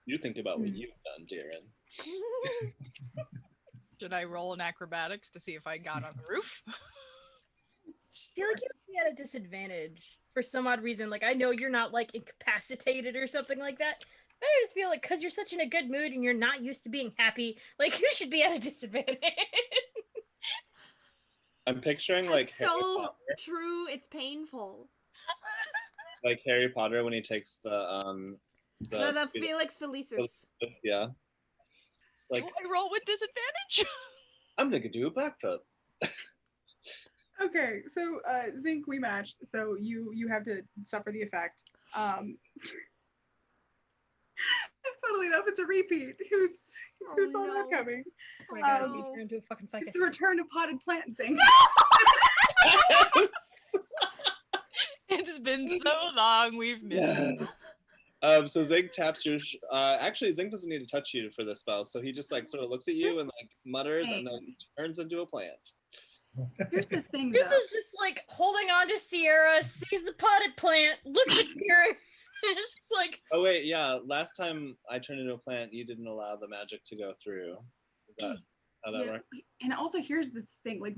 You think about what you've done, Darren. Should I roll in acrobatics to see if I got on the roof? I feel like you would be at a disadvantage for some odd reason. Like, I know you're not like incapacitated or something like that, but I just feel like because you're such in a good mood and you're not used to being happy, like you should be at a disadvantage. I'm picturing like That's Harry so Potter, true. It's painful. like Harry Potter when he takes the The Felix Felicis. Yeah. It's like, do I roll with disadvantage? I'm gonna do a backflip. Okay, so Zinc, we matched, so you have to suffer the effect. Funnily enough, it's a repeat. Who saw that coming? Oh my god, we turned into a fucking ficus. It's the return of potted plant thing. It's been so long, we've missed it. So Zing taps your. Actually, Zing doesn't need to touch you for this spell, so he just like sort of looks at you and like mutters, and then turns into a plant. Here's the thing, Ruth is just like holding on to Sierra, sees the potted plant, looks at Sierra, and it's just like. Oh wait, yeah. Last time I turned into a plant, you didn't allow the magic to go through. Is that how that worked? And also, here's the thing: like,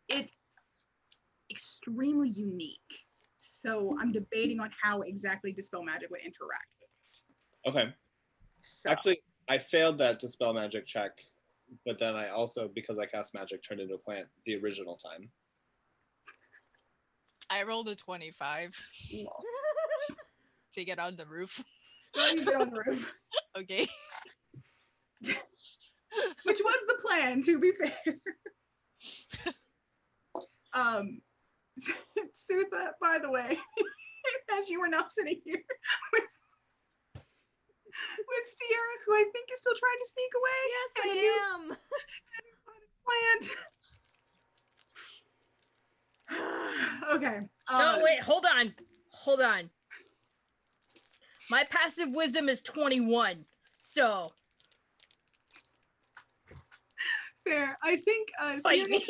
it's extremely unique. So I'm debating on how exactly Dispel Magic would interact with it. Okay. So. Actually, I failed that Dispel Magic check, but then I also, because I cast magic, turned into a plant the original time. I rolled a 25 to get on the roof. You get on the roof. Okay. Which was the plan, to be fair. Sutha, by the way, as you are now sitting here with Sierra, who I think is still trying to sneak away. Yes, I am. Okay. No, wait, hold on. My passive wisdom is 21, so. Fair. I think Fight Sierra, me.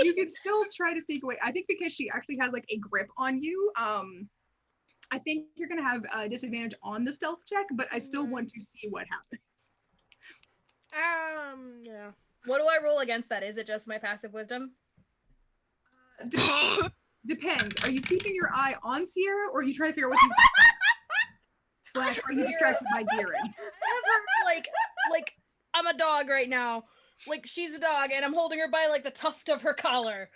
you can still try to sneak away. I think because she actually has like a grip on you, I think you're gonna have a disadvantage on the stealth check, but I still want to see what happens. Yeah. What do I roll against that? Is it just my passive wisdom? Depends. Are you keeping your eye on Sierra, or are you trying to figure out what you slash are you distracted by Darren? I have her like I'm a dog right now. Like she's a dog, and I'm holding her by like the tuft of her collar.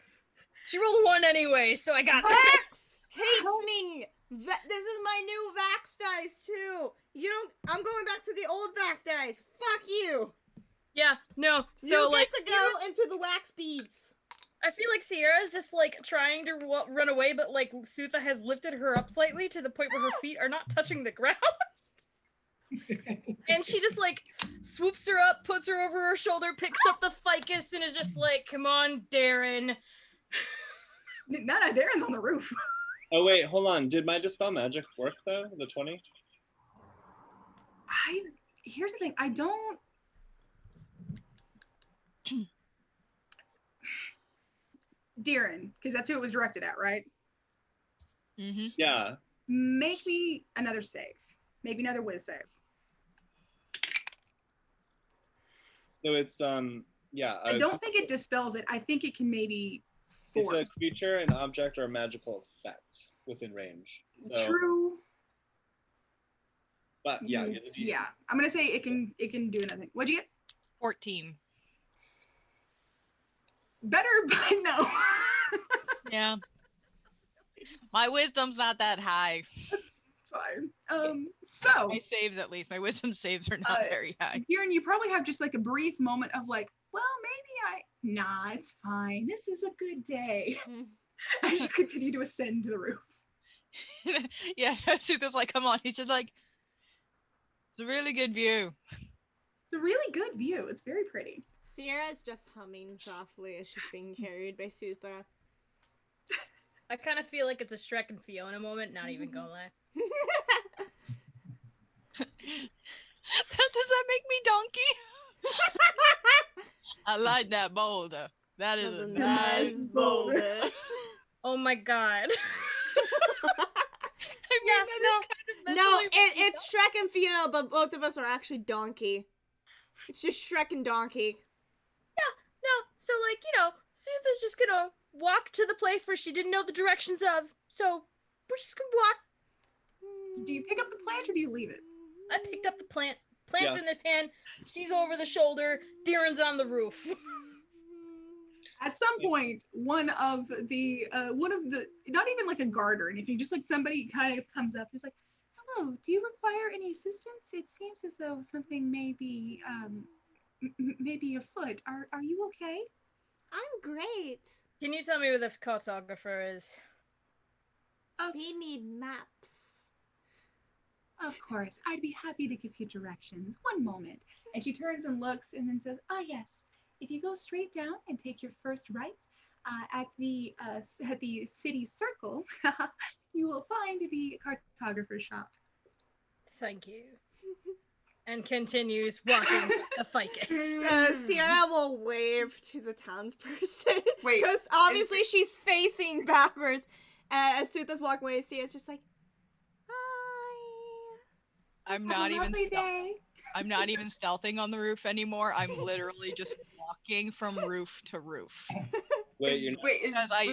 She rolled a 1 anyway, so I got Vax hates me. This is my new Vax dice too. I'm going back to the old Vax dice. Fuck you. Yeah, no. So you like get to go into the wax beads. I feel like Sierra's just like trying to run away, but like Sutha has lifted her up slightly to the point where her feet are not touching the ground. And she just like swoops her up, puts her over her shoulder, picks up the ficus, and is just like, "Come on, Darren." No, Darren's on the roof. Oh wait, hold on. Did my Dispel Magic work though? The 20? Here's the thing. I don't. Darren, because that's who it was directed at, right? Mm-hmm. Yeah. Make me another save. Maybe another whiz save. So it's yeah. I don't think it dispels it. I think it can maybe force. It's a creature, an object, or a magical effect within range. So, True. But yeah. Yeah. I'm gonna say it can do another thing. What'd you get? 14. better, but no. Yeah. My wisdom's not that high. That's fine. So My saves, at least. My wisdom saves are not very high. Kieran, you probably have just like a brief moment of like, well, nah, it's fine. This is a good day. As you continue to ascend to the roof. Yeah, Sutha's like, come on. He's just like, it's a really good view. It's a really good view. It's very pretty. Sierra's just humming softly as she's being carried by Sutha. I kind of feel like it's a Shrek and Fiona moment, not even gonna lie. Does that make me donkey? I like that boulder. That is a nice boulder. Oh my god. No, it's Shrek and Fiona, but both of us are actually donkey. It's just Shrek and donkey. Yeah, no, so like, Sutha's just gonna walk to the place where she didn't know the directions of, so we're just gonna walk. Do you pick up the plant or do you leave it? I picked up the plant. Plant's in this hand, she's over the shoulder, Darren's on the roof. At some point, one of the, not even like a guard or anything, just like somebody kind of comes up, is like, hello, do you require any assistance? It seems as though something may be, maybe afoot. Are you okay? I'm great. Can you tell me where the cartographer is? We need maps. Of course, I'd be happy to give you directions. One moment. And she turns and looks and then says, yes. If you go straight down and take your first right at the city circle, you will find the cartographer's shop. Thank you. And continues walking the ficus. Sierra will wave to the townsperson. Wait, because obviously she's facing backwards. As Sutha's walking away, Sierra's just like, hi. I'm not even stealthing on the roof anymore. I'm literally just walking from roof to roof. Is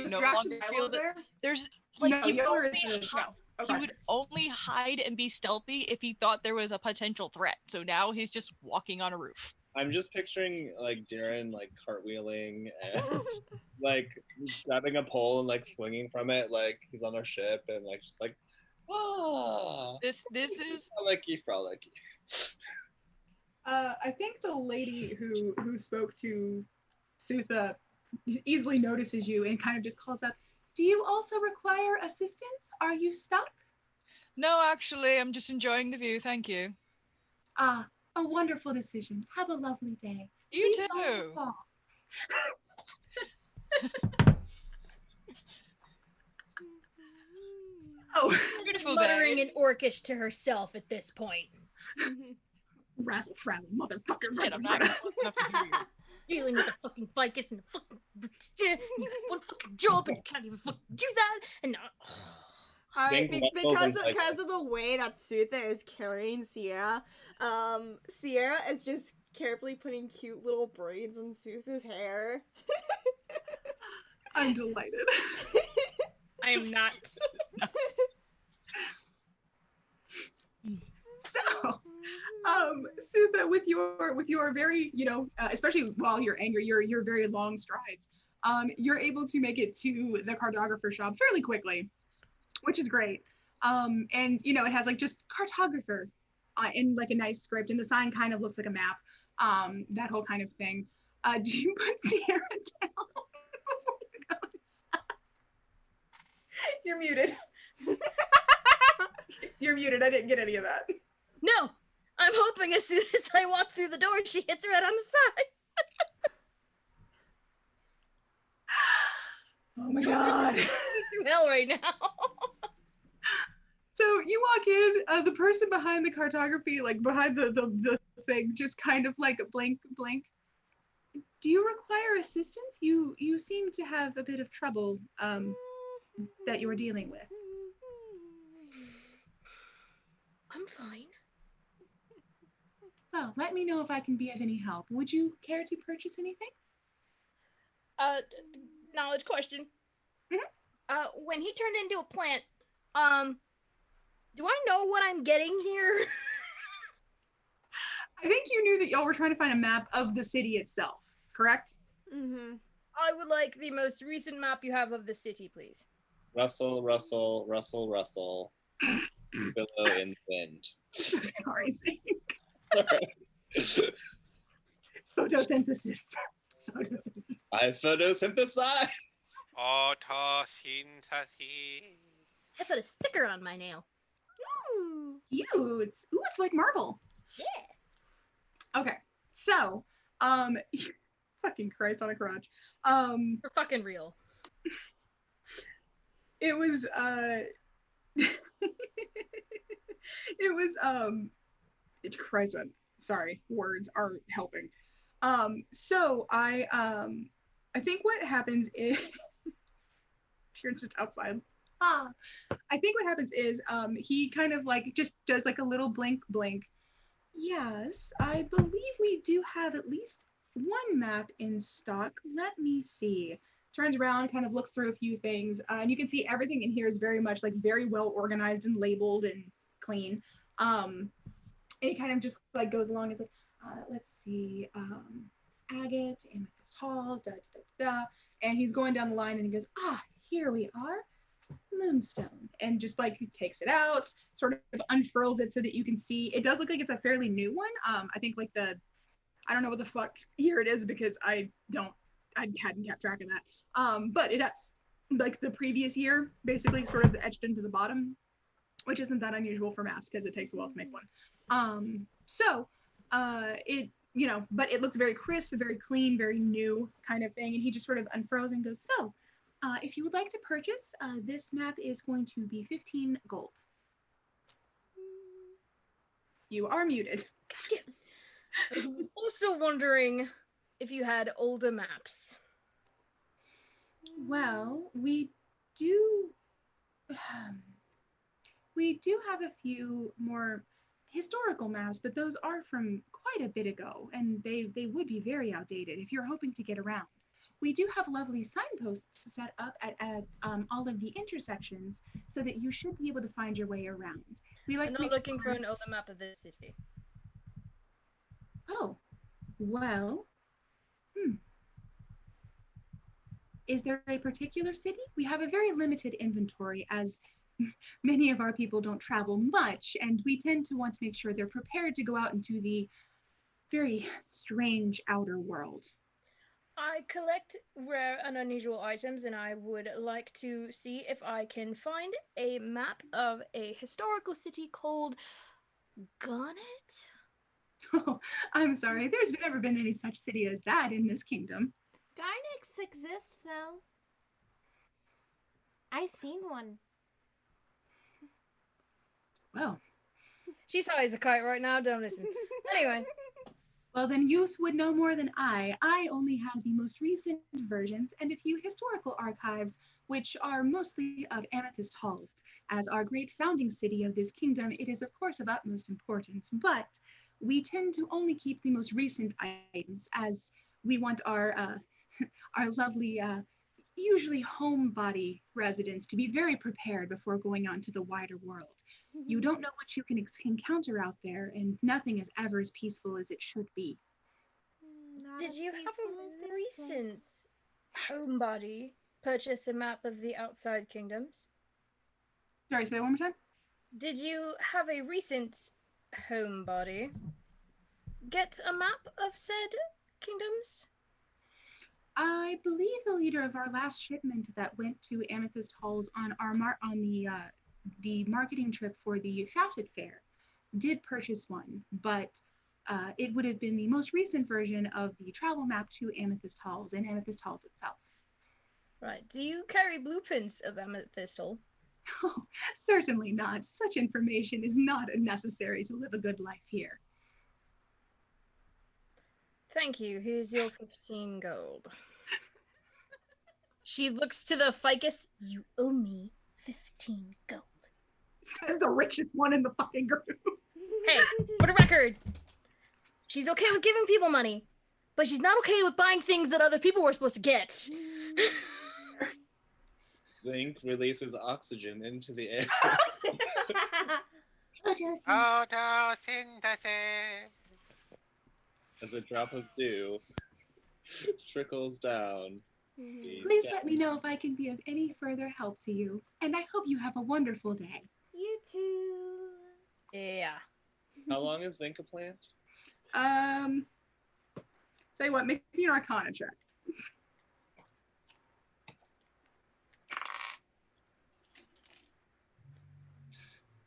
Drax and Milo there? There's like No, he okay. would only hide and be stealthy if he thought there was a potential threat. So now he's just walking on a roof. I'm just picturing like Darren like cartwheeling and like grabbing a pole and like swinging from it like he's on a ship and like just like This is frolicky. I think the lady who spoke to Sutha easily notices you and kind of just calls up, do you also require assistance? Are you stuck? No, actually, I'm just enjoying the view. Thank you. A wonderful decision. Have a lovely day. You Please too. don't fall. Beautiful muttering in Orcish to herself at this point. Razzle frazzle, motherfucker. I'm not close enough to hear you. Dealing with a fucking ficus and a fucking you got one fucking job and you can't even fucking do that and Alright, because of the way that Sutha is carrying Sierra, Sierra is just carefully putting cute little braids in Sutha's hair. I'm delighted. I am not. So, Sutha, with your very, especially while you're angry, your very long strides, you're able to make it to the cartographer shop fairly quickly, which is great. And it has like just cartographer in like a nice script, and the sign kind of looks like a map, that whole kind of thing. Do you put Sierra down before you go inside? You're muted. You're muted. I didn't get any of that. No, I'm hoping as soon as I walk through the door, she hits right on the side. Oh my god. Through hell right now. So you walk in, the person behind the cartography, like behind the thing, just kind of like blink. Do you require assistance? You seem to have a bit of trouble that you're dealing with. I'm fine. Well, let me know if I can be of any help. Would you care to purchase anything? Knowledge question. Mm-hmm. When he turned into a plant, do I know what I'm getting here? I think you knew that y'all were trying to find a map of the city itself, correct? Mm-hmm. I would like the most recent map you have of the city, please. Russell, Russell, Russell, Russell. Billow in wind. Sorry. Photosynthesis. Photosynthesis. I photosynthesize. Photosynthesis. I put a sticker on my nail. Ooh, cute. Ooh, it's like marble. Yeah. Okay, so, fucking Christ on a crotch. For fucking real. It was, it was, Christ, sorry, words aren't helping. So I think what happens is, Tieran's just outside. I think what happens is, he kind of like just does like a little blink. Yes, I believe we do have at least one map in stock. Let me see. Turns around, kind of looks through a few things, and you can see everything in here is very much like very well organized and labeled and clean. And he kind of just like goes along. It's like, let's see, agate, amethyst halls, da da da da. And he's going down the line, and he goes, here we are. Moonstone, and just like takes it out, sort of unfurls it so that you can see. It does look like it's a fairly new one. I think like I don't know what the fuck year it is because I hadn't kept track of that. But it has like the previous year basically sort of etched into the bottom, which isn't that unusual for maps because it takes a while to make one. It, you know, but it looks very crisp, very clean, very new kind of thing. And he just sort of unfurls and goes, so if you would like to purchase, this map is going to be 15 gold. You are muted. I was also wondering if you had older maps. Well, we do have a few more historical maps, but those are from quite a bit ago, and they would be very outdated if you're hoping to get around. We do have lovely signposts set up at all of the intersections so that you should be able to find your way around. I'm not looking for an older map of this city. Oh, well, Is there a particular city? We have a very limited inventory as many of our people don't travel much, and we tend to want to make sure they're prepared to go out into the very strange outer world. I collect rare and unusual items, and I would like to see if I can find a map of a historical city called Garnet? Oh, I'm sorry, there's never been any such city as that in this kingdom. Garnets exists, though. I've seen one. Well. She's high as a kite right now, don't listen. Anyway. Well, then you would know more than I. I only have the most recent versions and a few historical archives, which are mostly of Amethyst Halls. As our great founding city of this kingdom, it is of course of utmost importance, but we tend to only keep the most recent items as we want our lovely, usually homebody residents to be very prepared before going on to the wider world. You don't know what you can encounter out there, and nothing is ever as peaceful as it should be. Did you have a recent homebody purchase a map of the outside kingdoms? Sorry, say that one more time? Did you have a recent homebody get a map of said kingdoms? I believe the leader of our last shipment that went to Amethyst Halls on the marketing trip for the Facet Fair did purchase one, but it would have been the most recent version of the travel map to Amethyst Halls and Amethyst Halls itself. Right. Do you carry blueprints of Amethyst Hall? Oh, certainly not. Such information is not necessary to live a good life here. Thank you. Here's your 15 gold. She looks to the ficus. You owe me 15 gold. Says the richest one in the fucking group. Hey, for the record, she's okay with giving people money, but she's not okay with buying things that other people were supposed to get. Zinc releases oxygen into the air. Photosynthesis. As a drop of dew trickles down Please let me know if I can be of any further help to you, and I hope you have a wonderful day. You too. Yeah. How long is Zinc a plant? Tell you what, make me an Arcana check.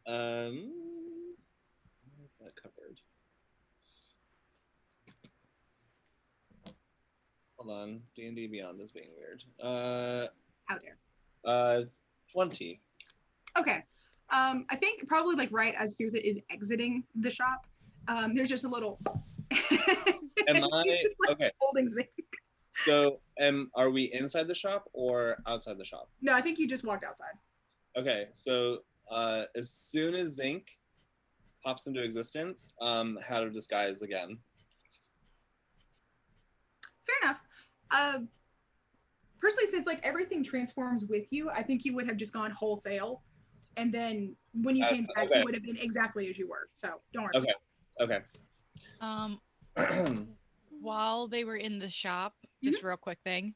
I have that covered. Hold on, D&D Beyond is being weird. How dare. 20. Okay. I think probably like right as Sutha is exiting the shop, there's just a little. Am I just, like, okay? Holding Zinc. So, are we inside the shop or outside the shop? No, I think you just walked outside. Okay, so as soon as Zinc pops into existence, how to disguise again. Fair enough. Personally, since like everything transforms with you, I think you would have just gone wholesale, and then when you came back, okay. you would have been exactly as you were. So don't worry. Okay. While they were in the shop, just real quick thing,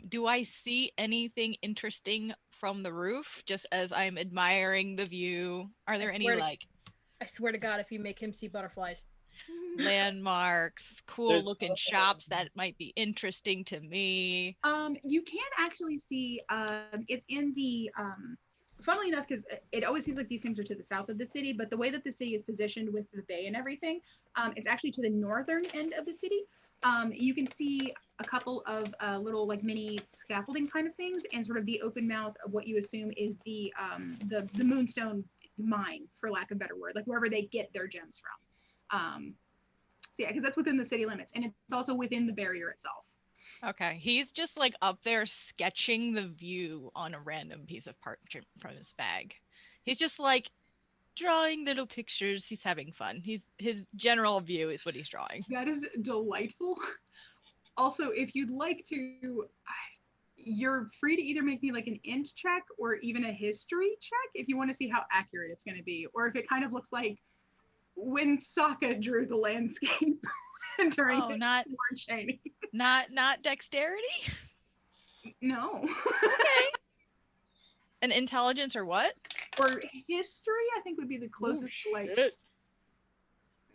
do I see anything interesting from the roof? Just as I'm admiring the view, are there any I swear to God, if you make him see butterflies. Landmarks, cool looking shops that might be interesting to me? You can actually see. It's in the. Funnily enough, because it always seems like these things are to the south of the city, but the way that the city is positioned with the bay and everything, it's actually to the northern end of the city. You can see a couple of little like mini scaffolding kind of things, and sort of the open mouth of what you assume is the Moonstone mine, for lack of a better word, like wherever they get their gems from. So yeah, because that's within the city limits, and it's also within the barrier itself. Okay, he's just like up there sketching the view on a random piece of parchment from his bag. He's just like drawing little pictures. He's having fun. His general view is what he's drawing. That is delightful. Also, if you'd like to, you're free to either make me like an int check or even a history check if you want to see how accurate it's going to be, or if it kind of looks like when Sokka drew the landscape during his sword chaining. Not dexterity? No. Okay. An intelligence or what? Or history, I think would be the closest to like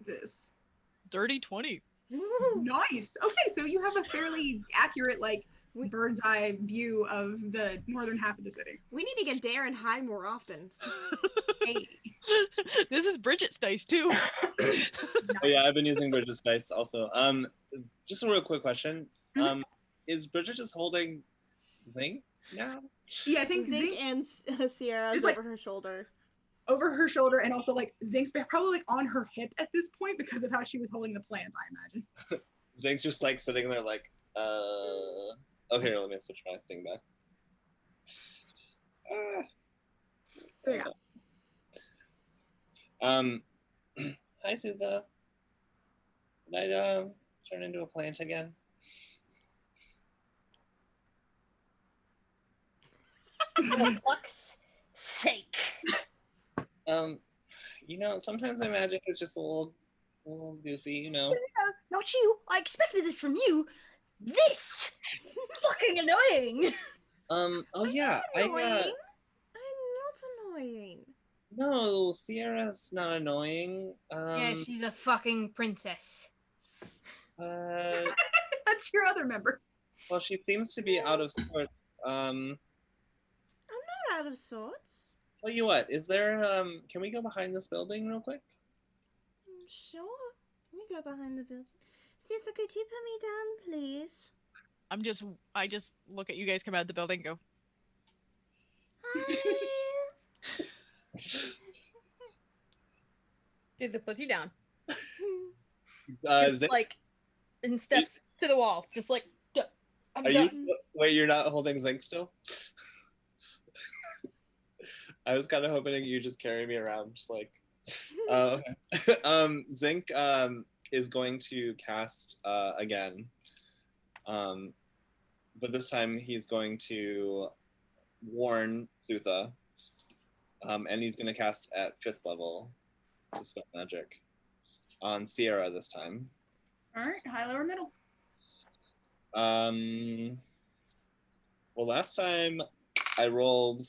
this. Dirty 20. Nice. Okay, so you have a fairly accurate like bird's eye view of the northern half of the city. We need to get Darren high more often. Hey. This is Bridget's dice too. Oh yeah, I've been using Bridget's dice also. Just a real quick question. Is Bridget just holding Zinc now? Yeah, I think Zinc and Sierra's over her shoulder. Over her shoulder, and also like Zinc's probably like on her hip at this point because of how she was holding the plants, I imagine. Zinc's just like sitting there like, okay, let me switch my thing back. So yeah. Hi Suza. Did I turn into a plant again? For fuck's sake. You know, sometimes my magic is just a little goofy, you know. Yeah, not you. I expected this from you. This fucking annoying. Oh yeah, Annoying? I'm not annoying. No, Sierra's not annoying. Yeah, she's a fucking princess. That's your other member. Well, she seems to be out of sorts. I'm not out of sorts. Tell you what, is there can we go behind this building real quick? Sure. Let me go behind the building. Sister, could you put me down, please? I just look at you guys come out of the building and go, Hi. Dude, that puts you down. Zinc, like in steps to the wall. Just like I'm done. Wait, you're not holding Zinc still? I was kind of hoping you just carry me around, just like. Okay. Zinc is going to cast again, but this time he's going to warn Sutha, and he's going to cast at 5th level, Dispel Magic, on Sierra this time. All right, high, lower, middle. Well, last time I rolled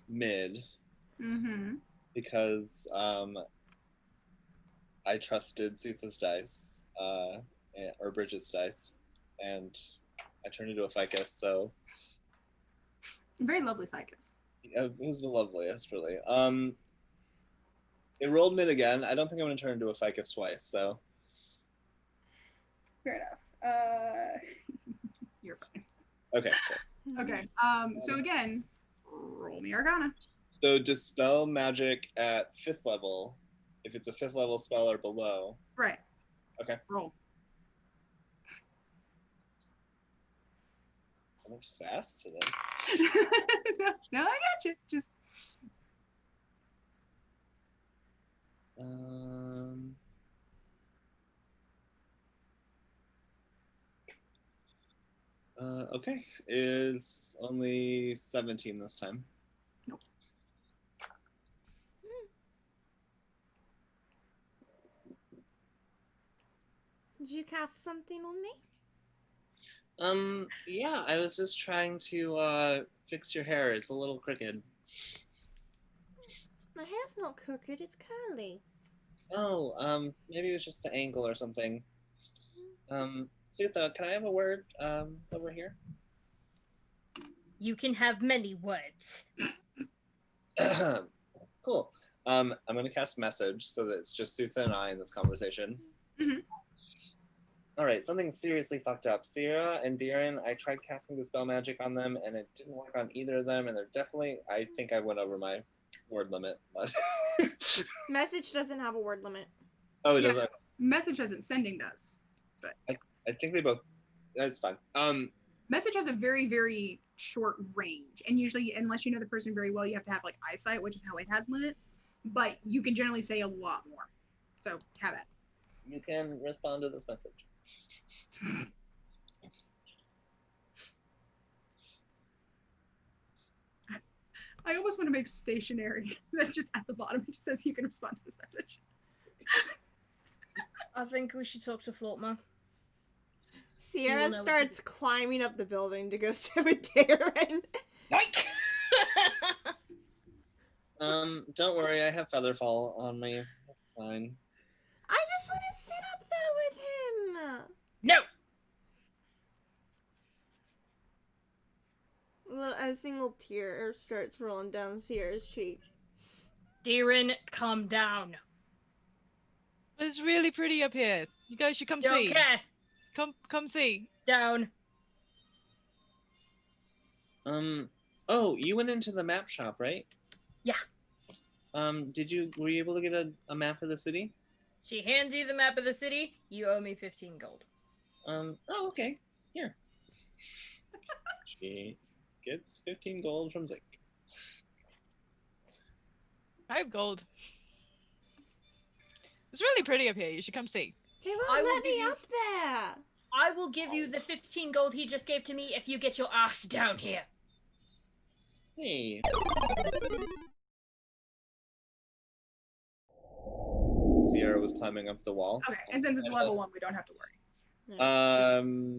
mid because I trusted Sutha's dice, or Bridget's dice, and I turned into a ficus, so... Very lovely ficus. It was the loveliest, really. It rolled mid again. I don't think I'm going to turn into a ficus twice, so... Fair enough. You're fine. Okay, cool. Okay, so again, roll me Arcana. So dispel magic at 5th level, if it's a 5th level spell or below. Right. Okay. Roll. I'm fast today. No, I got you. Just. Okay. It's only 17 this time. Nope. Did you cast something on me? Yeah, I was just trying to fix your hair. It's a little crooked. My hair's not crooked, it's curly. Oh, maybe it was just the angle or something. Sutha, can I have a word over here? You can have many words. Cool. I'm gonna cast message so that it's just Sutha and I in this conversation. All right, something seriously fucked up. Sierra and Darren, I tried casting the spell magic on them, and it didn't work on either of them, and they're definitely, I think I went over my word limit. But Message doesn't have a word limit. oh, it doesn't? Message doesn't. Sending does. But I think they both, that's fine. Message has a very, very short range, and usually, unless you know the person very well, you have to have like eyesight, which is how it has limits, but you can generally say a lot more. So, have it. You can respond to this message. I almost want to make stationary. That's just at the bottom. It just says you can respond to this message. I think we should talk to Flortma. Sierra starts climbing up the building to go sit with Darren. Don't worry, I have Featherfall on me. That's fine. I just want to sit up there with him. No! A single tear starts rolling down Sierra's cheek. Darren, calm down. It's really pretty up here. You guys should come see. Okay. Come see. Down. Oh, you went into the map shop, right? Yeah. Were you able to get a map of the city? She hands you the map of the city. You owe me 15 gold. Oh, okay. Here. She gets 15 gold from Zik. I have gold. It's really pretty up here. You should come see. He won't let me up there. I will give you the 15 gold he just gave to me if you get your ass down here. Hey. Sierra was climbing up the wall. Okay, and since it's level 1, we don't have to worry.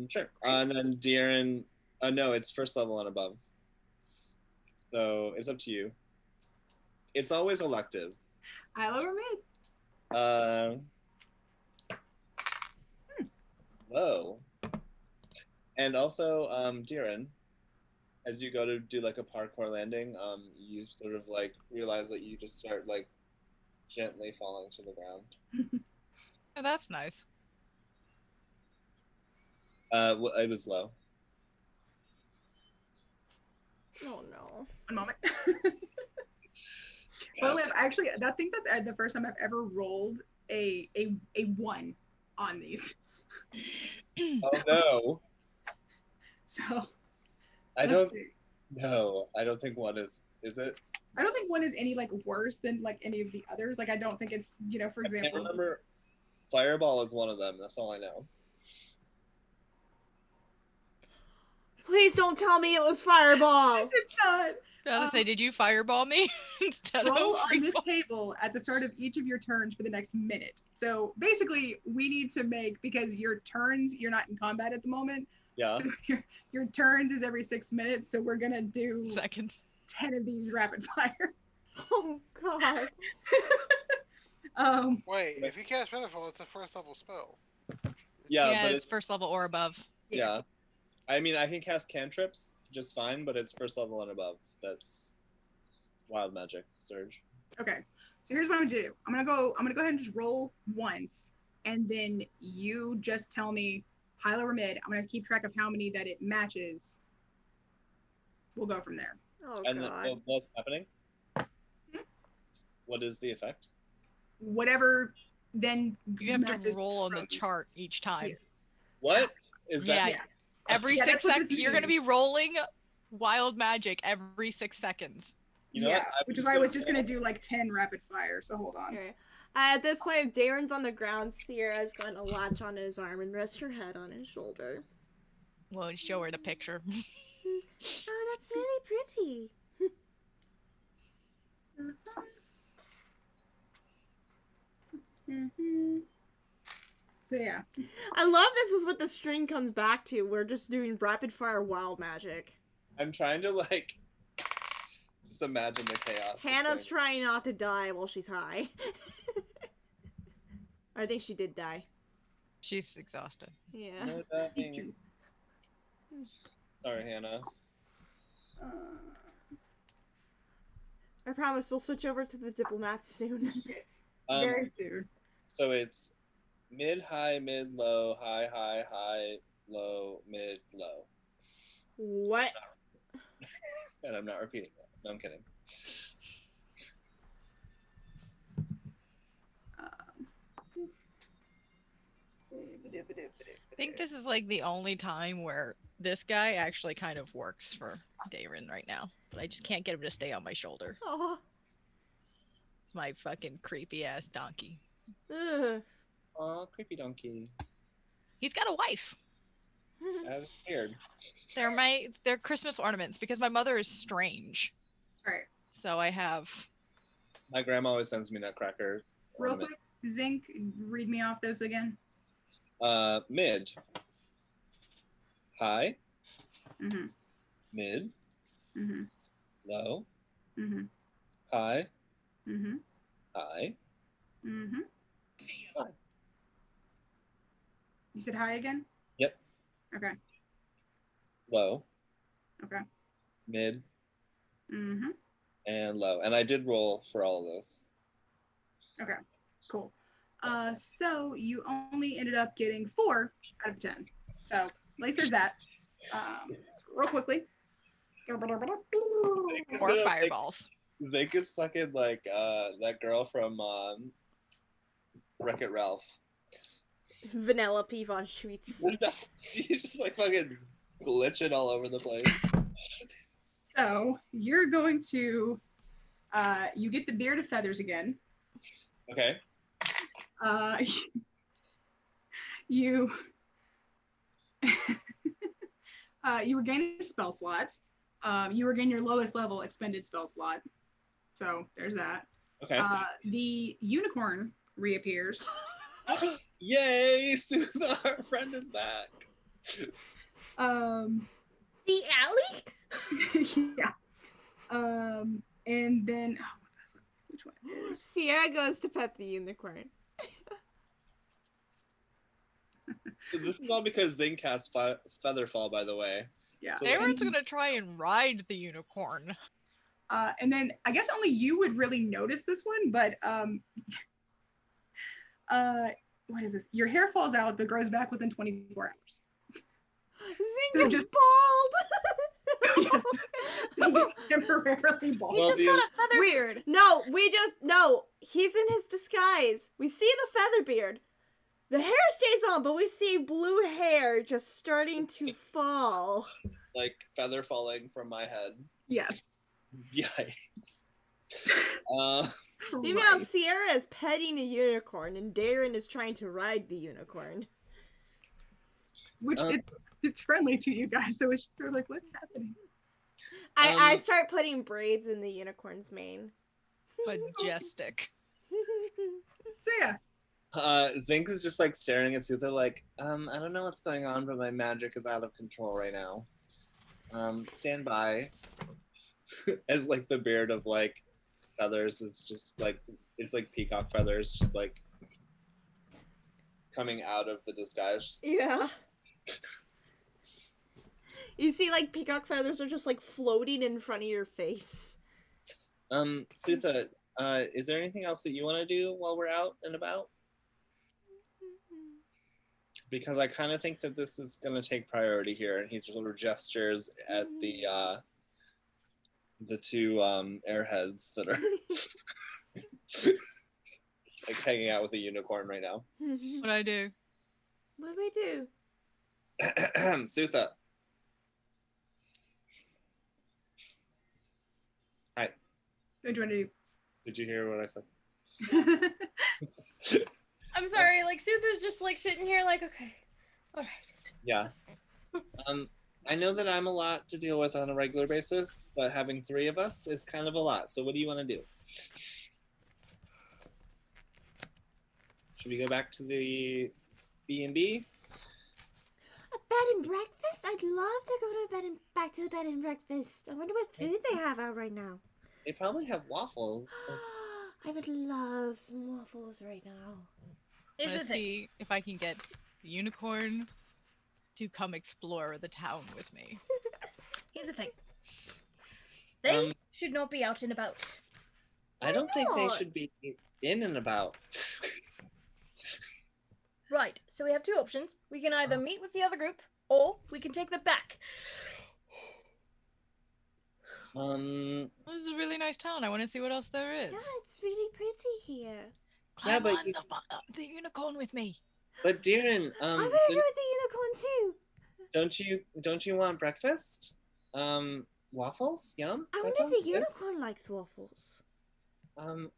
Sure. And then Darren, no, it's first level and above. So it's up to you. It's always elective. I lower mid. Whoa. And also, Darren, as you go to do like a parkour landing, you sort of like realize that you just start like gently falling to the ground. Oh, that's nice. Oh It was low. Oh no. One moment. Well, actually, I think that's the first time I've ever rolled a 1 on these. Oh no. So. I don't think 1 is it? I don't think 1 is any like worse than like any of the others. Like I don't think it's, for example. I remember Fireball is one of them. That's all I know. Please don't tell me it was Fireball. It's not. I was gonna say, did you fireball me instead Roll of on this table at the start of each of your turns for the next minute. So basically, we need to make, because your turns, you're not in combat at the moment. Yeah. So your turns is every 6 minutes, so we're gonna do seconds. 10 of these rapid fire. Oh God. Wait, if you cast Featherfall, it's a first level spell. Yeah, but it's first level or above. Yeah. I mean, I can cast cantrips just fine, but it's first level and above. That's wild magic surge. Okay. So here's what I'm gonna do. I'm gonna go ahead and just roll once, and then you just tell me high, low, or mid. I'm gonna keep track of how many that it matches. We'll go from there. Oh And God. what's happening? What is the effect? Whatever then You have to matches roll on the from- chart each time. What is that? Yeah. Every Yeah, 6 that's what seconds, this you're going to means. be rolling wild magic every 6 seconds. You know yeah, what? which is why I was just gonna do like 10 rapid fire. So hold on. Okay. At this point, if Darren's on the ground, Sierra's going to latch onto his arm and rest her head on his shoulder. We'll show her the picture. Oh, that's really pretty. So yeah. I love this is what the string comes back to. We're just doing rapid fire wild magic. I'm trying to like just imagine the chaos. that's Hannah's going- trying not to die while she's high. I think she did die. She's exhausted. Yeah. No dying. Sorry, Hannah. I promise we'll switch over to the diplomats soon. Very soon. So it's mid, high, mid, low, high, high, high, low, mid, low. What? And I'm not repeating that. No, I'm kidding. I think this is like the only time where this guy actually kind of works for Darren right now. But I just can't get him to stay on my shoulder. Oh. It's my fucking creepy ass donkey. Ugh. Aw, creepy donkey. He's got a wife. That's weird. They're Christmas ornaments because my mother is strange. Alright. So I have My grandma always sends me nutcracker. Real ornament. quick, Zinc, read me off those again. Mid. High. Mm-hmm. Mid. Mm-hmm. Low. Mm-hmm. High. Mm-hmm. High. Mm-hmm. High. You said high again? Yep. Okay. Low. Okay. Mid. Mm-hmm. And low. And I did roll for all of those. Okay. Cool. So you only ended up getting 4 out of 10. So at least there's that. Real quickly. more fireballs. Zeke is fucking like that girl from Wreck-It Ralph. Vanellope von Schweetz. She's just like fucking glitching all over the place. So you're going to you get the beard of feathers again. Okay. You you regain a spell slot. You regain your lowest level expended spell slot. So there's that. Okay. The unicorn reappears. Yay! Susan, our friend is back. The alley? Yeah. And then which one is? Sierra goes to pet the unicorn. So this is all because Zink has Featherfall, by the way. Yeah. So Darren's gonna try and ride the unicorn. And then I guess only you would really notice this one, but what is this? Your hair falls out but grows back within 24 hours. Zink is bald! Yes. He's temporarily bald. He just got a feather beard. No, he's in his disguise. We see the feather beard. The hair stays on, but we see blue hair just starting to fall. Like feather falling from my head. Yes. Yikes. Meanwhile, Sierra is petting a unicorn, and Darren is trying to ride the unicorn. Which it's friendly to you guys, so it's just sort of like, what's happening? I start putting braids in the unicorn's mane. Majestic. So yeah, Zink is just like staring at Sutha like, I don't know what's going on, but my magic is out of control right now. Stand by. As like the beard of like feathers is just like, it's like peacock feathers just like coming out of the disguise. Yeah. You see, like, peacock feathers are just, like, floating in front of your face. Sutha, is there anything else that you want to do while we're out and about? Because I kind of think that this is going to take priority here, and he sort of gestures at the two airheads that are like hanging out with a unicorn right now. What I do? What do we do? Sutha. Hi. What do you want to do? Did you hear what I said? I'm sorry, like Sutha's just like sitting here like, okay, all right. Yeah. I know that I'm a lot to deal with on a regular basis, but having 3 of us is kind of a lot. So what do you want to do? Should we go back to the B&B? A bed and breakfast? I'd love to go to back to the bed and breakfast. I wonder what food they have out right now. They probably have waffles. I would love some waffles right now. Let's see if I can get the unicorn to come explore the town with me. Here's the thing. They should not be out and about. I don't think they should be in and about. Right, so we have 2 options. We can either meet with the other group, or we can take them back. This is a really nice town. I want to see what else there is. Yeah, it's really pretty here. Climb but on the unicorn with me. But Darren, I'm gonna go with the unicorn too. don't you want breakfast? Waffles? Yum. I wonder if the unicorn likes waffles.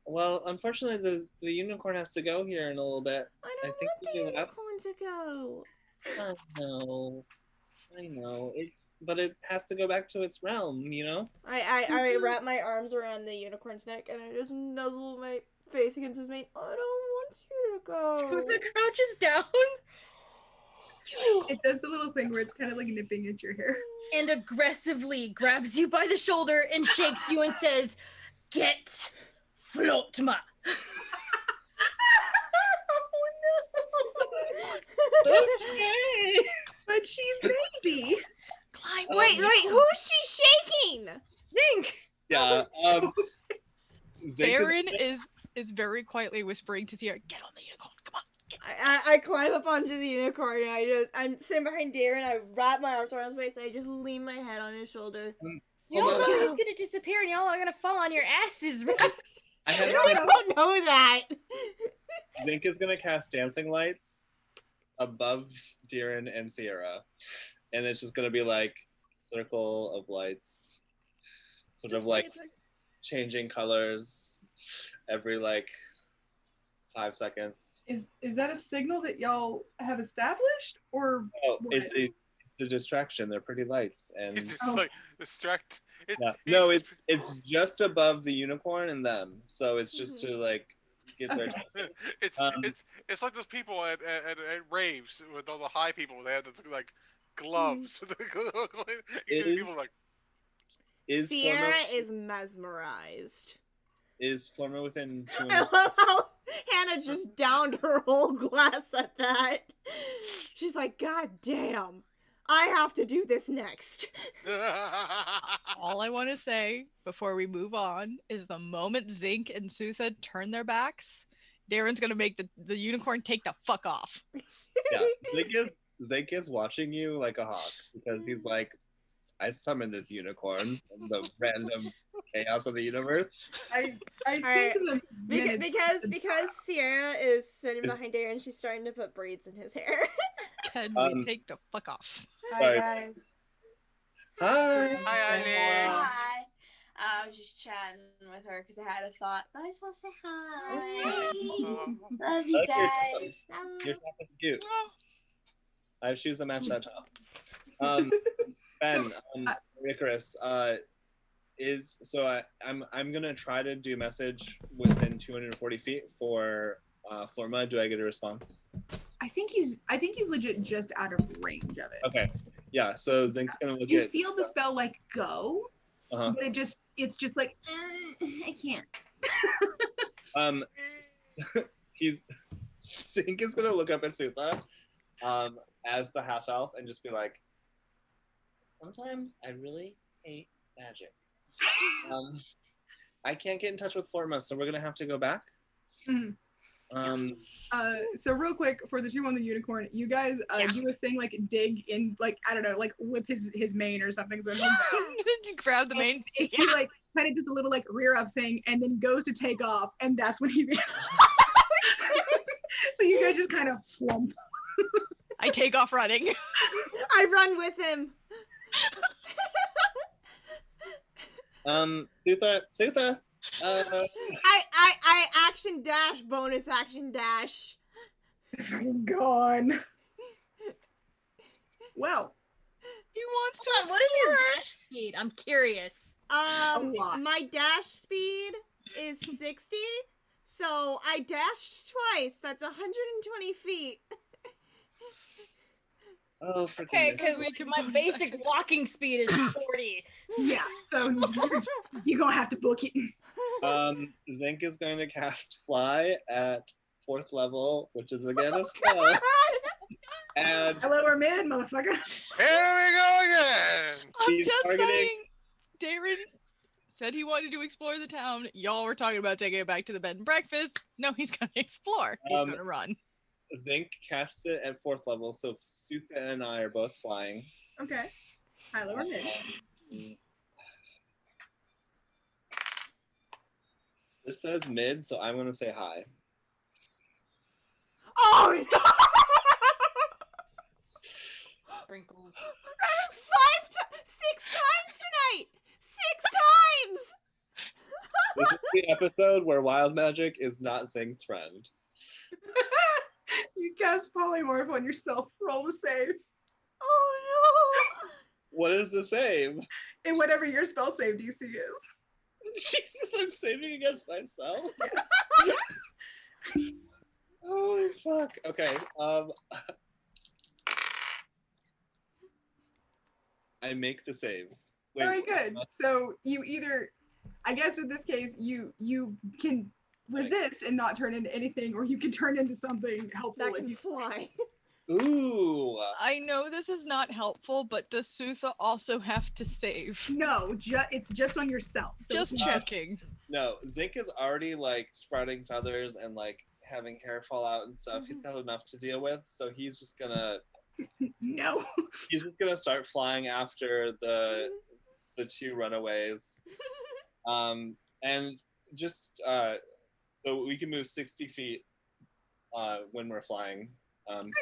Well, unfortunately, the unicorn has to go here in a little bit. I don't want the unicorn to go. I know. But it has to go back to its realm, you know? I wrap my arms around the unicorn's neck and I just nuzzle my face against his mane. I don't want you to go. Sutha crouches down. It does the little thing where it's kind of like nipping at your hair. And aggressively grabs you by the shoulder and shakes you and says, "Get Flotma." Okay. But she's baby. Climb. Wait, who's she shaking? Zink. Yeah. Baron is very quietly whispering to Sierra, "Get on the unicorn, come on." I climb up onto the unicorn and I'm sitting behind Darren. I wrap my arms around his waist and I just lean my head on his shoulder. You all know he's gonna disappear and y'all are gonna fall on your asses, right? I don't know that. Zink is gonna cast dancing lights above Darren and Sierra, and it's just gonna be like circle of lights, sort of like changing colors every like 5 seconds. Is that a signal that y'all have established, or? Oh, it's a distraction. They're pretty lights, and It's like distract. No, it's just above the unicorn and them, so it's just to like get their. It's like those people at raves with all the high people. They have those like gloves. People like. Sierra is mesmerized. Is Florma within 200? I love how Hannah just downed her whole glass at that. She's like, "God damn, I have to do this next." All I want to say before we move on is the moment Zink and Sutha turn their backs, Darren's gonna make the unicorn take the fuck off. Yeah, Zink is watching you like a hawk because he's like, I summoned this unicorn from the random chaos of the universe. I Alright, because Sierra is sitting behind Darren, she's starting to put braids in his hair. Can we take the fuck off? Hi guys. Hi. Hi, Eileen. Hi. I was just chatting with her because I had a thought, but I just want to say hi. Love you guys. Your top is cute. I have shoes that match that top. Ben, Icarus, I'm gonna try to do message within 240 feet for Forma, do I get a response? I think he's legit just out of range of it. Okay. Yeah, so Zink's gonna look You at feel the spell like go, Uh-huh. but it's just like I can't. Zink is gonna look up at Sutha as the half elf and just be like, sometimes I really hate magic. I can't get in touch with Forma, so we're gonna have to go back. Mhm. So real quick for the 2 on the unicorn, you guys do a thing like dig in, like I don't know, like whip his mane or something. So Just grab the mane. He like kind of does a little like rear up thing and then goes to take off, and that's when he. So you guys just kind of flump. I take off running. I run with him. Sutha. I action dash, bonus action dash. Gone. Well, he wants to. Hold on, what is your dash speed? I'm curious. My dash speed is 60, so I dashed twice. That's 120 feet. Oh, okay, because my basic walking speed is 40. Yeah, so you're gonna have to book it. Zink is going to cast Fly at 4th level, which is again a spell. And hello, we're mid, motherfucker. Here we go again. I'm just saying. Darren said he wanted to explore the town. Y'all were talking about taking it back to the bed and breakfast. No, he's gonna explore. He's gonna run. Zink casts it at 4th level, so Sutha and I are both flying. Okay. Hello, we're mid. This says mid, so I'm gonna say hi. Oh no! Sprinkles. That was 6 times tonight. 6 times. This is the episode where wild magic is not Zink's friend. You cast polymorph on yourself. Roll the save. Oh no! What is the save? And whatever your spell save DC is. Jesus, I'm saving against myself. Oh fuck. Okay. I make the save. Wait, very good. So you either, I guess in this case, you can resist and not turn into anything, or you can turn into something helpful that can fly. Ooh. I know this is not helpful, but does Sutha also have to save? No, it's just on yourself. So just checking. No, Zink is already like sprouting feathers and like having hair fall out and stuff. He's got enough to deal with, so he's just gonna. No. He's just gonna start flying after the 2 runaways, and just so we can move 60 feet when we're flying.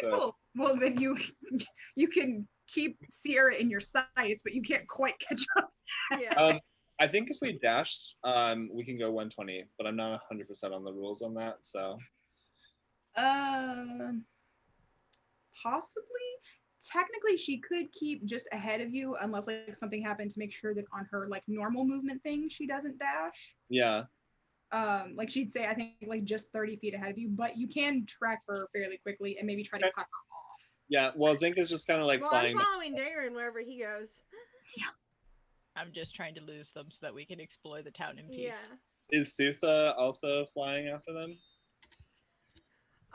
So cool. Well, then you can keep Sierra in your sights, but you can't quite catch up. Yeah. I think if we dash, we can go 120, but I'm not 100% on the rules on that. So, possibly. Technically, she could keep just ahead of you unless like something happened to make sure that on her like normal movement thing she doesn't dash. Yeah. Like she'd say, I think like just 30 feet ahead of you, but you can track her fairly quickly and maybe try to cut her off. Yeah. Well, Zink is just kind of like flying. I'm following Darren wherever he goes. Yeah. I'm just trying to lose them so that we can explore the town in peace. Yeah. Is Sutha also flying after them?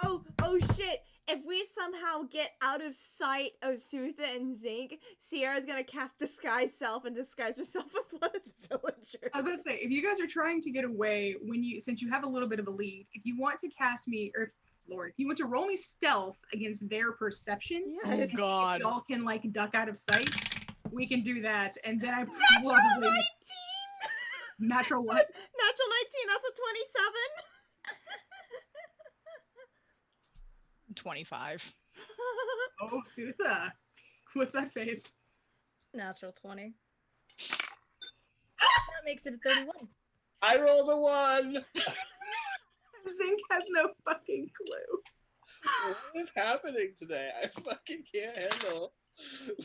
Oh shit! If we somehow get out of sight of Sutha and Zink, Sierra's gonna cast Disguise Self and disguise herself as one of the villagers. I was gonna say, if you guys are trying to get away, since you have a little bit of a lead, if you want to cast me, or Lord, if you want to roll me stealth against their perception, yes. Oh god, y'all can like duck out of sight. We can do that, and then I Natural 19. Natural what? Natural 19. That's a 27. 25. Oh, Sutha. What's that face? Natural 20. That makes it a 31. I rolled a 1! Zink has no fucking clue. What is happening today? I fucking can't handle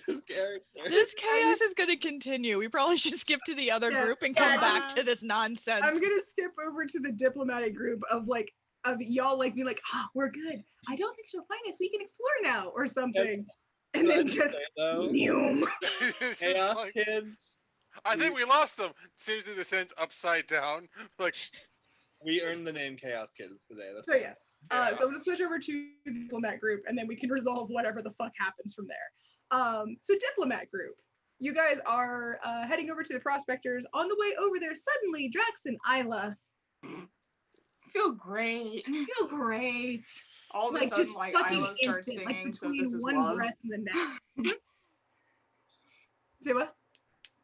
this character. This chaos is going to continue. We probably should skip to the other group and come back to this nonsense. I'm going to skip over to the diplomatic group of like, of y'all like be like, we're good. I don't think she'll find us. We can explore now or something. And then just Noom. Chaos like, kids. I think we lost them. Seriously, the sentence upside down. Like we earned the name Chaos Kids today. That's so yes. So I'm gonna switch over to the diplomat group, and then we can resolve whatever the fuck happens from there. So diplomat group, you guys are heading over to the prospectors. On the way over there, suddenly Drax and Isla feel great. Feel great. All of a like, sudden, just like fucking Isla starts instant, singing, like, so this is one love. breath and the next. Say what?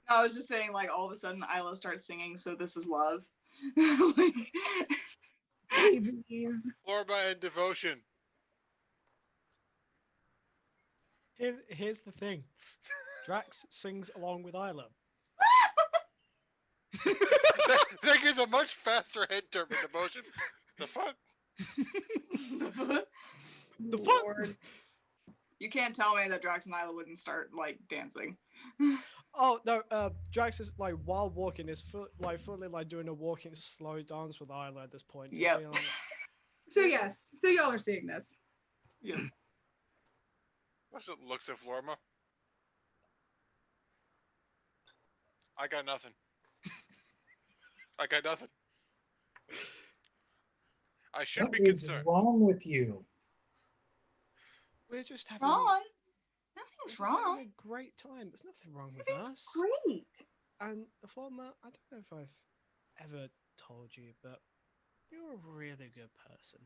No, I was just saying, like, all of a sudden Isla starts singing, so this is love. Like, Florba and devotion. Here's the thing. Drax sings along with Isla. That gives a much faster head turn for devotion. The fuck? The fuck? You can't tell me that Drax and Isla wouldn't start, like, dancing. Oh no, Drax is like while walking is fully like doing a walking slow dance with Isla at this point. Yep. Being like, So yes, so y'all are seeing this. Yeah. What's it looks at Florma? I got nothing. I got nothing. I should What be is concerned. wrong with you? We're just having Wrong? Nothing's we're just wrong. having a great time. There's nothing wrong with Everything's us. great. And Florma, I don't know if I've ever told you, but you're a really good person.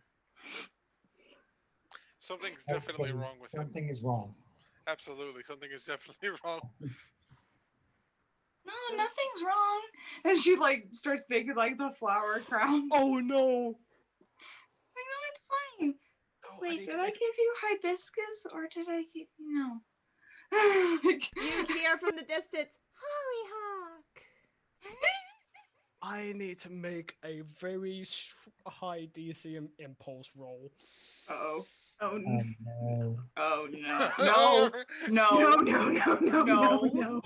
Something's definitely wrong with him. Something is wrong. Absolutely, something is definitely wrong. No, nothing's wrong. And she, like, starts making, like, the flower crowns. Oh no! Like, no, it's fine. Wait, did I give you hibiscus or did I give you no? You hear from the distance, Hollyhock. I need to make a very high DC impulse roll. Uh-oh. Oh no. Oh no. No. No.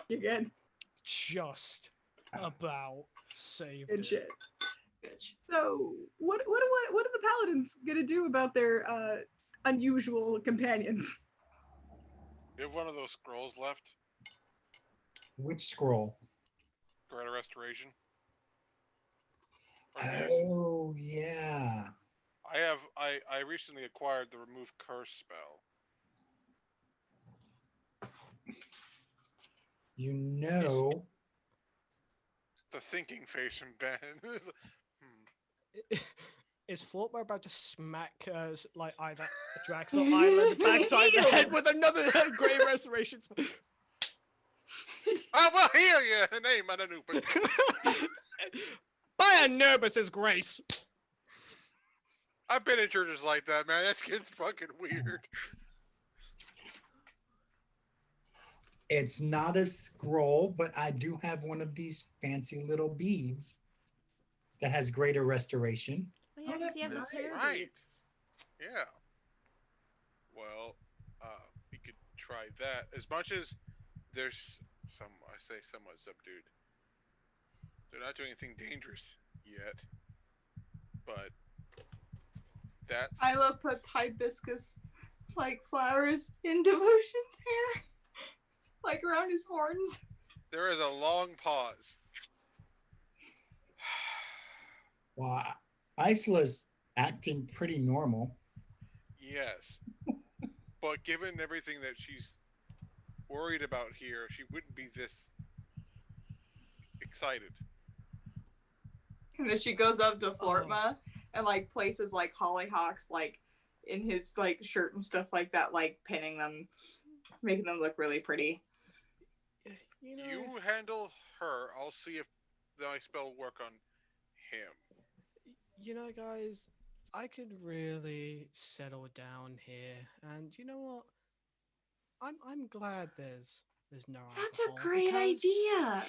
You're good. Just about saved Good it. shit. So what are the paladins gonna do about their unusual companions? You have one of those scrolls left? Which scroll? Greater Restoration? Oh yeah. I recently acquired the Remove Curse spell. You know. The thinking face from Ben. Is Florma about to smack like either Drax or Isla in the backside of the head with another Great Restoration spell? I will heal you in the name of Anubis. By Anubis' grace. I've been in churches like that, man. That gets fucking weird. It's not a scroll, but I do have one of these fancy little beads that has greater restoration. Oh yeah, because you have the prayer beads. Yeah. Well, we could try that. As much as there's I say somewhat subdued. They're not doing anything dangerous yet. But that's Isla puts hibiscus like flowers in Devotion's hair. Like around his horns. there is a long pause. Well, Isla's acting pretty normal. Yes. But given everything that she's worried about here, she wouldn't be this excited. And then she goes up to Flortma and like places like hollyhocks like in his like shirt and stuff like that, like pinning them, making them look really pretty. You know, You handle her. I'll see if my spell will work on him. You know, guys, I could really settle down here, and you know what? I'm glad there's no That's a alcohol, great because- idea.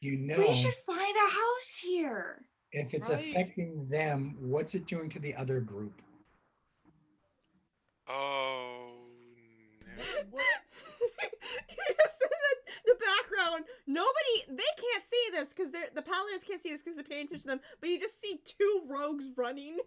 You know, We should find a house here. if it's Right. affecting them, what's it doing to the other group? Oh, no. The background Nobody, they can't see this because the paladins can't see this because they're paying attention to them. But you just see two rogues running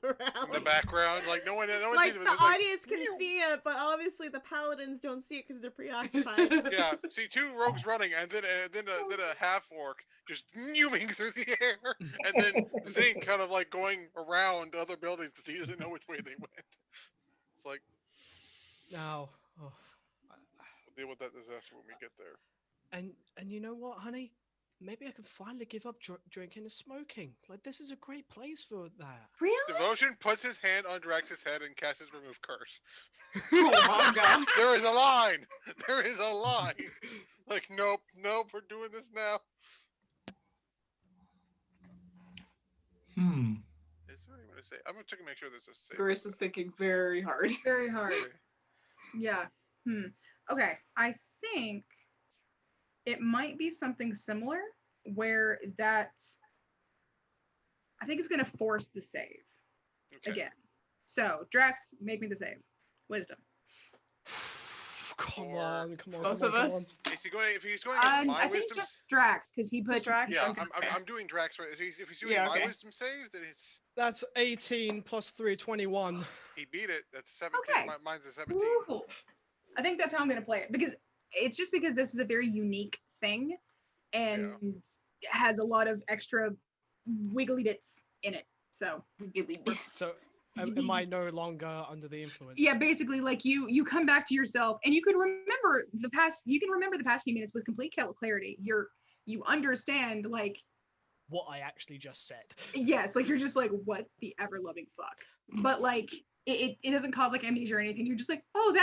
around in the background. Like no one like sees it. the It's like, audience can see it, but obviously the paladins don't see it because they're preoccupied. yeah, see two rogues running, and then a half orc just zooming through the air, and then Zink kind of like going around other buildings because he doesn't know which way they went. It's like Now, we'll deal with that disaster when we get there. and you know what, honey? Maybe I can finally give up drinking and smoking. Like, this is a great place for that. Really? Devotion puts his hand on Drax's head and casts his remove curse. Oh my god. There is a line. There is a line. Like, nope, we're doing this now. Is there anyone to say? I'm gonna check and make sure there's a save. Grace is thinking very hard. Very hard. Yeah. Okay. I think it might be something similar where that I think it's going to force the save again. So, Drax, make me the save. Wisdom. Come on. Both of us? Is he going? If he's going against my I think wisdom, just Drax because he put Drax. yeah, Okay. I'm doing Drax. Right? If he's doing Yeah, my okay. wisdom save, then it's That's 18 plus 3, 21. he beat it. That's 17. Okay. Mine's a 17. Woo. I think that's how I'm going to play it because it's just because this is a very unique thing and it has a lot of extra wiggly bits in it. So, So, am I no longer under the influence? yeah, basically, like you come back to yourself and you can remember the past. You can remember the past few minutes with complete clarity. You understand like What I actually just said. yes, like you're just like what the ever loving fuck. But like it doesn't cause like amnesia or anything. You're just like oh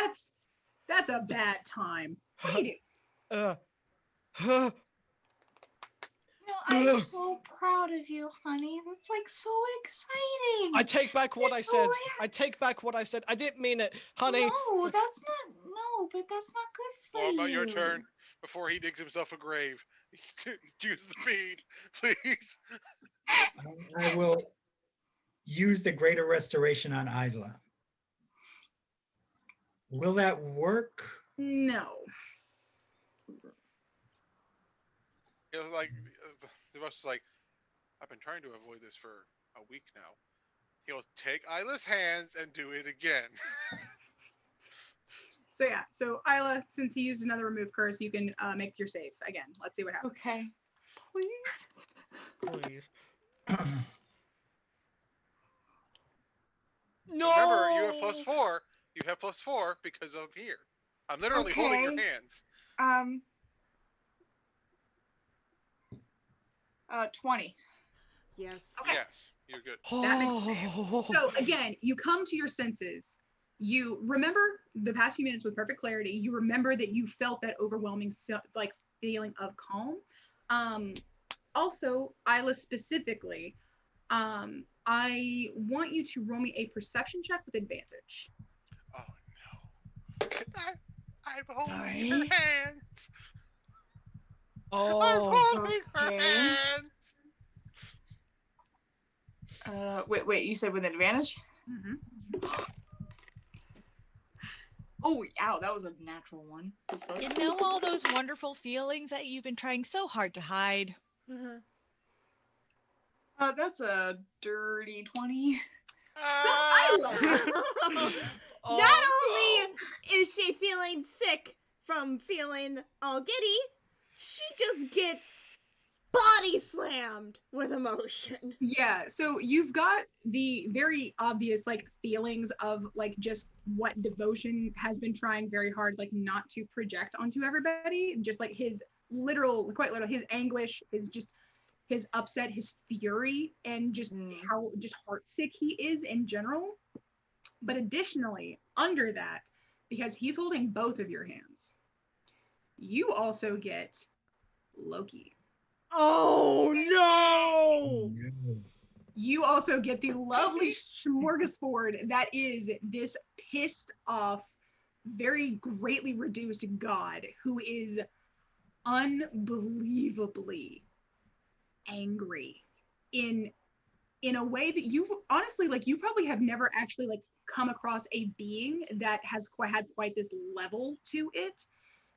that's a bad time. What do you do? No, I'm so proud of you, honey. That's like so exciting. I take back what I said. I take back what I said. I didn't mean it, honey. No, that's not. No, but that's not good for Well, you. about your turn before he digs himself a grave. Use the feed, please. I will use the greater restoration on Isla. Will that work? No. It was like the boss was like, I've been trying to avoid this for a week now. He'll take Isla's hands and do it again. So yeah, so Isla, since he used another remove curse, you can make your save again. Let's see what happens. Okay. Please. Please. No. Remember, you have +4. You have +4 because of here. I'm literally holding your hands. 20. Yes. Okay. Yes, you're good. That makes sense. So again, you come to your senses. You remember the past few minutes with perfect clarity. You remember that you felt that overwhelming like feeling of calm. Also, Isla specifically, I want you to roll me a perception check with advantage. Oh no! I'm holding her hands. Oh. I'm holding her Okay. hands. Wait, you said with advantage? Mm-hmm. Oh, ow, that was a natural one. You know all those wonderful feelings that you've been trying so hard to hide? That's a dirty 20. Not only is she feeling sick from feeling all giddy, she just gets body slammed with emotion. Yeah, so you've got the very obvious like feelings of like just what Devotion has been trying very hard like not to project onto everybody, just like his quite literal, his anguish, his upset, his fury, and just how just heartsick he is in general. But additionally, under that, because he's holding both of your hands, you also get Loki. Oh no! You also get the lovely smorgasbord that is this pissed off, very greatly reduced god who is unbelievably angry in a way that you honestly like you probably have never actually like come across a being that has had quite this level to it.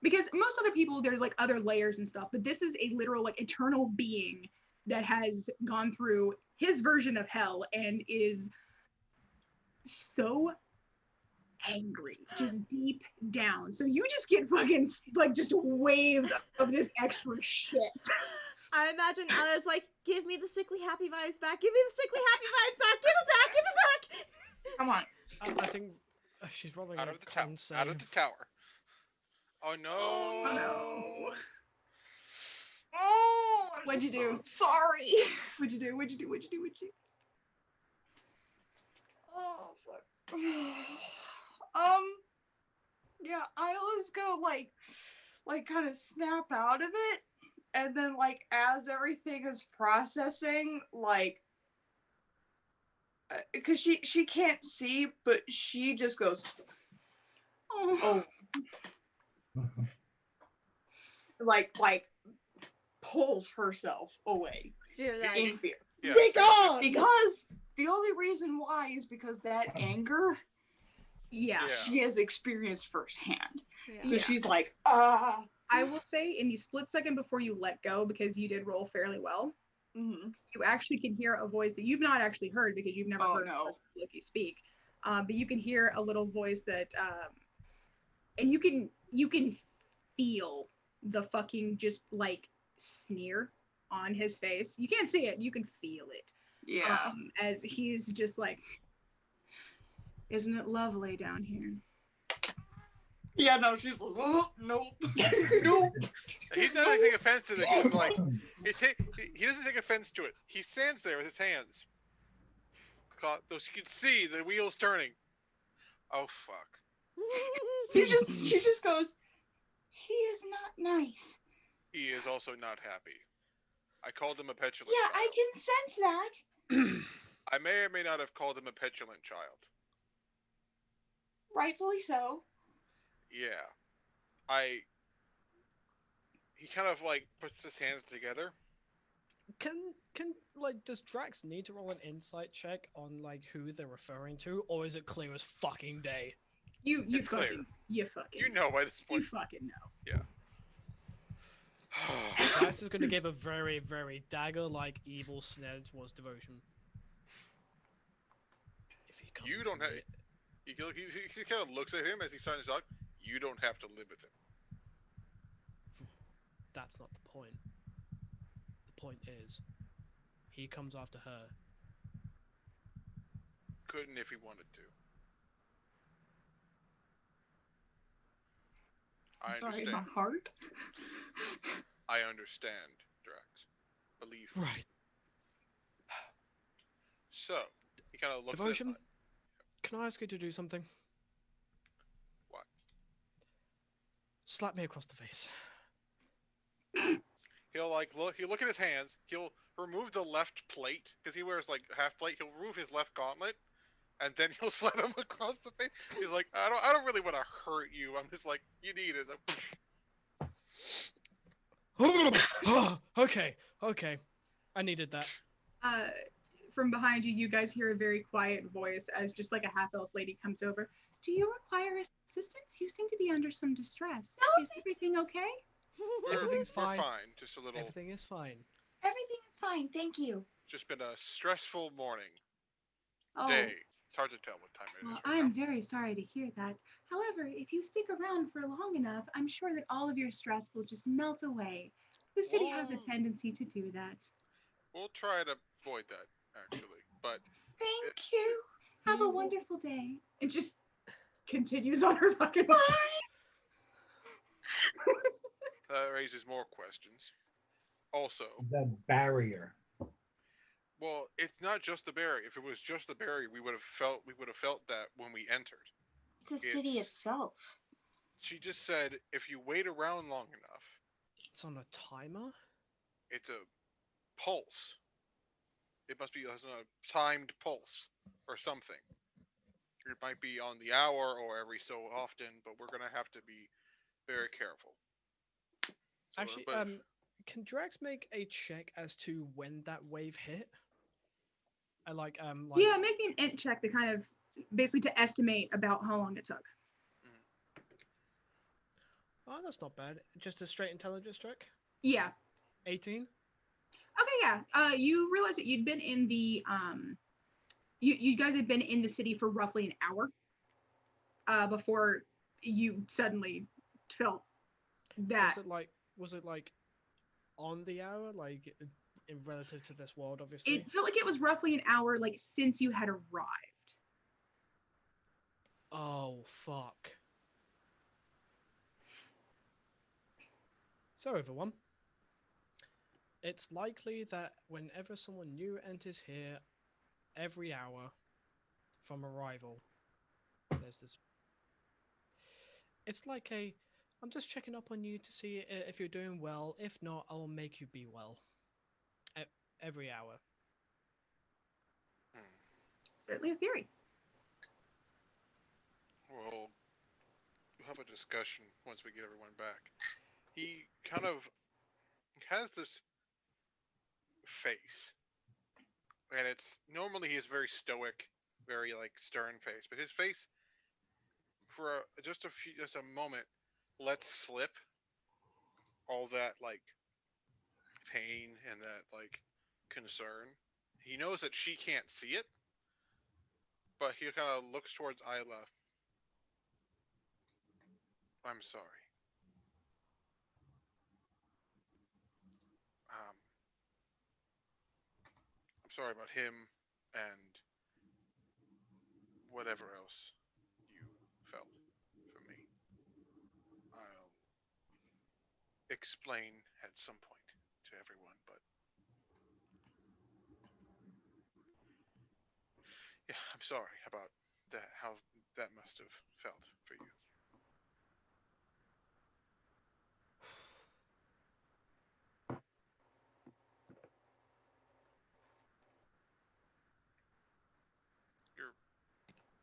Because most other people, there's like other layers and stuff, but this is a literal like eternal being that has gone through his version of hell and is so angry, just deep down. So you just get fucking like just waves of this extra shit. I imagine Anna's like, give me the sickly happy vibes back. Give me the sickly happy vibes back. Give it back. Give it back. Come on. I think she's rolling Out a of the tower. con save. Out of the tower. Oh no! Oh no! Oh, I'm What'd you so do? sorry. What'd you do? What'd you do? What'd you do? What'd you do? Oh fuck. Yeah, Isla's gonna like kind of snap out of it, and then like as everything is processing, like, because she can't see, but she just goes, oh, like pulls herself away in fear. Yeah, Because the only reason why is because that anger, Yeah. she has experienced firsthand. Yeah. So Yeah. she's like, I will say in the split second before you let go, because you did roll fairly well, you actually can hear a voice that you've not actually heard because you've never heard Loki speak. But you can hear a little voice that, and you can feel the fucking just like sneer on his face. You can't see it, you can feel it. Yeah. As he's just like, isn't it lovely down here? Yeah, no, she's like, oh, nope. Nope. He doesn't take offense to it. He's like, he doesn't take offense to it. He stands there with his hands. Though she can see the wheels turning. Oh fuck. She just goes, he is not nice. He is also not happy. I called him a petulant Yeah, child. I can sense that. I may or may not have called him a petulant child. Rightfully so. Yeah. He kind of like puts his hands together. Can like does Drax need to roll an insight check on like who they're referring to, or is it clear as fucking day? You It's fucking clear. You know by this point. You fucking know. Yeah. Drax is gonna give a very, very dagger-like evil snare towards devotion. If he comes You don't have. He kind of looks at him as he's starting to talk. You don't have to live with him. That's not the point. The point is, he comes after her. Couldn't if he wanted to. I Sorry, understand. my heart. I understand, Drax. Believe me. Right. So, he kind of looks Devotion, at can I ask you to do something? What? Slap me across the face. He'll look at his hands. He'll remove the left plate because he wears like half plate. He'll remove his left gauntlet, and then he'll slap him across the face. He's like, I don't really want to hurt you. I'm just like, you need it. Okay. I needed that. From behind you, you guys hear a very quiet voice as just like a half-elf lady comes over. Do you require assistance? You seem to be under some distress. Is everything okay? Everything's fine. We're fine. Just a little. Everything is fine. Everything is fine, thank you. Just been a stressful morning. Oh. Day. It's hard to tell what time it is. Well, Right I'm now. very sorry to hear that. However, if you stick around for long enough, I'm sure that all of your stress will just melt away. The city has a tendency to do that. We'll try to avoid that, actually. But thank you. Have a wonderful day. It just continues on her fucking that raises more questions. Also, The barrier. well, it's not just the barrier. If it was just the barrier, we would have felt that when we entered. It's the city itself. She just said if you wait around long enough. It's on a timer? It's a pulse. It must be a timed pulse or something. It might be on the hour or every so often, but we're gonna have to be very careful. So, Actually, can Drax make a check as to when that wave hit? Yeah, make me an int check to kind of basically to estimate about how long it took. Oh, that's not bad. Just a straight intelligence check. Yeah. 18. Okay, yeah. You realize that you'd been in the you guys had been in the city for roughly an hour before you suddenly felt that. Was it like on the hour, like in relative to this world, obviously? It felt like it was roughly an hour, like since you had arrived. Oh fuck. So everyone, it's likely that whenever someone new enters here, every hour from arrival, there's this. It's like I'm just checking up on you to see if you're doing well. If not, I will make you be well. Every hour. Certainly a theory. We'll have a discussion once we get everyone back. He kind of has this face, and it's normally he is very stoic, very like stern face, but his face for just a moment lets slip all that like pain and that like concern. He knows that she can't see it, but he kind of looks towards Isla. I'm sorry. I'm sorry about him and whatever else you felt for me. I'll explain at some point to everyone, but yeah, I'm sorry about that, how that must have felt for you.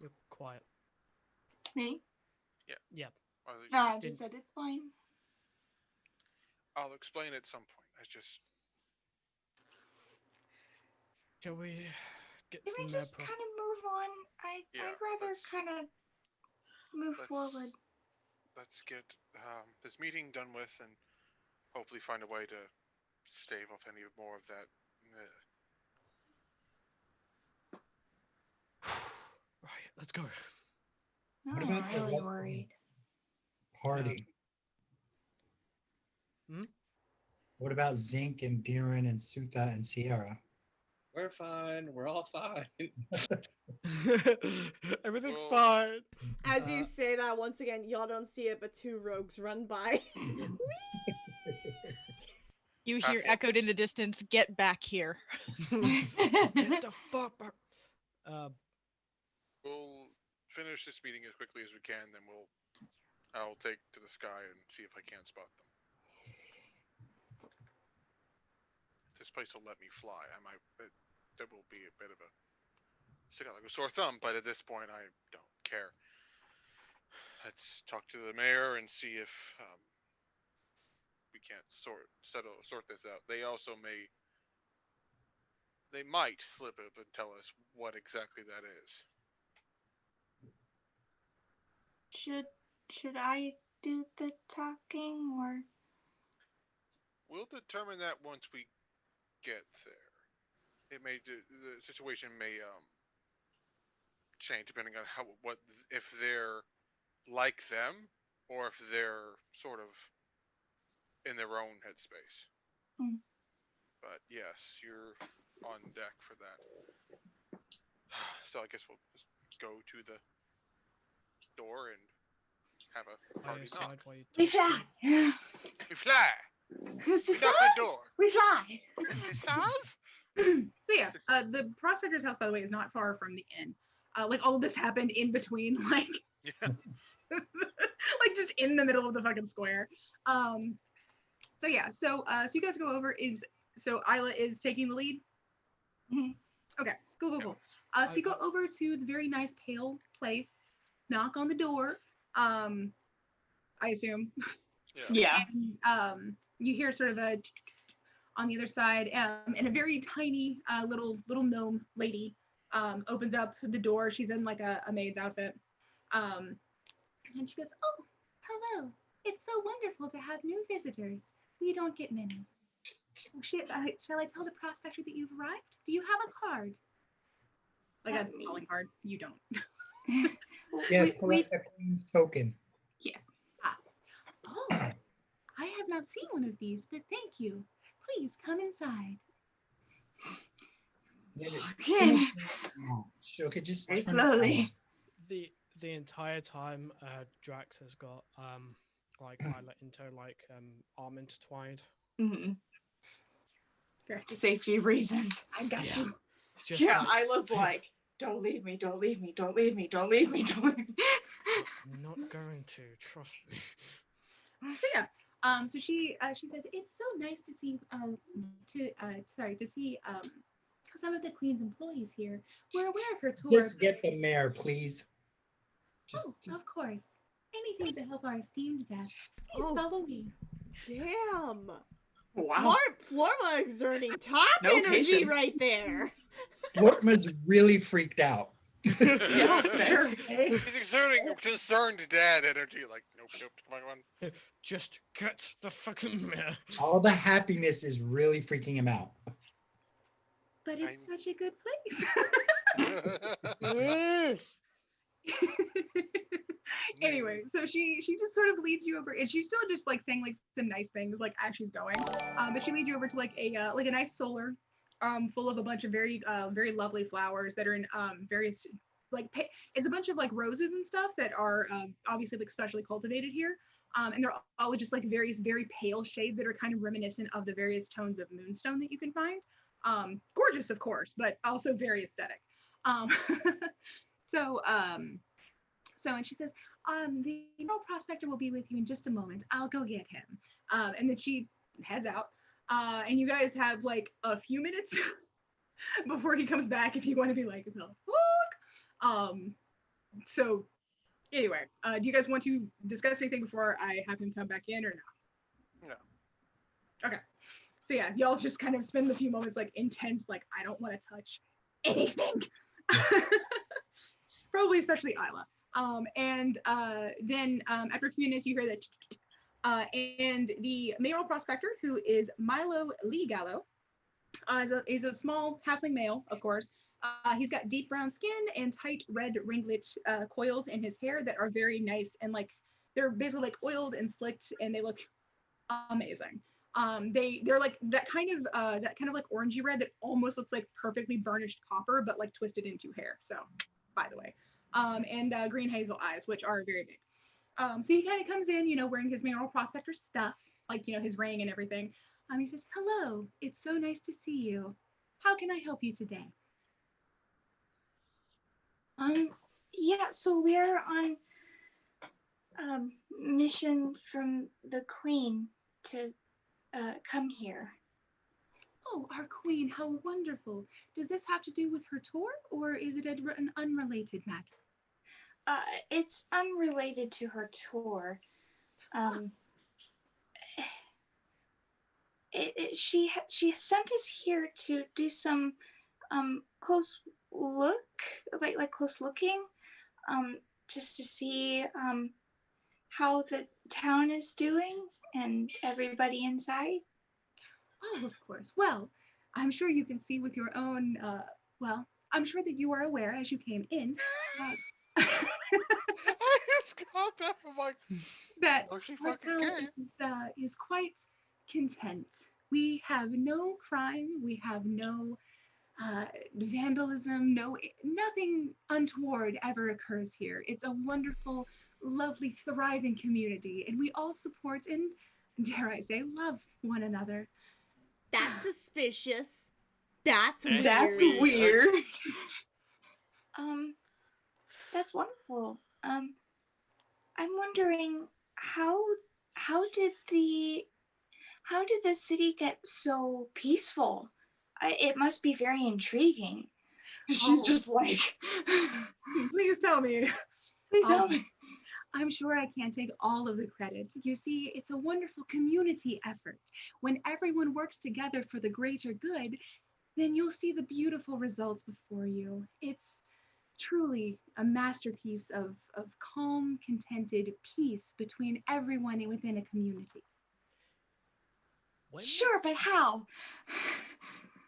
You're quiet. Me? Yeah. Yeah. No, I just said it's fine. I'll explain at some point. I just. Shall we get Can we some just kind of move on? I'd rather kind of move forward. Let's get this meeting done with and hopefully find a way to stave off any more of that. Right, let's go. What I'm about the really rest of the worried. party? What about Zinc and Buren and Sutha and Sierra? We're fine. We're all fine. Everything's fine. As you say that, once again, y'all don't see it, but two rogues run by. You hear echoed in the distance, "Get back here." Get the fuck back. We'll finish this meeting as quickly as we can, then I'll take to the sky and see if I can't spot them. If this place will let me fly, that will be a bit of a stick out like a sore thumb, but at this point I don't care. Let's talk to the mayor and see if we can't sort this out. They might slip up and tell us what exactly that is. Should I do the talking or? We'll determine that once we get there. The situation may change depending on if they're like them or if they're sort of in their own headspace. But yes, you're on deck for that. So I guess we'll just go to the door and have a party knock. We fly. We fly. Who's the We knock on the stars? door. We fly. The stars? So yeah, the prospector's house, by the way, is not far from the inn. Like all of this happened in between, like, like just in the middle of the fucking square. So yeah, so you guys go over. So Isla is taking the lead. Okay, cool. So you go over to the very nice pale place, knock on the door. I assume. Yeah. And, you hear sort of a on the other side, and a very tiny little gnome lady opens up the door. She's in like a maid's outfit, and she goes, "Oh, hello. It's so wonderful to have new visitors. We don't get many. Shall I tell the prospector that you've arrived? Do you have a card? Like a calling card? You don't. Yes, collect the queen's token. Yeah. Oh, I have not seen one of these, but thank you. Please come inside. Okay. Okay, just Very turn it slowly. down. The entire time, Drax has got like Isla into arm intertwined. Mm-hmm. Correct. Safety reasons. I got Yeah. you. It's just Yeah, like, Isla's like, don't leave me, don't leave me, don't leave me, don't leave me, don't leave me. I'm not going to, trust me. So yeah. So she says it's so nice to see to see some of the queen's employees here. We're aware of her tour. Just get the mayor, please. Of course. Anything to help our esteemed guests. Please follow me. Damn. Wow. Florma exerting top No energy patience. right there. Flortma's really freaked out. Yeah, fair. He's exerting concerned dad energy. Like, nope, come on. Just get the fucking mayor. All the happiness is really freaking him out. But it's such a good place. Anyway, so she just sort of leads you over, and she's still just like saying like some nice things like as she's going. But she leads you over to like a nice solar, full of a bunch of very lovely flowers that are in various it's a bunch of like roses and stuff that are obviously like specially cultivated here. And they're all just like various very pale shades that are kind of reminiscent of the various tones of Moonstone that you can find. Gorgeous, of course, but also very aesthetic. And she says, the Emerald Prospector will be with you in just a moment. I'll go get him. And then she heads out. And you guys have like a few minutes before he comes back if you want to be like, the fuck? So anyway, do you guys want to discuss anything before I have him come back in or not? No. Okay. So yeah, y'all just kind of spend a few moments like intense, like I don't want to touch anything. Probably especially Isla. And then after a few minutes, you hear that, and the mayoral prospector, who is Milo Lee Gallo, is a small halfling male, of course. He's got deep brown skin and tight red ringlet coils in his hair that are very nice and like they're basically like oiled and slicked, and they look amazing. They're like that kind of like orangey red that almost looks like perfectly burnished copper, but like twisted into hair. So, by the way. And green hazel eyes, which are very big. So he kind of comes in, wearing his mayoral prospector stuff, like, his ring and everything. He says, hello, it's so nice to see you. How can I help you today? Yeah, so we're on mission from the Queen to come here. Oh, our queen, how wonderful. Does this have to do with her tour, or is it an unrelated matter? It's unrelated to her tour. She sent us here to do some close looking, just to see how the town is doing and everybody inside. Oh, of course. Well, I'm sure you can see with your own, I'm sure that you are aware as you came in. I just got that from like that oh, she our fucking town is quite content. We have no crime. We have no vandalism. Nothing untoward ever occurs here. It's a wonderful, lovely, thriving community, and we all support and, dare I say, love one another. That's suspicious. That's weird. That's weird. That's wonderful. I'm wondering how did the city get so peaceful? It must be very intriguing. She's just like, please tell me. Please tell me. I'm sure I can't take all of the credit. You see, it's a wonderful community effort. When everyone works together for the greater good, then you'll see the beautiful results before you. It's truly a masterpiece of calm, contented peace between everyone within a community. Sure, but how?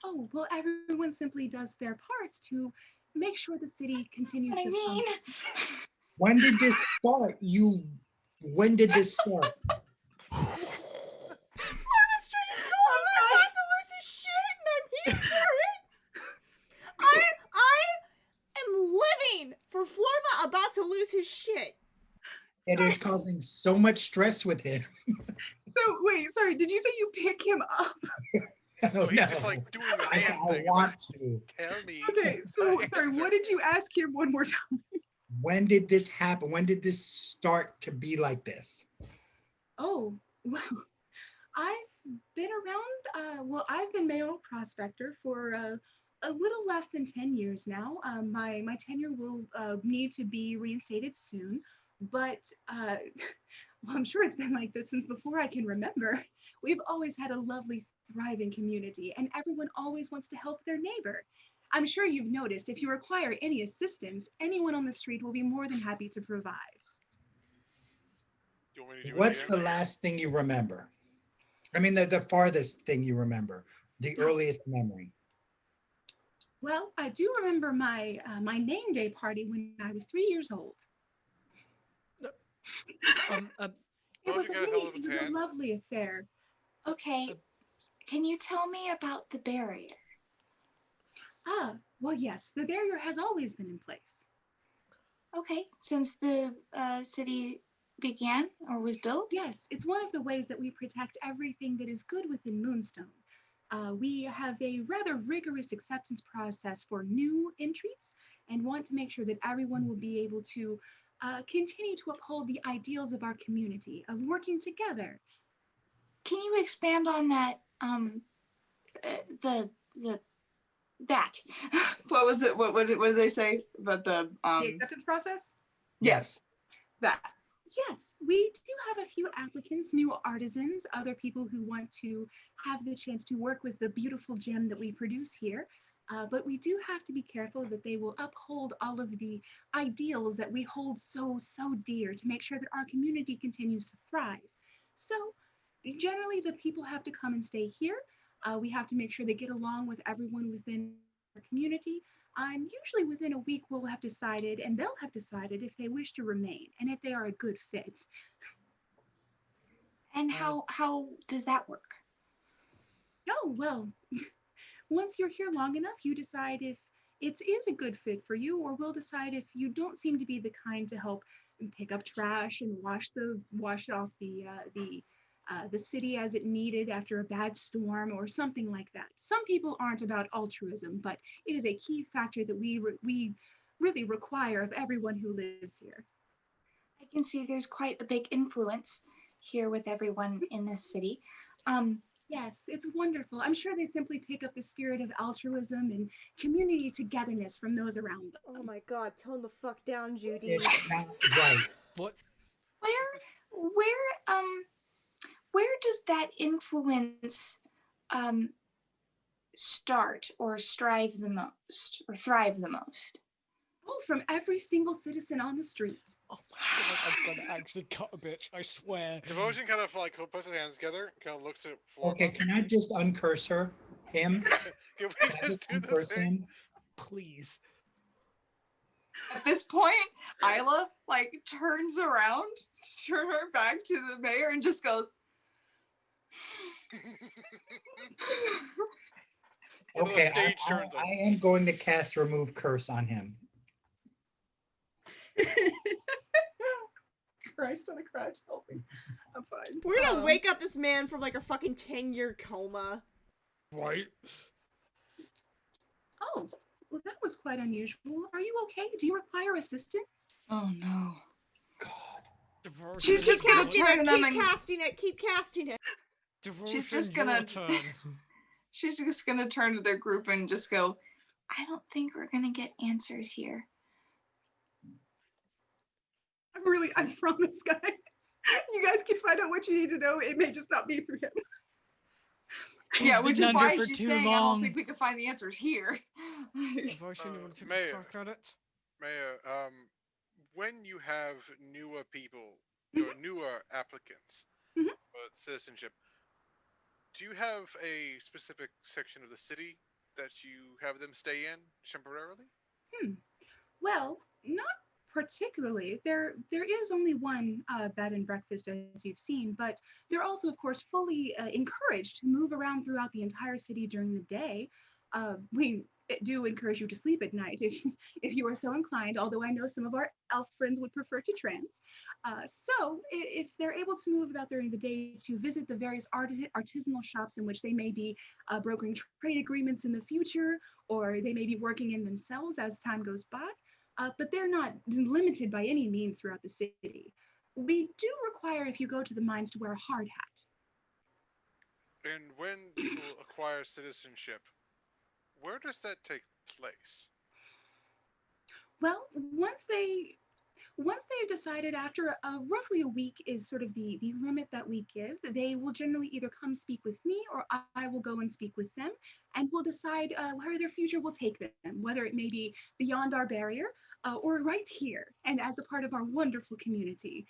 Oh, well, everyone simply does their parts to make sure the city continues to function. When did this start? When did this start? Florma String is so about to lose his shit, and I'm here for it. I am living for Florma about to lose his shit. It is causing so much stress with him. So, wait, sorry, did you say you pick him up? Oh, He's no. just like doing the I hand thing. want Like, to. tell me. Okay, so, sorry, what did you ask him one more time? When did this happen? When did this start to be like this? Oh, well, I've been around, I've been mayoral prospector for a little less than 10 years now. My tenure will need to be reinstated soon, but well, I'm sure it's been like this since before I can remember. We've always had a lovely, thriving community, and everyone always wants to help their neighbor. I'm sure you've noticed if you require any assistance, anyone on the street will be more than happy to provide. Do you want me to do it What's again? the last thing you remember? I mean, the farthest thing you remember, the earliest memory. Well, I do remember my name day party when I was 3 years old. It was a lovely affair. Okay, can you tell me about the barrier? Ah, well, yes, the barrier has always been in place. Okay, since the city began or was built? Yes, it's one of the ways that we protect everything that is good within Moonstone. We have a rather rigorous acceptance process for new entries and want to make sure that everyone will be able to continue to uphold the ideals of our community, of working together. Can you expand on that? That. What was it? What did they say about the acceptance process? Yes. That. Yes, we do have a few applicants, new artisans, other people who want to have the chance to work with the beautiful gem that we produce here. But we do have to be careful that they will uphold all of the ideals that we hold so dear to make sure that our community continues to thrive. So generally the people have to come and stay here. We have to make sure they get along with everyone within our community. Usually within a week we'll have decided, and they'll have decided if they wish to remain and if they are a good fit. And how does that work? Oh, well, once you're here long enough, you decide if it is a good fit for you, or we'll decide if you don't seem to be the kind to help pick up trash and wash off the city as it needed after a bad storm or something like that. Some people aren't about altruism, but it is a key factor that we really require of everyone who lives here. I can see there's quite a big influence here with everyone in this city. Yes, it's wonderful. I'm sure they simply pick up the spirit of altruism and community togetherness from those around them. Oh my god, tone the fuck down, Judy. It's not right. What? Where does that influence start or strive the most or thrive the most? Oh, from every single citizen on the street. Oh my god, I'm gonna actually cut a bitch, I swear. Devotion kind of like puts his hands together, kind of looks at Florma. Okay, can I just uncurse her? Him? Can we just do the thing? Him? Please. At this point, Isla like turns around, turn her back to the mayor, and just goes. Okay, I am going to cast Remove Curse on him. Christ on a crutch, help me. I'm fine. We're gonna wake up this man from like a fucking 10-year coma. Right? Oh, well, that was quite unusual. Are you okay? Do you require assistance? Oh no. God. She's just gonna turn them and Keep casting it. She's just gonna she's just gonna turn to their group and just go, I don't think we're gonna get answers here. I promise, guys. You guys can find out what you need to know. It may just not be through him. Yeah, which is why she's saying I don't think we can find the answers here. Devotion, you want to take a crack at it? Mayor, when you have newer people or Mhm. newer applicants Mhm. for citizenship, do you have a specific section of the city that you have them stay in temporarily? Hmm. Well, not particularly. There is only one bed and breakfast, as you've seen, but they're also, of course, fully encouraged to move around throughout the entire city during the day. We do encourage you to sleep at night if if you are so inclined. Although I know some of our elf friends would prefer to trance. So if they're able to move about during the day to visit the various artisanal shops in which they may be brokering trade agreements in the future, or they may be working in themselves as time goes by, but they're not limited by any means throughout the city. We do require, if you go to the mines, to wear a hard And when people acquire citizenship, where does that take place? Well, once they've decided after roughly a week is sort of the limit that we give, they will generally either come speak with me or I will go and speak with them, and we'll decide where their future will take them, whether it may be beyond our barrier or right here and as a part of our wonderful community.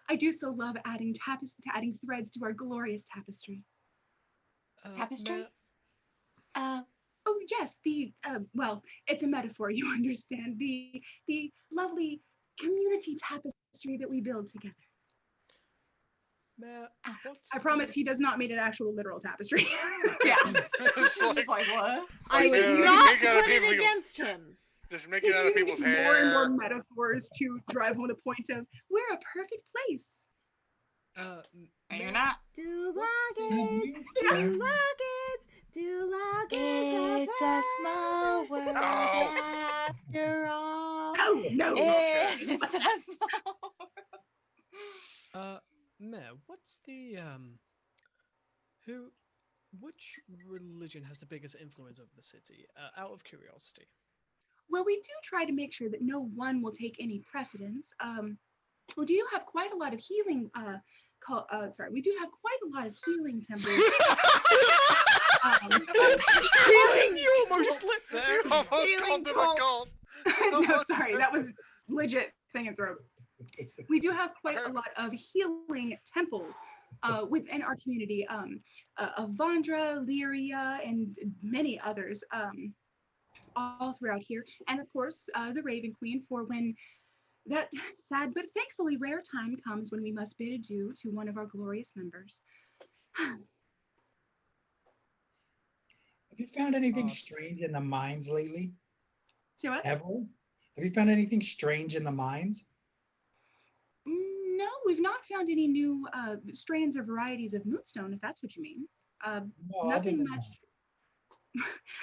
I do so love adding threads to our glorious tapestry. Tapestry? Mayor, Oh yes, the well, it's a metaphor, you understand. The lovely community tapestry that we build together. Mayor, I what's promise the he does not mean an actual literal tapestry. Yeah. It's She's just like, what? I like, would yeah, not make out of put it people's, against him. just make it He's out of using people's more and more hair. metaphors to drive home the point of we're a perfect place. And you're Mayor, not. Do what's luggets, the do luggets, do luggets. It's a small world Oh, after all. Oh no. okay. It's a small Mayor, what's the who which religion has the biggest influence over the city? Out of curiosity. Well, we do try to make sure that no one will take any precedence. We do have quite a lot of healing. We do have quite a lot of healing temples. Healing. You almost slipped there. You almost Healing called them a cults. cult. No, sorry, that was legit thing and throat. We do have quite a lot of healing temples within our community, of Vandra, Lyria, and many others, all throughout here. And of course, the Raven Queen, for when that sad but thankfully rare time comes when we must bid adieu to one of our glorious members. Have you found anything Lost. strange in the mines lately? See what? Ever? Have you found anything strange in the mines? No, we've not found any new strains or varieties of Moonstone, if that's what you mean. No, other Nothing than much.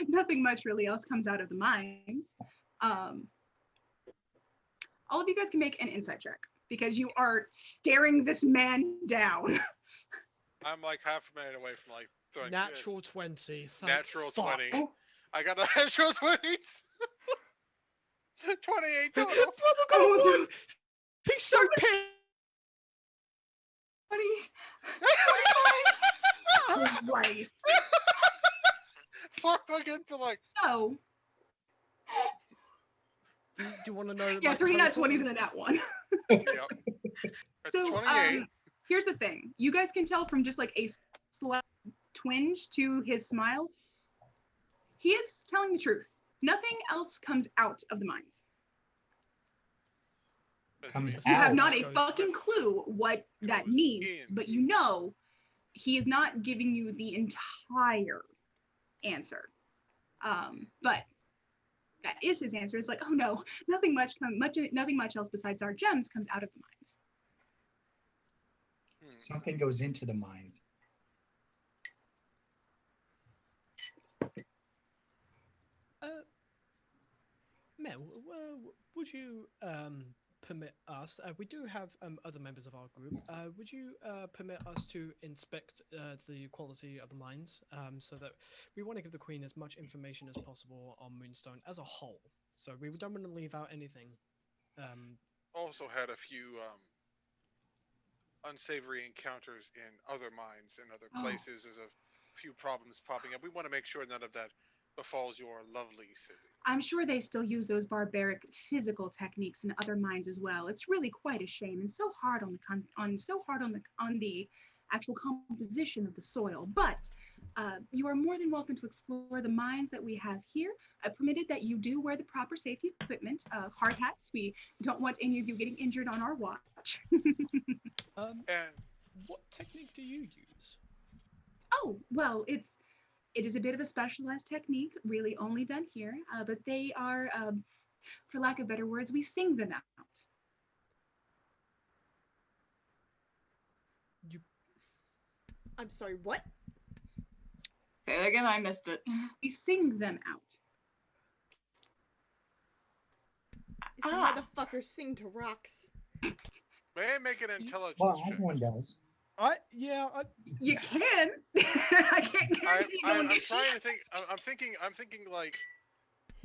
Nothing much really else comes out of the mines. Um, all of you guys can make an insight check because you are staring this man down. I'm like half a minute away from like throwing Natural 20. Thank natural fuck. 20. I got the natural 20s. 28 total. Oh, no. He's so pissed. Right. Fuck into like. So, Do you want to know? yeah, like, 3 nat totals? 20s and a nat 1. Yep. That's So, 28. here's the thing. You guys can tell from just like a slight twinge to his smile, he is telling the truth. Nothing else comes out of the mines. comes You out. have not a Goes- fucking clue what that Goes means, in. but you know he is not giving you the entire answer. But that is his answer. It's like, oh no, nothing much else besides our gems comes out of the mines. Something goes into the mines. Mel, would you permit us? We do have other members of our group. Would you permit us to inspect the quality of the mines, so that we want to give the Queen as much information as possible on Moonstone as a whole? So we don't want to leave out anything. Also had a few unsavory encounters in other mines and other Oh. places. There's a few problems popping up. We want to make sure none of that befalls your lovely city. I'm sure they still use those barbaric physical techniques in other mines as well. It's really quite a shame, and so hard on the actual composition of the soil. But you are more than welcome to explore the mines that we have here. Permitted that you do wear the proper safety equipment, hard hats. We don't want any of you getting injured on our watch. And what technique do you use? Oh, well, it is a bit of a specialized technique, really only done here. But they are, for lack of better words, we sing them out. I'm sorry, what? Say it again, I missed it. We sing them out. Some motherfuckers sing to rocks. may I make an intelligence Well, check? everyone does. You can. I can't guarantee you don't I'm get trying shit. to think. I'm thinking like.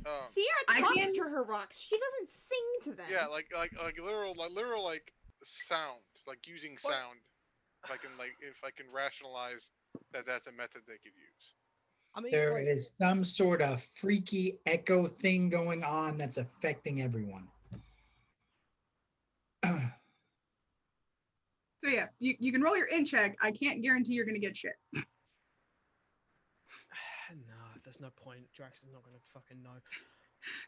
Sierra talks to her rocks. She doesn't sing to them. Yeah, like literal like sound, like using sound. If I can rationalize that that's a method they could use. I mean, There is some sort of freaky echo thing going on that's affecting everyone. So yeah, you can roll your in check. I can't guarantee you're gonna get shit. No, there's no point. Drax is not gonna fucking know.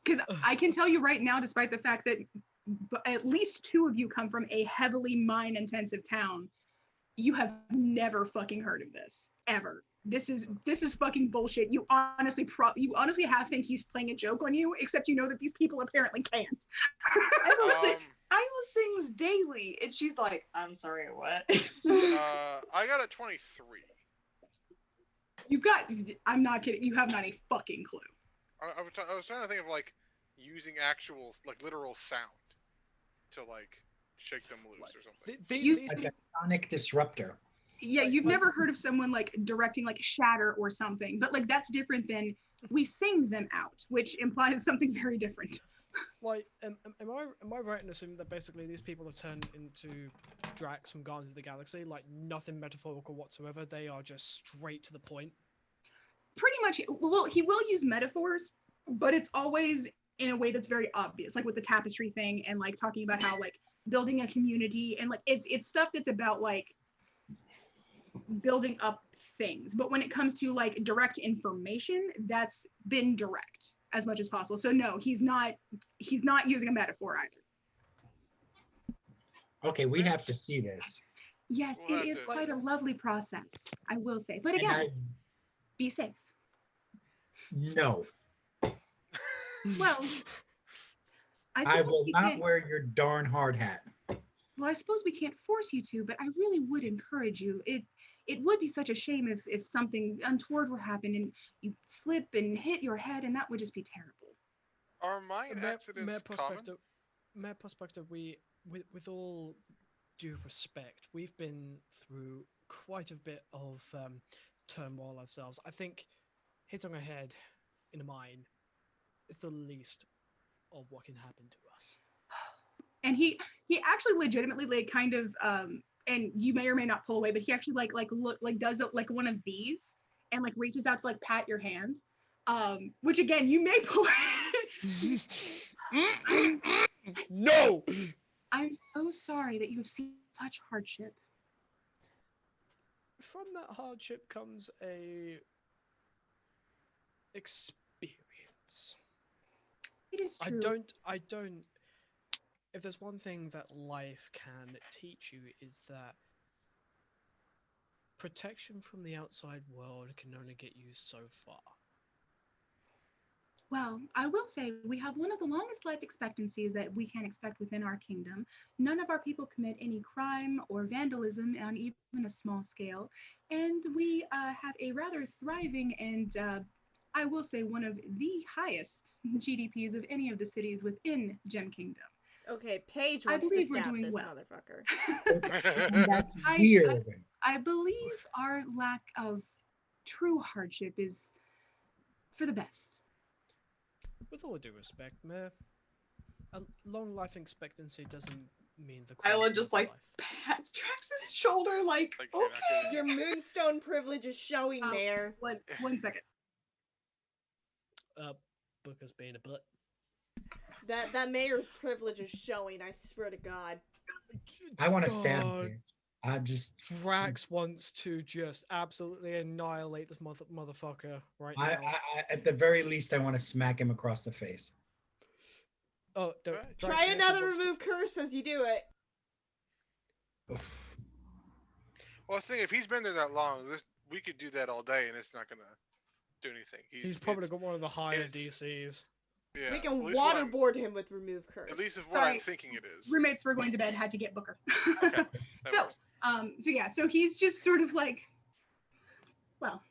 Because I can tell you right now, despite the fact that at least 2 of you come from a heavily mine-intensive town, you have never fucking heard of this ever. This is fucking bullshit. You honestly half think he's playing a joke on you, except you know that these people apparently can't. Isla sings daily, and she's like, "I'm sorry, what?" I got a 23. You've got. I'm not kidding. You have not a fucking clue. I was trying to think of like using actual like literal sound to like shake them loose or something. Like a sonic disruptor. Yeah, you've never heard of someone like directing like shatter or something, but like that's different than we sing them out, which implies something very different. Like, am I right in assuming that basically these people have turned into Drax from Guardians of the Galaxy? Like nothing metaphorical whatsoever. They are just straight to the point. Pretty much. Well, he will use metaphors, but it's always in a way that's very obvious, like with the tapestry thing and like talking about how like building a community and like it's stuff that's about like building up things. But when it comes to like direct information, that's been direct as much as possible. So no, he's not using a metaphor either. Okay, we have to see this. Yes, it is quite a lovely process, I will say. But again, be safe. No. Well, I will not wear your darn hard hat. Well, I suppose we can't force you to, but I really would encourage you. It would be such a shame if something untoward would happen and you slip and hit your head, and that would just be terrible. Are mine accidents common? Mayor Prospector, with all due respect, we've been through quite a bit of turmoil ourselves. I think hitting a head in a mine is the least of what can happen to us. And he actually legitimately like kind of and you may or may not pull away, but he actually does it like one of these and like reaches out to like pat your hand, which again you may pull. No. I'm so sorry that you have seen such hardship. From that hardship comes a experience. It is true. I don't. If there's one thing that life can teach you is that protection from the outside world can only get you so far. Well, I will say we have one of the longest life expectancies that we can expect within our kingdom. None of our people commit any crime or vandalism on even a small scale. And we have a rather thriving and I will say one of the highest GDPs of any of the cities within Gem Kingdom. Okay, Paige wants to stab this motherfucker. That's weird. I believe our lack of true hardship is for the best. With all due respect, Mayor, a long life expectancy doesn't mean the Isla just like pats Drax's shoulder like okay. Your Moonstone privilege is showing, Mayor. One second. Booker's being a butt. That mayor's privilege is showing. I swear to God. I want to stab God. you. I just. Drax wants to just absolutely annihilate this motherfucker right I, now. at the very least, I want to smack him across the face. Oh, don't. Try another remove curse as you do it. Well, I think if he's been there that long, we could do that all day, and it's not gonna do anything. He's probably got one of the higher DCs. Yeah, We can at least what waterboard him with remove curse. At least is what I'm thinking it is. Roommates were going to bed, had to get Booker. So he's just sort of like, well,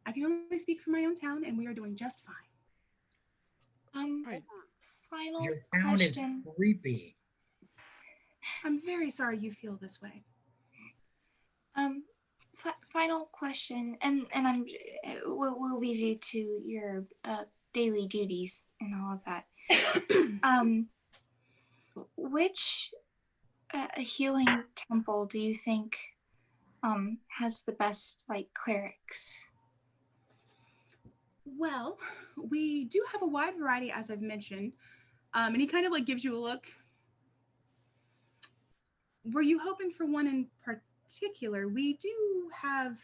I can only speak for my own town, and we are doing just fine. Final Your town question. is creepy. I'm very sorry you feel this way. Final question, and we'll leave you to your daily duties and all of that. Which healing temple do you think has the best clerics? Well, we do have a wide variety, as I've mentioned. And he kind of gives you a look. Were you hoping for one in particular? We do have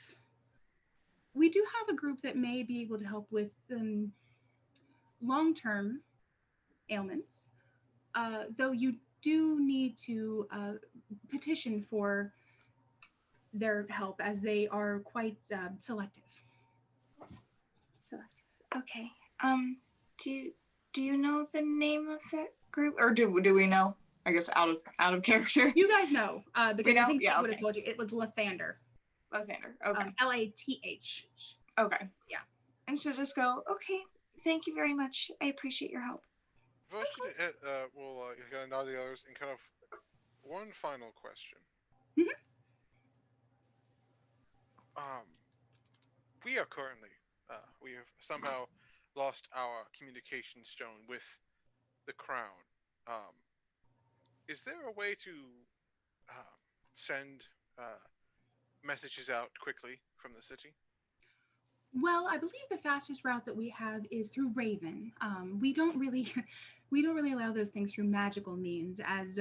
a group that may be able to help with long-term ailments, though you do need to petition for their help, as they are quite selective. Selective. Okay. Do you know the name of that group, or do we know? I guess out of character. You guys know, because I think yeah, I would have told you. It was Lathander. Lathander. Okay. Lath. Okay. Yeah. And so just go. Okay. Thank you very much. I appreciate your help. We'll kind of nod the others and kind of one final question. Mm-hmm. We are currently we have somehow lost our communication stone with the crown. Is there a way to send messages out quickly from the city? Well, I believe the fastest route that we have is through Raven. We don't really allow those things through magical means, as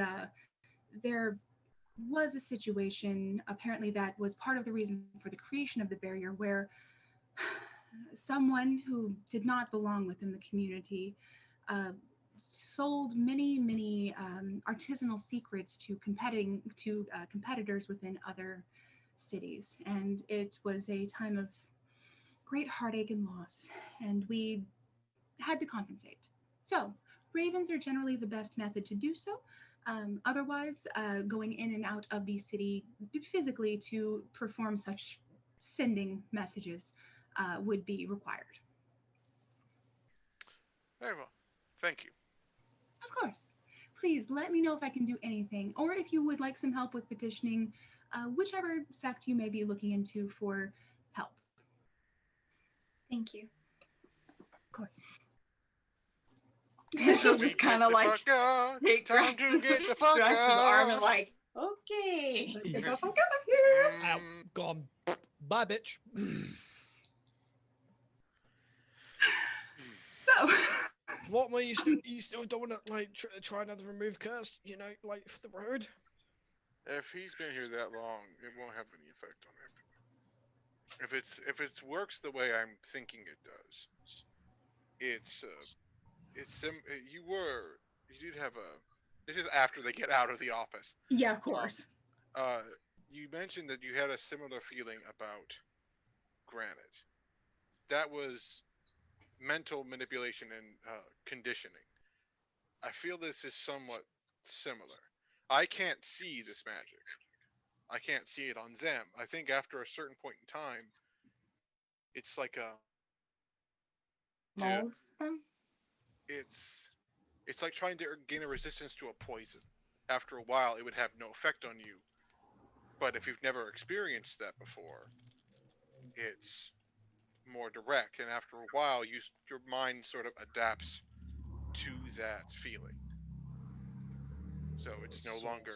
there was a situation apparently that was part of the reason for the creation of the barrier, where someone who did not belong within the community sold many artisanal secrets to competitors within other cities, and it was a time of great heartache and loss, and we had to compensate. So ravens are generally the best method to do so. Otherwise, going in and out of the city physically to perform such sending messages would be required. Very well. Thank you. Of course. Please let me know if I can do anything, or if you would like some help with petitioning whichever sect you may be looking into for help. Thank you. Of course. She'll just kind of take Time to get the fuck Drax's out. arm and okay. Get the fuck out of here. Out. Gone. Bye, bitch. So. What, you still don't want to try another remove curse? For the road. If he's been here that long, it won't have any effect on him. If it works the way I'm thinking it does, you did have a. This is after they get out of the office. Yeah, of course. You mentioned that you had a similar feeling about Granite. That was mental manipulation and conditioning. I feel this is somewhat similar. I can't see this magic. I can't see it on them. I think after a certain point in time, it's like a Molds them? It's like trying to gain a resistance to a poison. After a while, it would have no effect on you. But if you've never experienced that before, it's more direct, and after a while, your mind sort of adapts to that feeling. So it no longer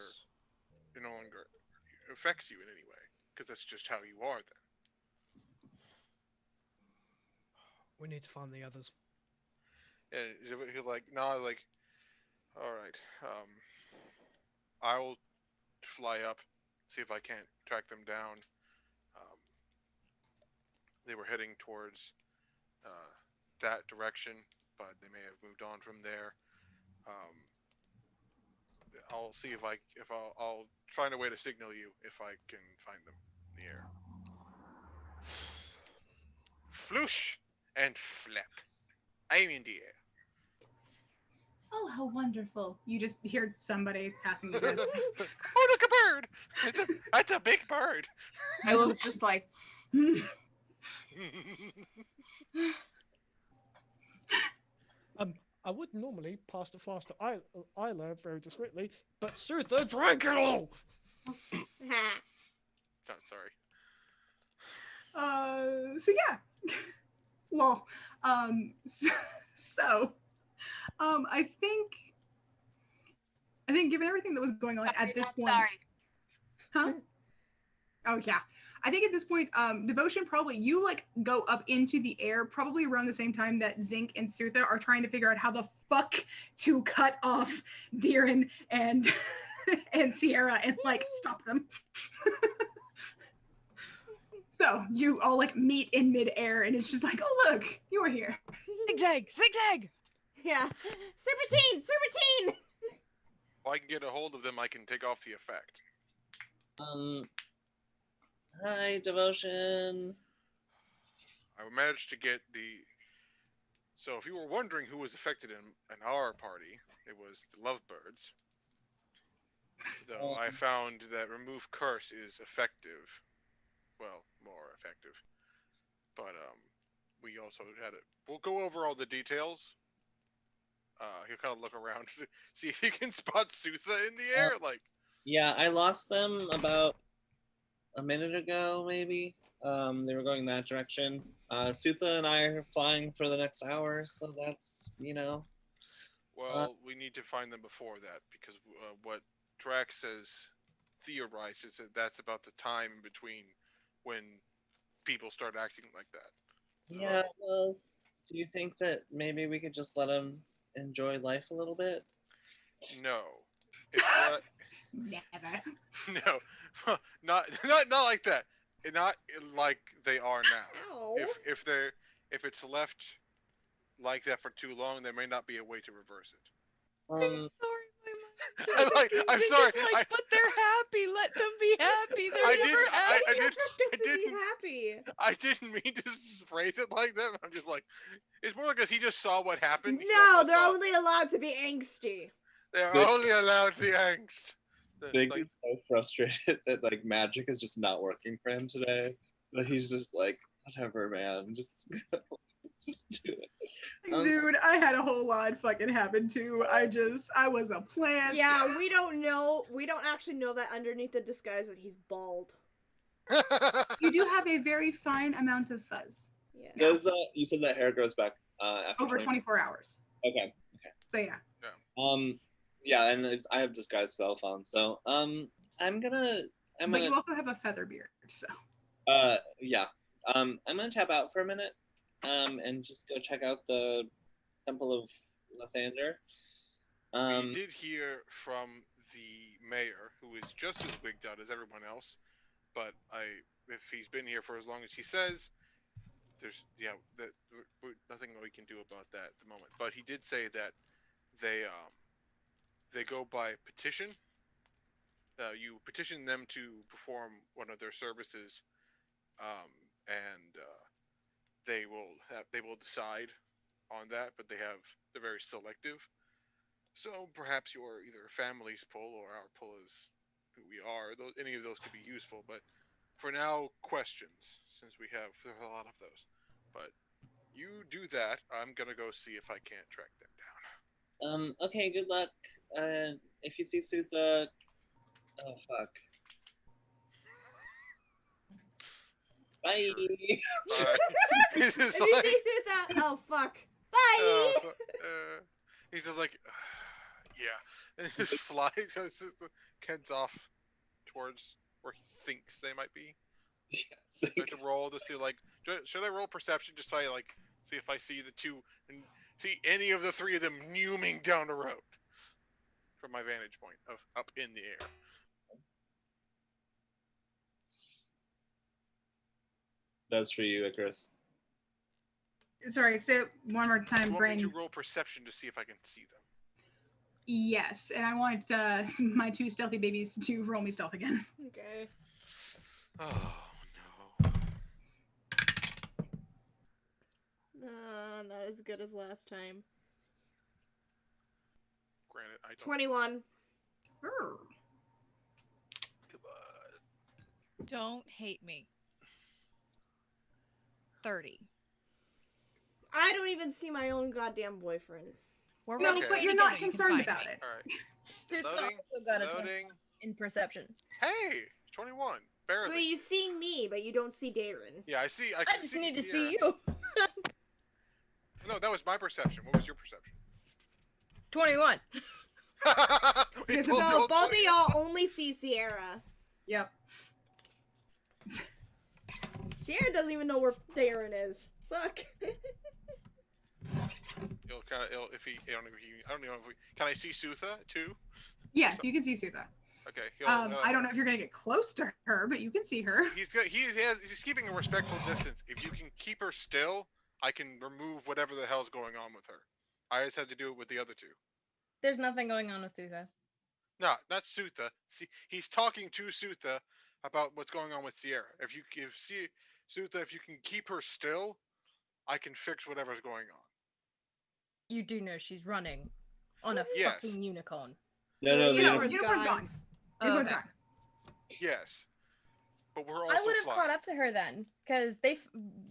affects you in any way, because that's just how you are then. We need to find the others. And he's like, no, like, all right, I'll fly up, see if I can't track them down. Um, they were heading towards that direction, but they may have moved on from there. Um, I'll see if I'll find a way to signal you if I can find them in the air. Floosh and flap. I'm in the air. Oh, how wonderful. You just hear somebody passing you guys. Oh, look, a bird! That's a big bird. Isla's just like, I would normally pass the flask to Isla very discreetly, but Sutha drank it all! Sorry. So yeah. Lol. So, I think given everything that was going on at this point. Sorry. Huh? Oh yeah. I think at this point, Devotion, probably you like go up into the air probably around the same time that Zinc and Sutha are trying to figure out how the fuck to cut off Deeren and and Sierra and like stop them. So you all like meet in midair and it's just like, oh look, you are here. Zigzag! Zigzag! Yeah. Serpentine! Serpentine! If I can get a hold of them, I can take off the effect. Hi, Devotion. I managed to get the. So, if you were wondering who was affected in our party, it was the Lovebirds. Though I found that remove curse is effective. Well, more effective. But we also had it. We'll go over all the details. He'll kind of look around to see if he can spot Sutha in the air. Like, Yeah, I lost them about a minute ago, maybe. They were going that direction. Sutha and I are flying for the next hour, so that's, well, we need to find them before that because what Drax has theorized is that that's about the time in between when people start acting like that. Yeah, well, do you think that maybe we could just let them enjoy life a little bit? No. Never. No. not like that. Not like they are now. Ow. If it's left like that for too long, there may not be a way to reverse it. I'm sorry. But they're happy. Let them be happy. They're never happy. I didn't mean to phrase it like that. I'm just like, it's more because he just saw what happened. No, they're only allowed to be angsty. They're only allowed the angst. Zig is so frustrated that like magic is just not working for him today. But he's just like, whatever, man, just do it. Dude, I had a whole lot fucking happen too. I was a plant. Yeah, we don't know. We don't actually know that underneath the disguise that he's bald. You do have a very fine amount of fuzz. Yeah. Does you said that hair grows back after Over 24 hours. Okay. So yeah. Yeah, and I have disguise spell on, so I'm gonna. But you also have a feather beard, so. Yeah. I'm gonna tap out for a minute, and just go check out the Temple of Lathander. We did hear from the mayor, who is just as wigged out as everyone else, but if he's been here for as long as he says, there's nothing we can do about that at the moment. But he did say that they go by petition. You petition them to perform one of their services, and they will decide on that. But they're very selective. So perhaps your either family's pull or our pull is who we are. Any of those could be useful, but for now, questions, since there are a lot of those. But you do that. I'm gonna go see if I can't track them down. Okay, good luck. If you see Sutha, oh fuck. Bye. If you see Sutha, oh fuck. Bye. He's just like, yeah, and just flies. Ken's off towards where he thinks they might be. Yes. I have to roll to see, like, should I roll perception just so I, like, see if I see the two see any of the three of them numing down the road from my vantage point of up in the air. That's for you, Icarus. Sorry, say it one more time, You want brain. me to roll perception to see if I can see them? Yes, and I want my 2 stealthy babies to roll me stealth again. Okay. Oh Not as good as last time. Granted, I don't. 21. Urgh. Come on. Don't hate me. 30. I don't even see my own goddamn boyfriend. We're No, running Okay. but you're together, not you can concerned find about me. it. All right. Suits Loading, also got a 20 loading. in perception. Hey, 21. Barely. So you see me, but you don't see Darren. Yeah, I see. I I can just see need to Sierra. see you. No, that was my perception. What was your perception? 21. We So So both both of played. y'all only see Sierra. Yep. Sierra doesn't even know where Darren is. Fuck. He'll kind of. If he. I don't know if we. Can I see Sutha too? Yes, you can see Sutha. Okay. He'll, I don't know if you're gonna get close to her, but you can see her. He's keeping a respectful distance. If you can keep her still, I can remove whatever the hell's going on with her. I just had to do it with the other two. There's nothing going on with Susa. No, not Sutha. See, he's talking to Sutha about what's going on with Sierra. If Sutha, if you can keep her still, I can fix whatever's going on. You do know she's running on a Yes. fucking unicorn. No, Yeah, no, the the unicorn's Unicorn's gone. gone. Oh, Unicorn's okay. gone. Yes, but we're also I would have flying. caught up to her then, because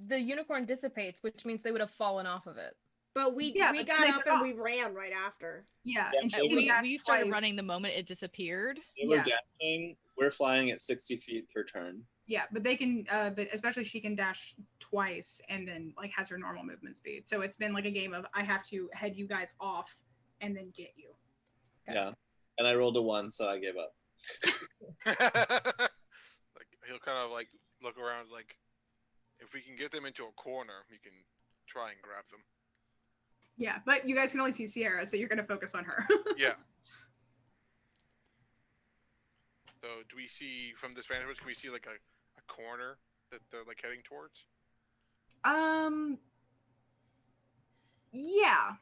the unicorn dissipates, which means they would have fallen off of it. But we Yeah, but got they up took and off. we ran right after. Yeah, Yeah, and but she We, dashed we started twice. running the moment it disappeared. They were Yeah. dashing. We're flying at 60 feet per turn. Yeah, but they can, but especially she can dash twice and then like has her normal movement speed. So it's been like a game of I have to head you guys off and then get you. Okay. Yeah. And I rolled a 1, so I gave up. Like he'll kind of like look around, like if we can get them into a corner, we can try and grab them. Yeah, but you guys can only see Sierra, so you're gonna focus on her. Yeah. So do we see from this vantage point? Can we see like a corner that they're like heading towards? Yeah.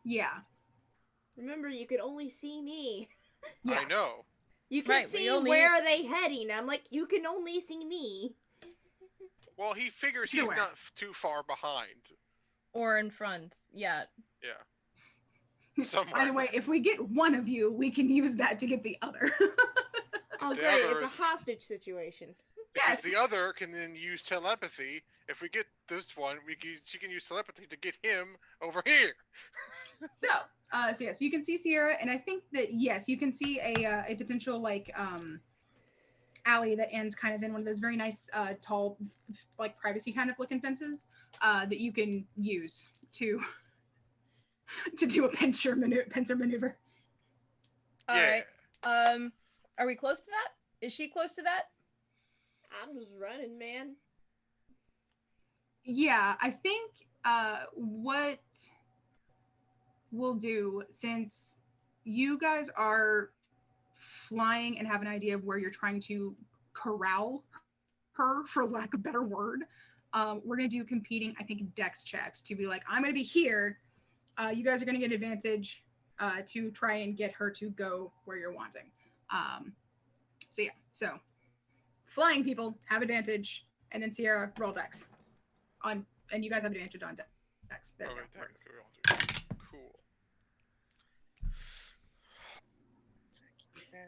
Yeah. Remember, you could only see me. Yeah. I know. You can Right, we see only- where are they heading. I'm like, you can only see me. Well, he figures Either he's way. not too far behind. Or in front. Yeah. Yeah. Somewhere. By the way, if we get one of you, we can use that to get the other. Oh, The great. other It's a is- hostage situation. Because Yes. the other can then use telepathy. If we get this one, she can use telepathy to get him over here. So yes, you can see Sierra, and I think that yes, you can see a potential like alley that ends kind of in one of those very nice tall, like privacy kind of looking fences that you can use to do a pincer maneuver. All Yeah. right. Are we close to that? Is she close to that? I'm just running, man. Yeah, I think what we'll do, since you guys are flying and have an idea of where you're trying to corral her, for lack of a better word, we're going to do competing, I think, dex checks to be like, I'm going to be here. You guys are going to get advantage to try and get her to go where you're wanting. So yeah, so flying people have advantage, and then Sierra roll dex on, and you guys have advantage on dex. There we Okay, go. thanks. We all do. Cool.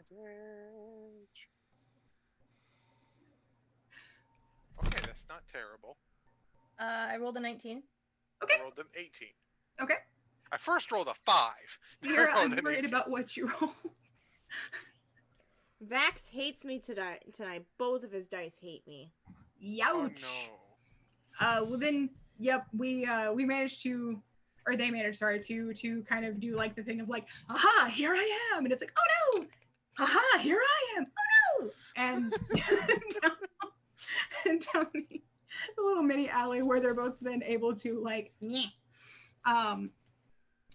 Advantage. Okay, that's not terrible. I rolled a 19. Okay. I rolled an 18. Okay. I first rolled a 5. Sierra, I rolled I'm an worried 18. about what you roll. Vax hates me tonight. Both of his dice hate me. Youch. Oh no. Well then, yep, we managed to, or they managed, sorry, to kind of do like the thing of like, aha, here I am, and it's like, oh no, aha, here I am, oh no, and down the little mini alley where they're both then able to like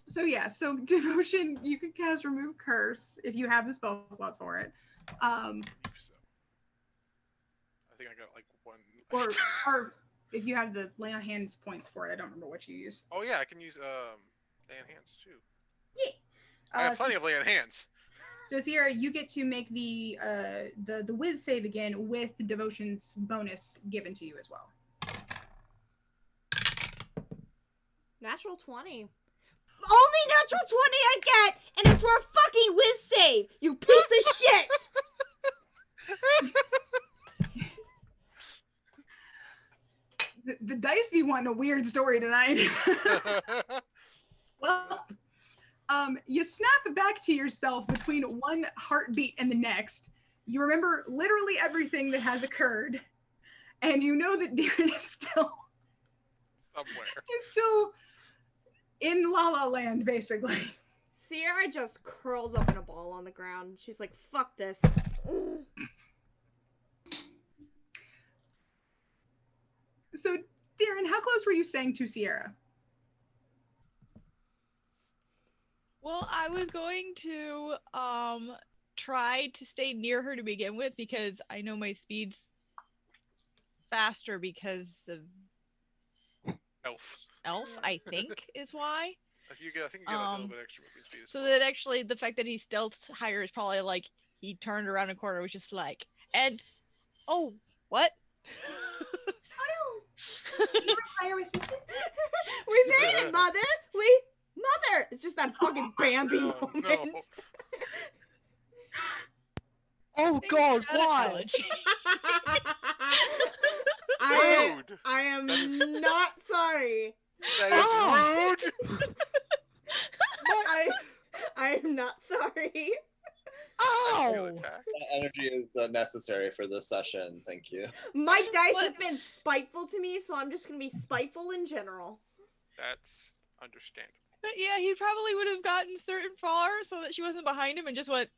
So yeah, so devotion, you can cast remove curse if you have the spell slots for it. I think I got like one. Or if you have the lay on hands points for it, I don't remember what you use. Oh yeah, I can use lay on hands too. Yeah. I have plenty of lay on hands. So Sierra, you get to make the whiz save again with devotion's bonus given to you as well. Natural 20. Only natural 20 I get, and it's for a fucking whiz save, you piece of shit! The dice be wanting a weird story tonight. Well, you snap back to yourself between one heartbeat and the next. You remember literally everything that has occurred, and you know that Darren is still somewhere. Is still in La La Land, basically. Sierra just curls up in a ball on the ground. She's like, fuck this. So, Darren, how close were you staying to Sierra? Well, I was going to try to stay near her to begin with because I know my speed's faster because of Elf, I think is why. I think you get a little bit extra movement speed. So that actually the fact that he stealth higher is probably like he turned around a corner, was just like, and oh, what? We made it, Mother! Mother! It's just that fucking Bambi moment. No. Oh God, why? I am not sorry. That is rude. I am not sorry. Oh! That energy is necessary for this session. Thank you. My dice have been spiteful to me, so I'm just gonna be spiteful in general. That's understandable. But yeah, he probably would have gotten certain far so that she wasn't behind him and just went,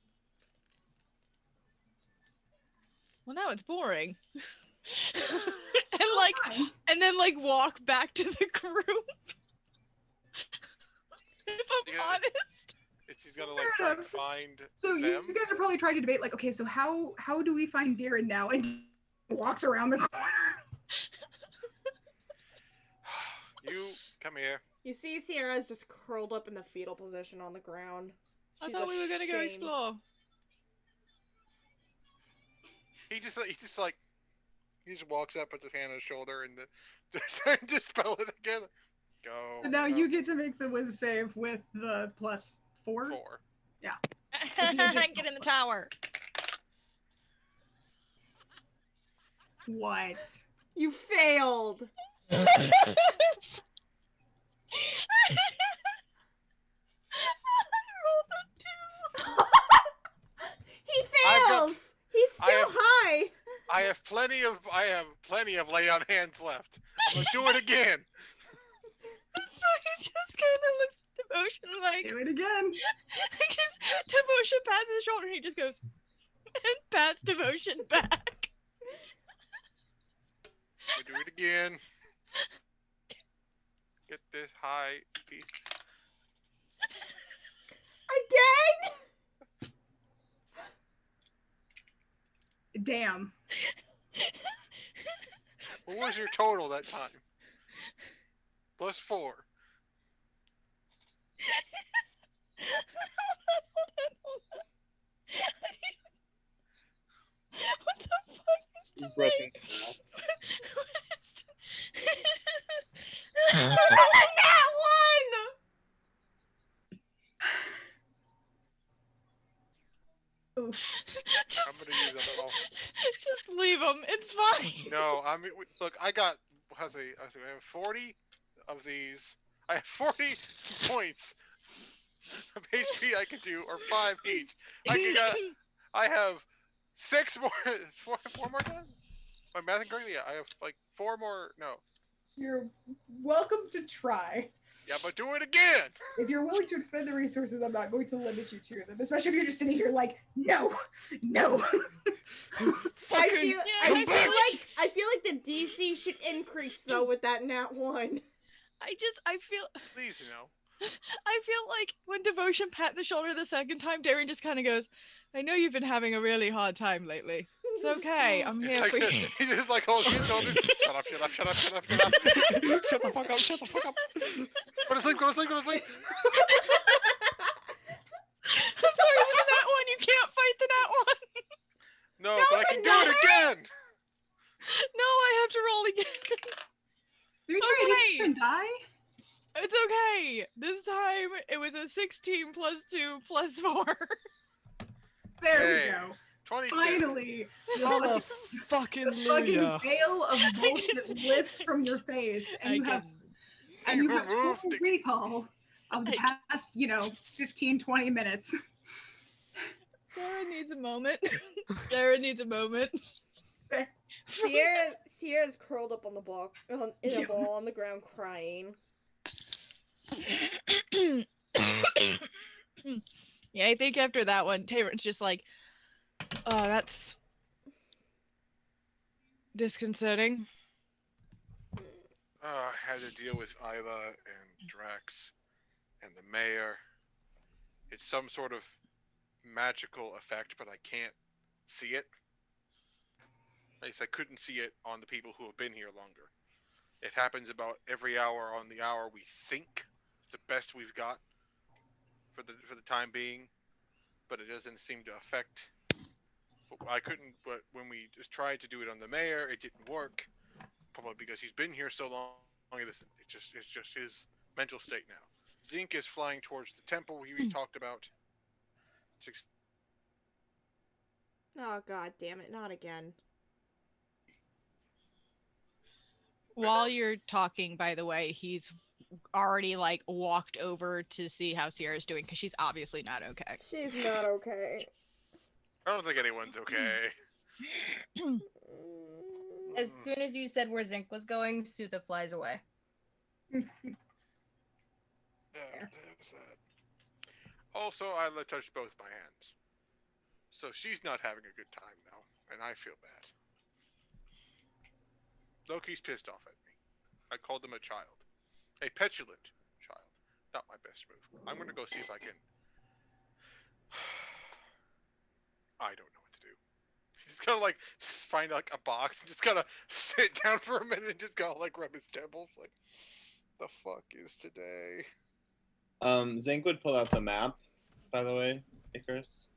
well, now it's boring. and then walk back to the group. If I'm honest. He's gotta try to find So them. you guys are probably trying to debate, like, okay, so how do we find Darren now? And walks around the corner. You come here. You see Sierra's just curled up in the fetal position on the ground. I thought we were gonna go explore. He just walks up, puts his hand on his shoulder, and dispel it again. Go. So now you get to make the whiz save with the +4. 4. Yeah. Get in the tower. What? You failed. He fails. He's still high. I have plenty of lay on hands left. I'm gonna do it again. So he just kind of looks at Devotion like, do it again. Devotion pats his shoulder and he just goes and pats Devotion back. I do it again. Get this high piece. Again? Damn. What was your total that time? +4. What the fuck is You've broken That one! Just, I'm gonna use them all. just leave him. It's fine. No, I mean, look, I got, I have 40 of these. I have 40 points of HP I can do, or 5 each. I have 6 more, 4 more done? My math correctly? Yeah, I have 4 more, no. You're welcome to try. Yeah, but do it again! If you're willing to expend the resources, I'm not going to limit you to them. Especially if you're just sitting here like, no. I feel like the DC should increase though with that nat 1. I feel. Please, you know. I feel like when Devotion pats the shoulder the second time, Darren just kind of goes, "I know you've been having a really hard time lately. It's okay. I'm He's here like, for you." he's just like holding his shoulders. Shut up, shut up, shut up, shut up, shut up. Shut the fuck up, shut the fuck up. Go to sleep, go to sleep, go to sleep. I'm sorry, with the nat one, you can't fight the nat one. No, That but I was can do it again. No, I have to roll again. Did we try Okay. and die? It's okay. This time it was a 16 plus 2 plus 4. There Hey, we go. 22. Finally, Mother the fucking fucking Luya. veil of bullshit lifts from your face, and you have Remove total the- recall of the past, 15, 20 minutes. Sarah needs a moment. Sarah needs a moment. Sierra's curled up on the ball in a ball on the ground crying. Yeah, I think after that one, Taron's just like, oh, that's disconcerting. I had to deal with Isla and Drax and the mayor. It's some sort of magical effect, but I can't see it. At least I couldn't see it on the people who have been here longer. It happens about every hour on the hour we think. It's the best we've got for the time being, but it doesn't seem to affect. But I couldn't. But when we just tried to do it on the mayor, it didn't work. Probably because he's been here so long. It's just his mental state now. Zink is flying towards the temple we talked about. Oh god damn it, not again. While you're talking, by the way, he's already like walked over to see how Sierra's doing because she's obviously not okay. She's not okay. I don't think anyone's okay. As soon as you said where Zinc was going, Sutha flies away. Yeah, there's that. Also, I touched both my hands. So she's not having a good time now, and I feel bad. Loki's pissed off at me. I called him a child. A petulant child. Not my best move. I'm gonna go see if I can... I don't know what to do. He's gonna like find like a box and just gotta sit down for a minute and just gotta like rub his temples. Like, the fuck is today? Zinc would pull out the map, by the way, Icarus.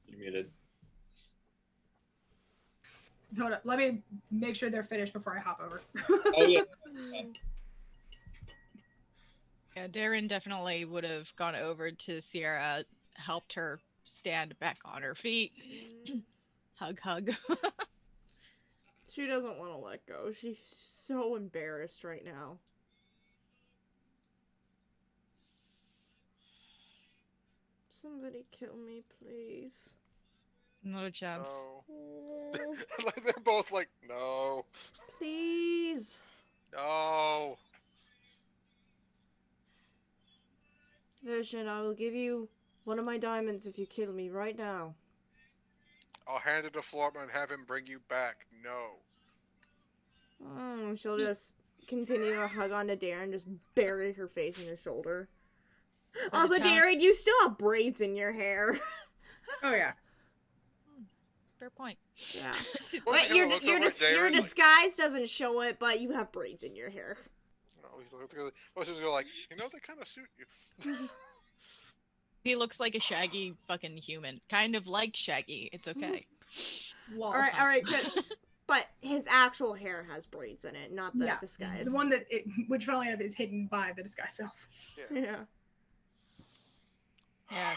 You're muted. Hold up, let me make sure they're finished before I hop over. Oh yeah. Yeah, Darren definitely would have gone over to Sierra, helped her stand back on her feet. Hug, hug. She doesn't want to let go. She's so embarrassed right now. Somebody kill me, please. Not a chance. No. Like they're both like, no. Please. No. Vision, I will give you one of my diamonds if you kill me right now. I'll hand it to Flortman and have him bring you back. No. She'll just continue to hug onto Darren, just bury her face in your shoulder. Also, Darren, you still have braids in your hair. Oh yeah. Fair point. Yeah. But your disguise doesn't show it, but you have braids in your hair. He's like, you know, they kind of suit you. He looks like a shaggy fucking human. Kind of like Shaggy. It's okay. Alright, but his actual hair has braids in it, not the disguise. The one that, which funnily enough is hidden by the disguise self. Yeah. Yeah.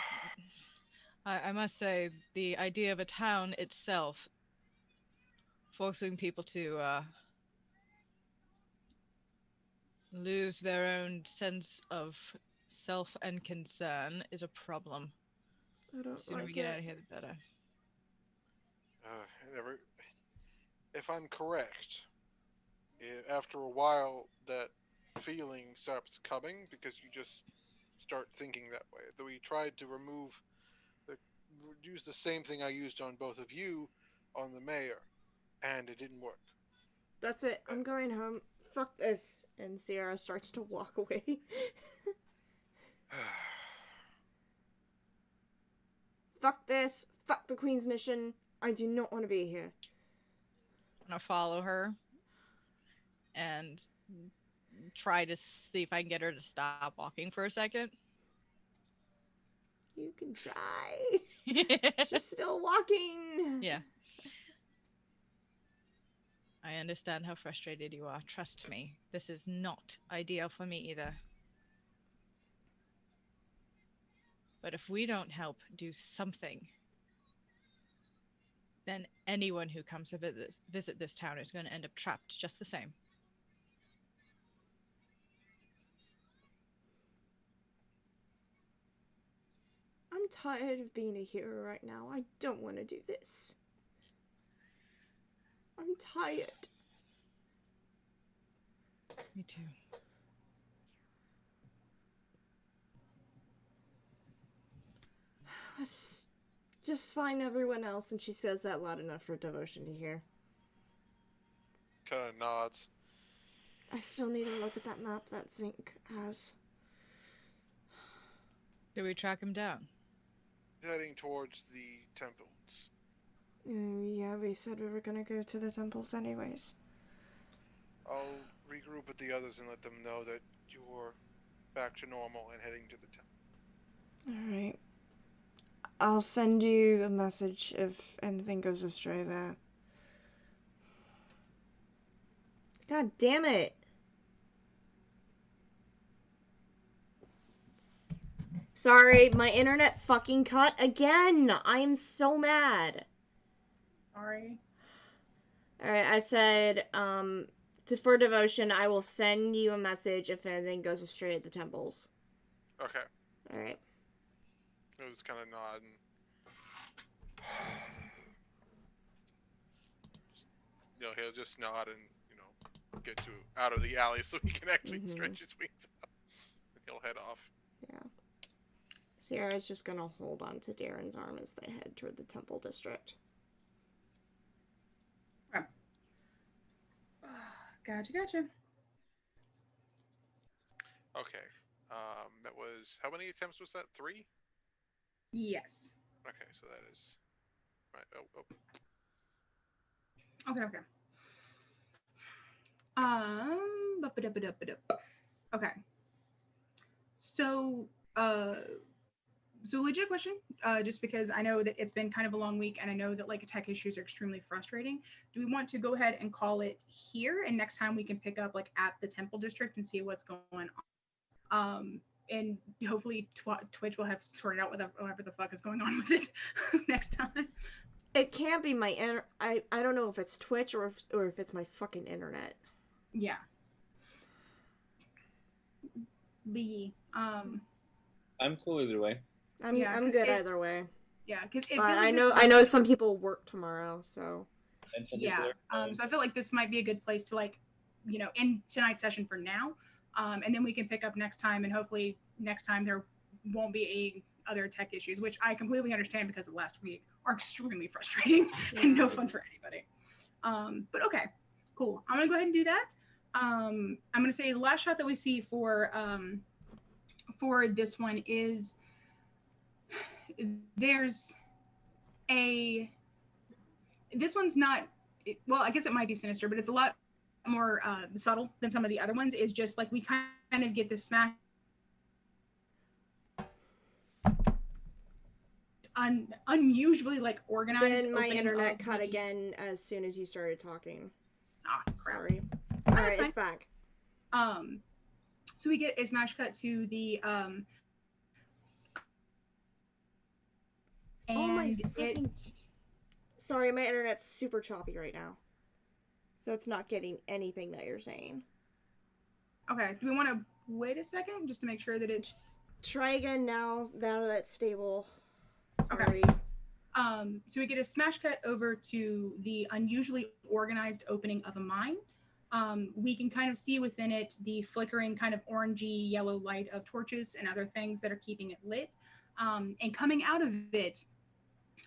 I must say, the idea of a town itself forcing people to lose their own sense of self and concern is a problem. I don't The sooner we like get it. out of here, the better. If I'm correct, after a while, that feeling stops coming because you just start thinking that way. Though we tried to use the same thing I used on both of you on the mayor, and it didn't work. That's it. I'm going home. fuck this. And Sierra starts to walk away. Fuck this. Fuck the Queen's mission. I do not want to be here. I'm gonna follow her and try to see if I can get her to stop walking for a second. You can try. She's still walking. Yeah. I understand how frustrated you are. Trust me, this is not ideal for me either. But if we don't help do something, then anyone who comes to visit this town is going to end up trapped just the same. I'm tired of being a hero right now. I don't want to do this. I'm tired. Me too. Let's just find everyone else, and she says that loud enough for Devotion to hear. Kind of nods. I still need to look at that map that Zinc has. Did we track him down? Heading towards the temples. Yeah, we said we were gonna go to the temples anyways. I'll regroup with the others and let them know that you're back to normal and heading to the temple. Alright. I'll send you a message if anything goes astray there. God damn it! Sorry, my internet fucking cut again! I am so mad. Sorry. Alright, I said, for Devotion, I will send you a message if anything goes astray at the temples. Okay. Alright. It was kind of nodding. You know, he'll just nod and, you know, get to out of the alley so he can actually stretch his wings out. And he'll head off. Yeah. Sierra's just gonna hold on to Darren's arm as they head toward the temple district. Gotcha. Okay. That was, how many attempts was that? 3? Yes. Okay, so that is right. Okay. Okay. So legit question, just because I know that it's been kind of a long week and I know that like tech issues are extremely frustrating. Do we want to go ahead and call it here, and next time we can pick up like at the temple district and see what's going on? And hopefully Twitch will have sorted out whatever the fuck is going on with it next time. It can't be my I don't know if it's Twitch or if it's my fucking internet. Yeah. I'm cool either way. I'm good either way. Yeah, because but I know some people work tomorrow, so. And some yeah. So I feel like this might be a good place to like, you know, end tonight's session for now, and then we can pick up next time, and hopefully next time there won't be any other tech issues, which I completely understand because of last week are extremely frustrating and no fun for anybody. But okay, cool. I'm gonna go ahead and do that. I'm gonna say the last shot that we see for this one is this one's not, well, I guess it might be sinister, but it's a lot more subtle than some of the other ones. Is just like we kind of get this smash unusually like organized. Then my internet cut again as soon as you started talking. Ah, crap. Sorry. All right, it's back. So we get a smash cut to the Sorry, my internet's super choppy right now. So it's not getting anything that you're saying. Okay, do we want to wait a second just to make sure that it's... Try again now that it's stable. Sorry. Okay. So we get a smash cut over to the unusually organized opening of a mine. We can kind of see within it the flickering kind of orangey yellow light of torches and other things that are keeping it lit. And coming out of it,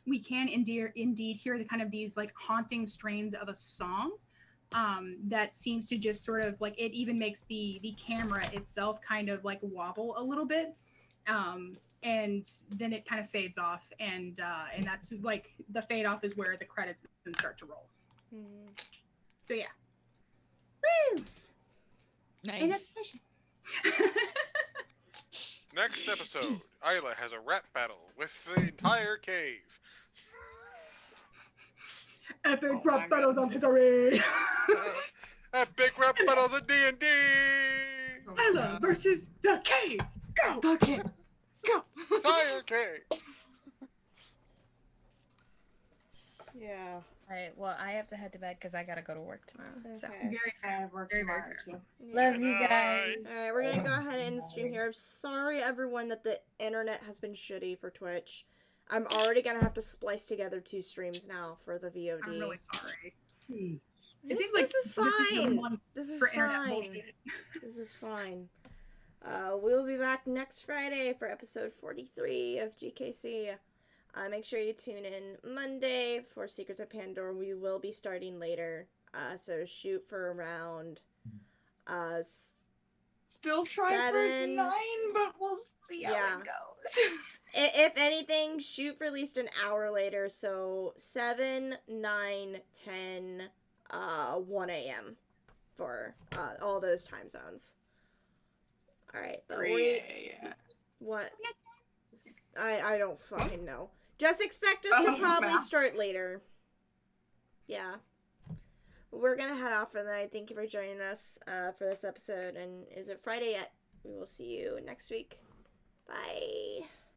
we can indeed hear the kind of these like haunting strains of a song. that seems to just sort of like, it even makes the camera itself kind of like wobble a little bit, and then it kind of fades off, and that's like the fade off is where the credits then start to roll. So yeah. Woo! And Nice. that's Next episode, Isla has a rap battle with the entire cave. Epic rap battles of history. Epic rap battle of the D&D. Isla versus the cave. Go. The cave. Go. Entire cave. Yeah. Alright, well, I have to head to bed because I gotta go to work tomorrow. So. Okay. Very I have work tomorrow too. Love you guys. Alright, we're gonna go ahead and end the stream here. I'm sorry, everyone, that the internet has been shitty for Twitch. I'm already gonna have to splice together 2 streams now for the VOD. I'm really sorry. It seems like this is fine. one This is for internet fine. bullshit. This is fine. We'll be back next Friday for episode 43 of GKC. Make sure you tune in Monday for Secrets of Pandora. We will be starting later. So shoot for around Still try 7. for 9, but we'll see how Yeah. it goes. If anything, shoot for at least an hour later. So 7, 9, 10, 1 a.m. for all those time zones. All right. 3 a.m. What? I don't fucking know. Just expect us to probably start later. Yeah. We're gonna head off for the night. Thank you for joining us for this episode. And is it Friday yet? We will see you next week. Bye.